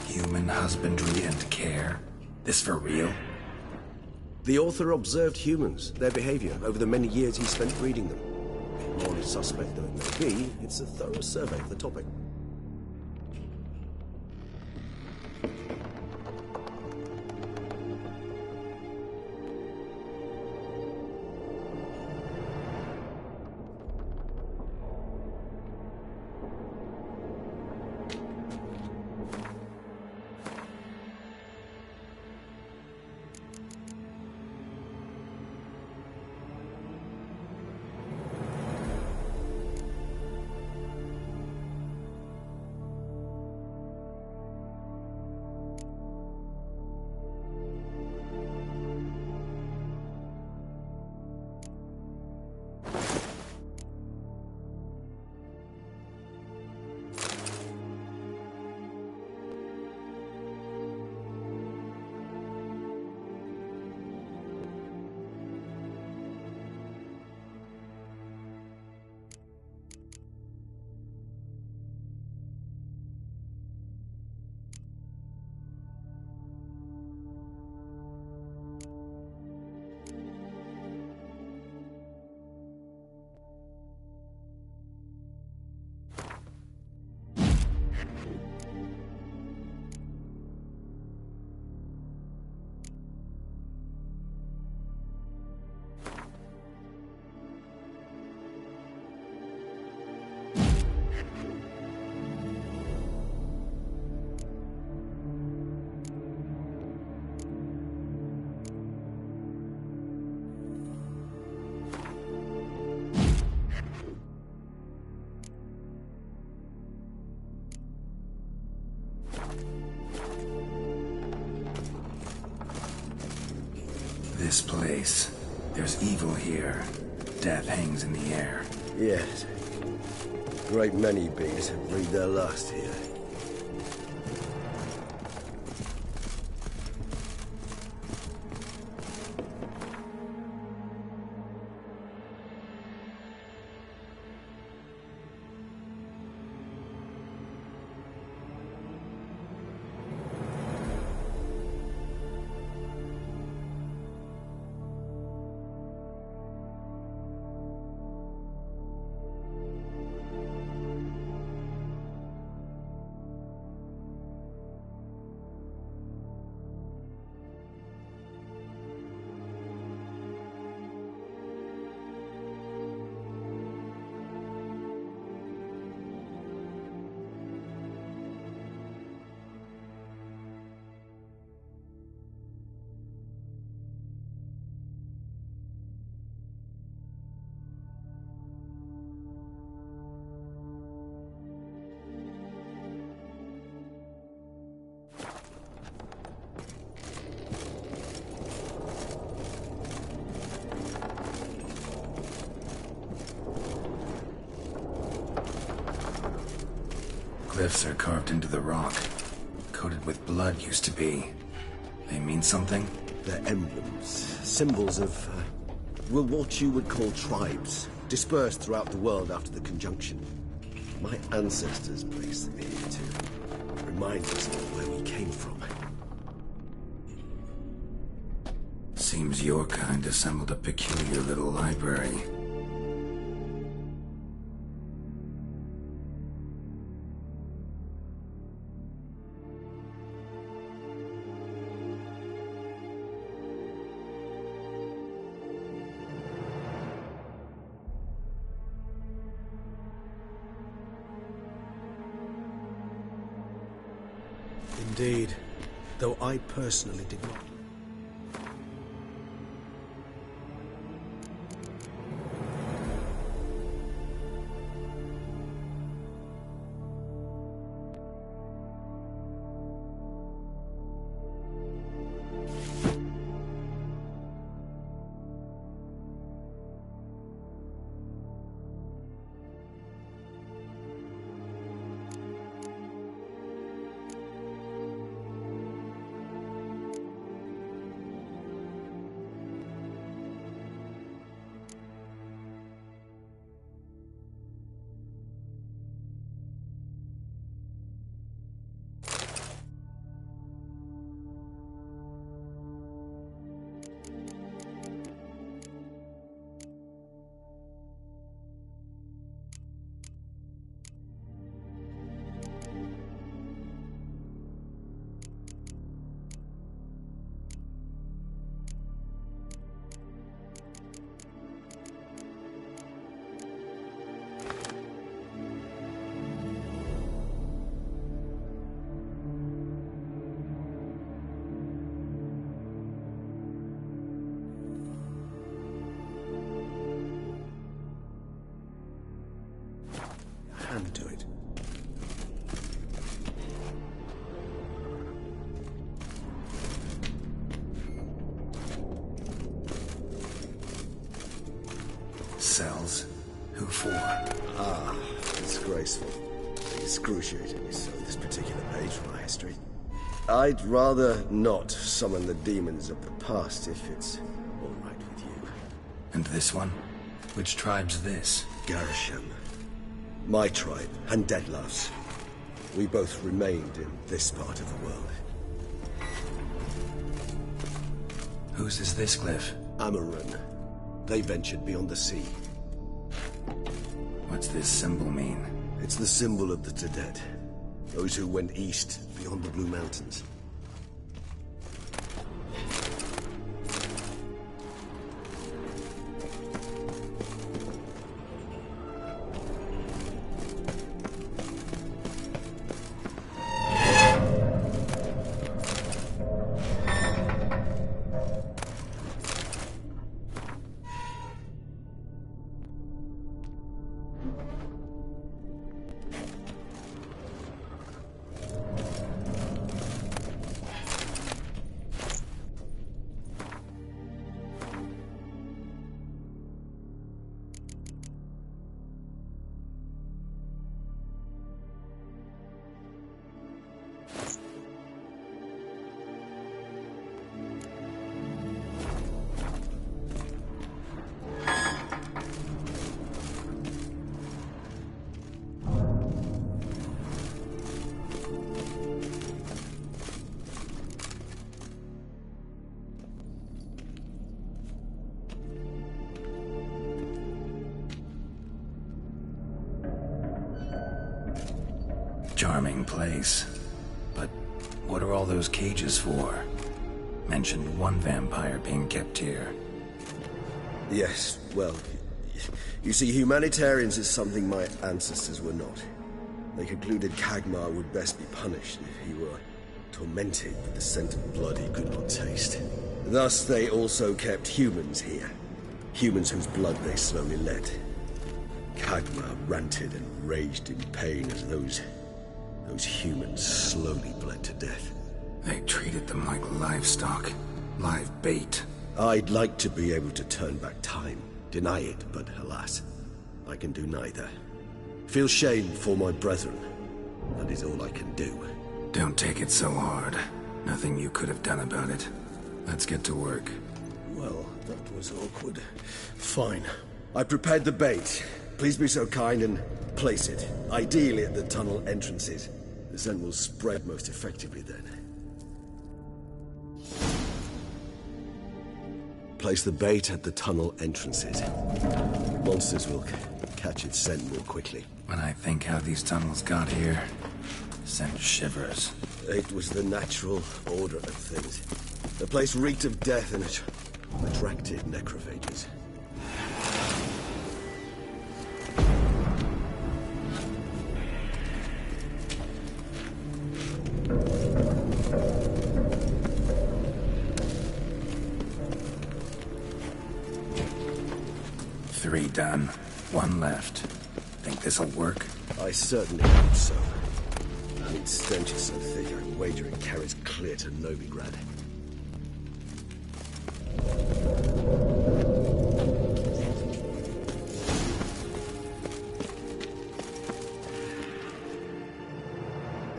Human husbandry and care? This for real? The author observed humans, their behavior, over the many years he spent breeding them. Morally suspect though it may be, it's a thorough survey of the topic. This place. There's evil here. Death hangs in the air. Yes. Great many beings have breathed their last here. Glyphs are carved into the rock. Coated with blood used to be. They mean something? They're emblems, symbols of, what you would call tribes, dispersed throughout the world after the conjunction. My ancestors placed them here to remind us of where we came from. Seems your kind assembled a peculiar little library. Indeed, though I personally did not. Hand to it. Cells? Who for? Ah, disgraceful. Excruciatingly so, this particular page from our history. I'd rather not summon the demons of the past if it's all right with you. And this one? Which tribe's this? Garisham. My tribe, and Deadlough's. We both remained in this part of the world. Whose is this glyph? Amarun. They ventured beyond the sea. What's this symbol mean? It's the symbol of the Tedet. Those who went east beyond the Blue Mountains. Charming place. But what are all those cages for? Mentioned one vampire being kept here. Yes, well, you see, humanitarians is something my ancestors were not. They concluded Kagmar would best be punished if he were tormented with the scent of blood he could not taste. Thus, they also kept humans here. Humans whose blood they slowly let. Kagmar ranted and raged in pain as those humans slowly bled to death. They treated them like livestock. Live bait. I'd like to be able to turn back time. Deny it, but alas, I can do neither. Feel shame for my brethren. That is all I can do. Don't take it so hard. Nothing you could have done about it. Let's get to work. Well, that was awkward. Fine. I prepared the bait. Please be so kind and place it. Ideally at the tunnel entrances. The scent will spread most effectively then. Place the bait at the tunnel entrances. Monsters will catch its scent more quickly. When I think how these tunnels got here, send shivers. It was the natural order of things. The place reeked of death and it attracted necrophages. Three done. One left. Think this'll work? I certainly hope so. Its stench is so thick, I wager it carries clear to Novigrad.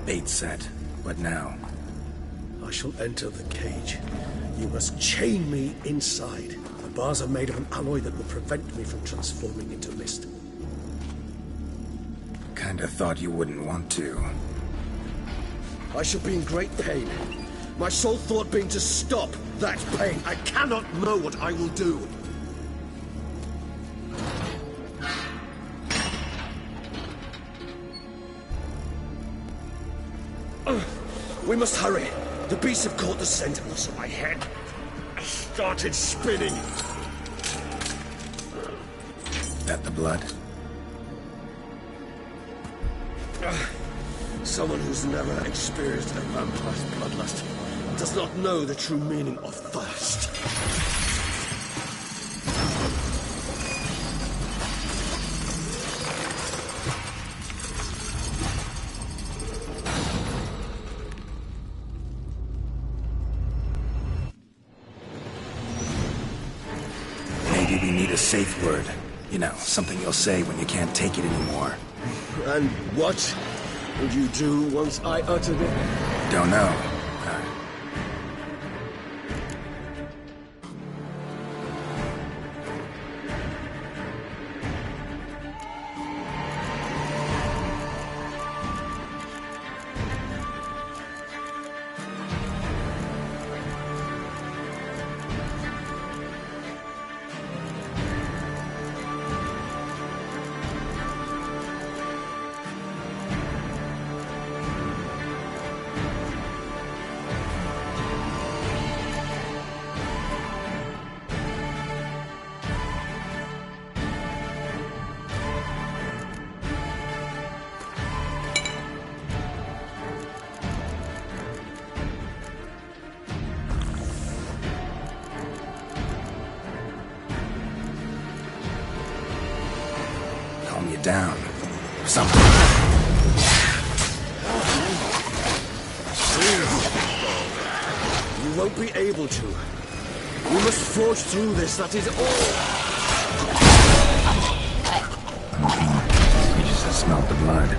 Bait set. What now? I shall enter the cage. You must chain me inside. The bars are made of an alloy that will prevent me from transforming into mist. Kinda thought you wouldn't want to. I shall be in great pain. My sole thought being to stop that pain. I cannot know what I will do. We must hurry. The beasts have caught the scent and also my head. I started spinning. That the blood? Someone who's never experienced a vampire's bloodlust does not know the true meaning of thirst. Maybe we need a safe word. You know, something you'll say when you can't take it anymore. And what would you do once I uttered it? Don't know. Calm you down. Something. You won't be able to. We must forge through this, that is all. You just have smelled the blood.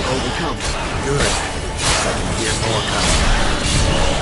Overcome. Good. Second year more coming.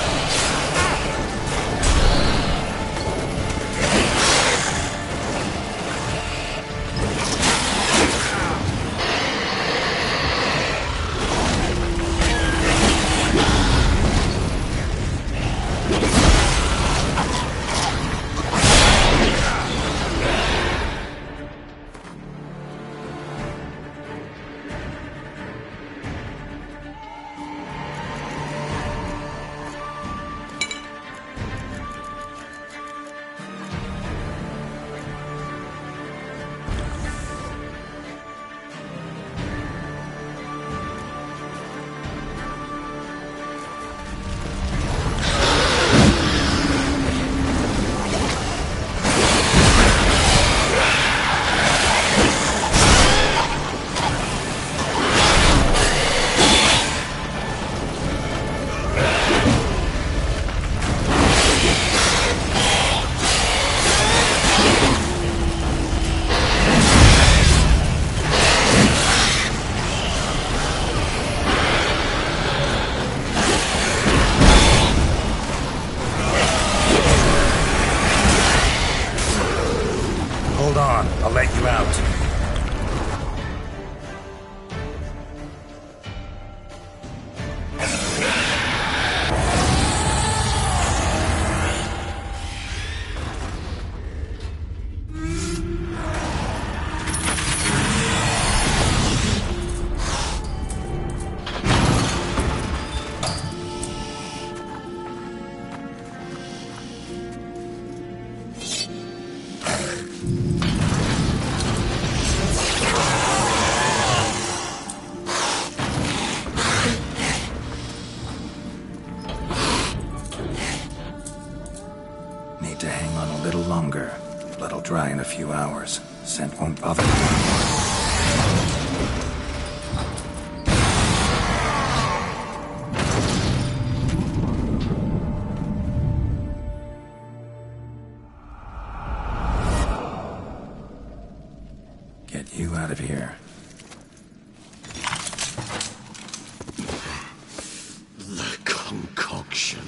I'll let you out. Dry in a few hours. Scent won't bother me anymore. Get you out of here. The concoction.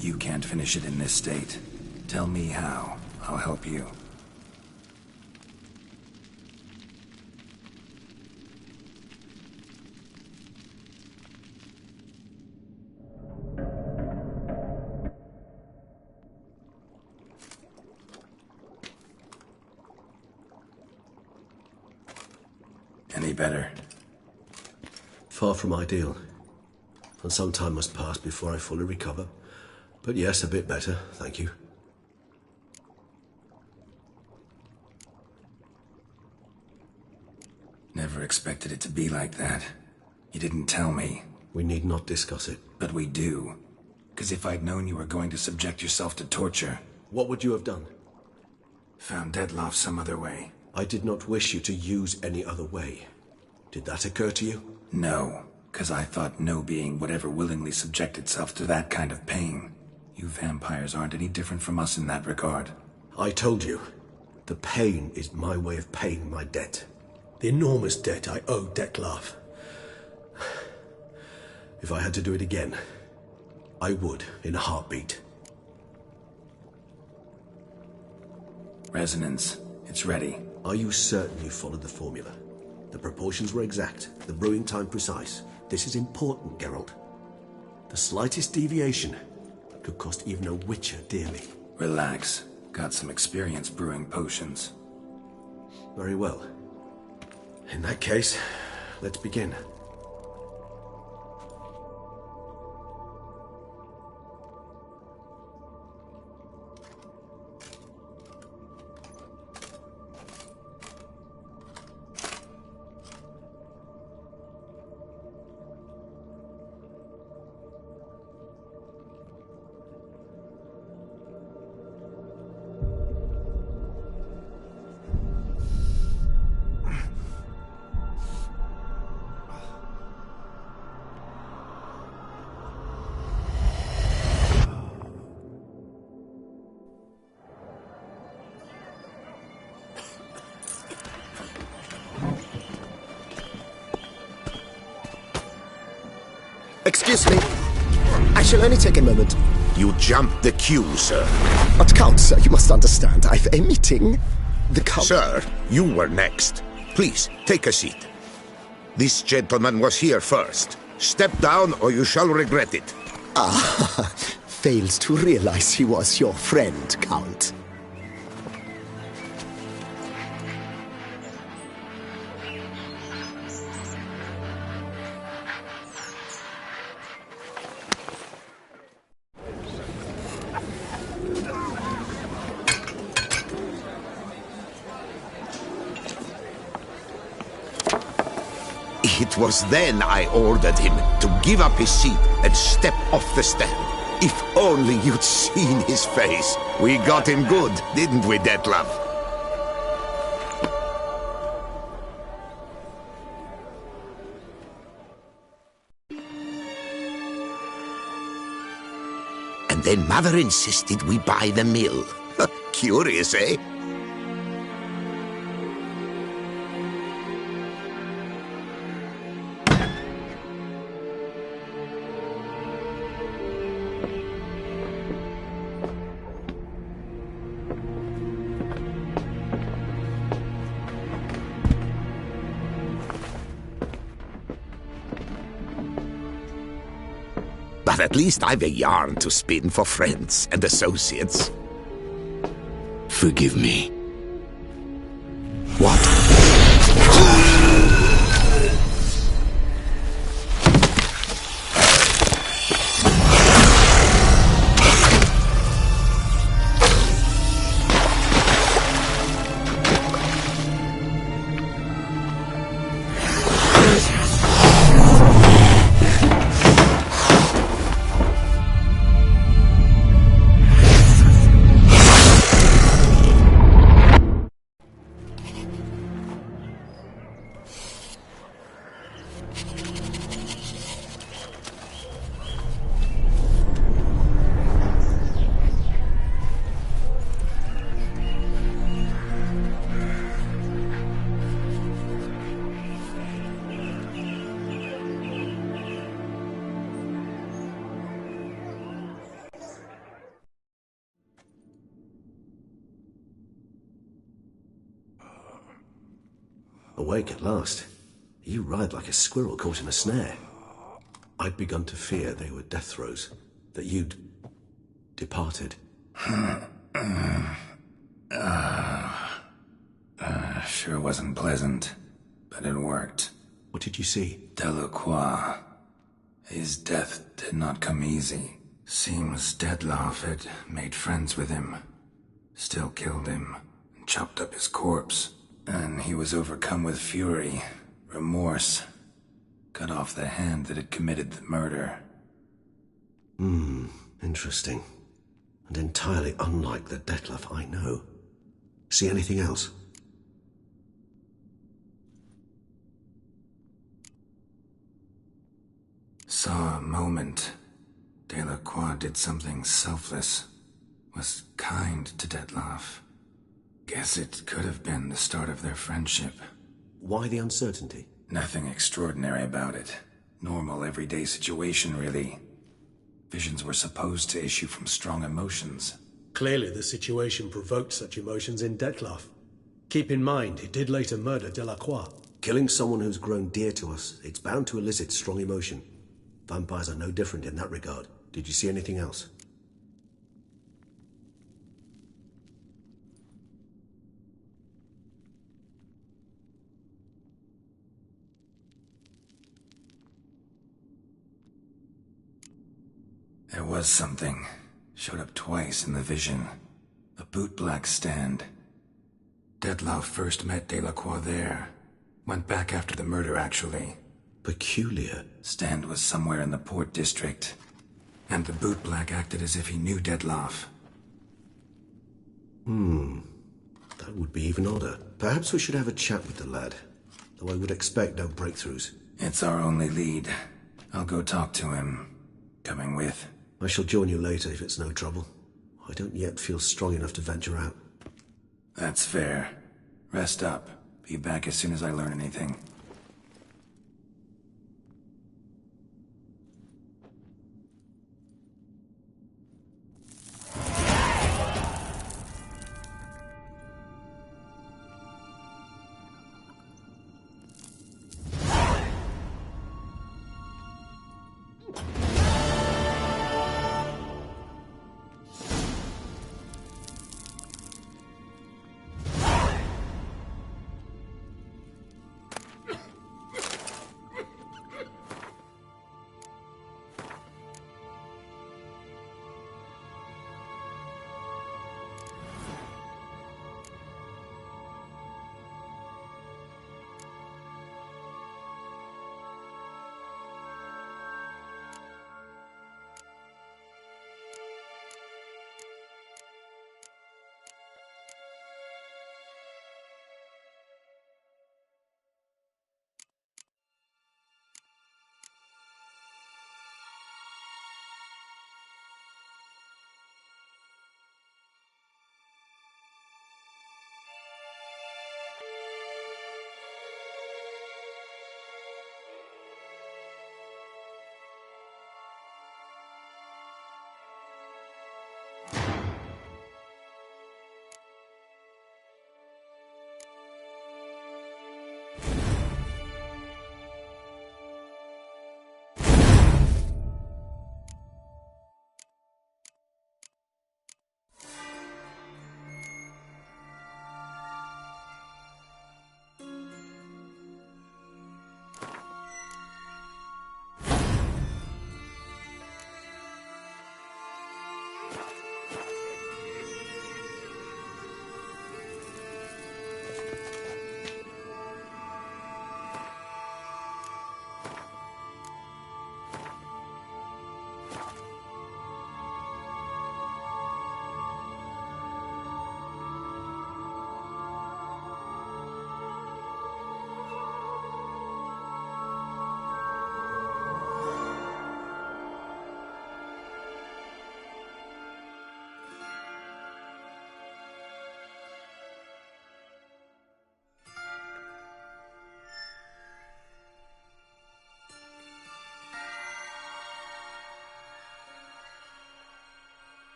You can't finish it in this state. Tell me how. I'll help you. Any better? Far from ideal. And some time must pass before I fully recover. But yes, a bit better, thank you. Never expected it to be like that. You didn't tell me. We need not discuss it. But we do. Because if I'd known you were going to subject yourself to torture... What would you have done? Found Dettlaff some other way. I did not wish you to use any other way. Did that occur to you? No, because I thought no being would ever willingly subject itself to that kind of pain. You vampires aren't any different from us in that regard. I told you, the pain is my way of paying my debt. The enormous debt I owe Dettlaff. If I had to do it again, I would, in a heartbeat. Resonance. It's ready. Are you certain you followed the formula? The proportions were exact, the brewing time precise. This is important, Geralt. The slightest deviation could cost even a witcher dearly. Relax. Got some experience brewing potions. Very well. In that case, let's begin. Excuse me. I shall only take a moment. You jumped the queue, sir. But Count, sir, you must understand. I've a meeting. The Count... Sir, you were next. Please, take a seat. This gentleman was here first. Step down or you shall regret it. Ah, fails to realize he was your friend, Count. It was then I ordered him to give up his seat and step off the stand. If only you'd seen his face. We got him good, didn't we, Dettlaff? And then Mother insisted we buy the mill. Curious, eh? But at least I've a yarn to spin for friends and associates. Forgive me. What? Awake at last. You ride like a squirrel caught in a snare. I'd begun to fear they were death throes, that you'd departed. Sure wasn't pleasant, but it worked. What did you see? Delacroix. His death did not come easy. Seems Dettlaff had made friends with him. Still killed him, and chopped up his corpse. And he was overcome with fury, remorse. Cut off the hand that had committed the murder. Interesting. And entirely unlike the Dettlaff I know. See anything else? Saw a moment. Delacroix did something selfless. Was kind to Dettlaff. Guess it could have been the start of their friendship. Why the uncertainty? Nothing extraordinary about it. Normal, everyday situation, really. Visions were supposed to issue from strong emotions. Clearly the situation provoked such emotions in Dettlaff. Keep in mind, he did later murder Delacroix. Killing someone who's grown dear to us, it's bound to elicit strong emotion. Vampires are no different in that regard. Did you see anything else? There was something. Showed up twice in the vision. A bootblack stand. Dettlaff first met Delacroix there. Went back after the murder, actually. Peculiar. Stand was somewhere in the port district. And the bootblack acted as if he knew Dettlaff. That would be even odder. Perhaps we should have a chat with the lad. Though I would expect no breakthroughs. It's our only lead. I'll go talk to him. Coming with? I shall join you later if it's no trouble. I don't yet feel strong enough to venture out. That's fair. Rest up. Be back as soon as I learn anything.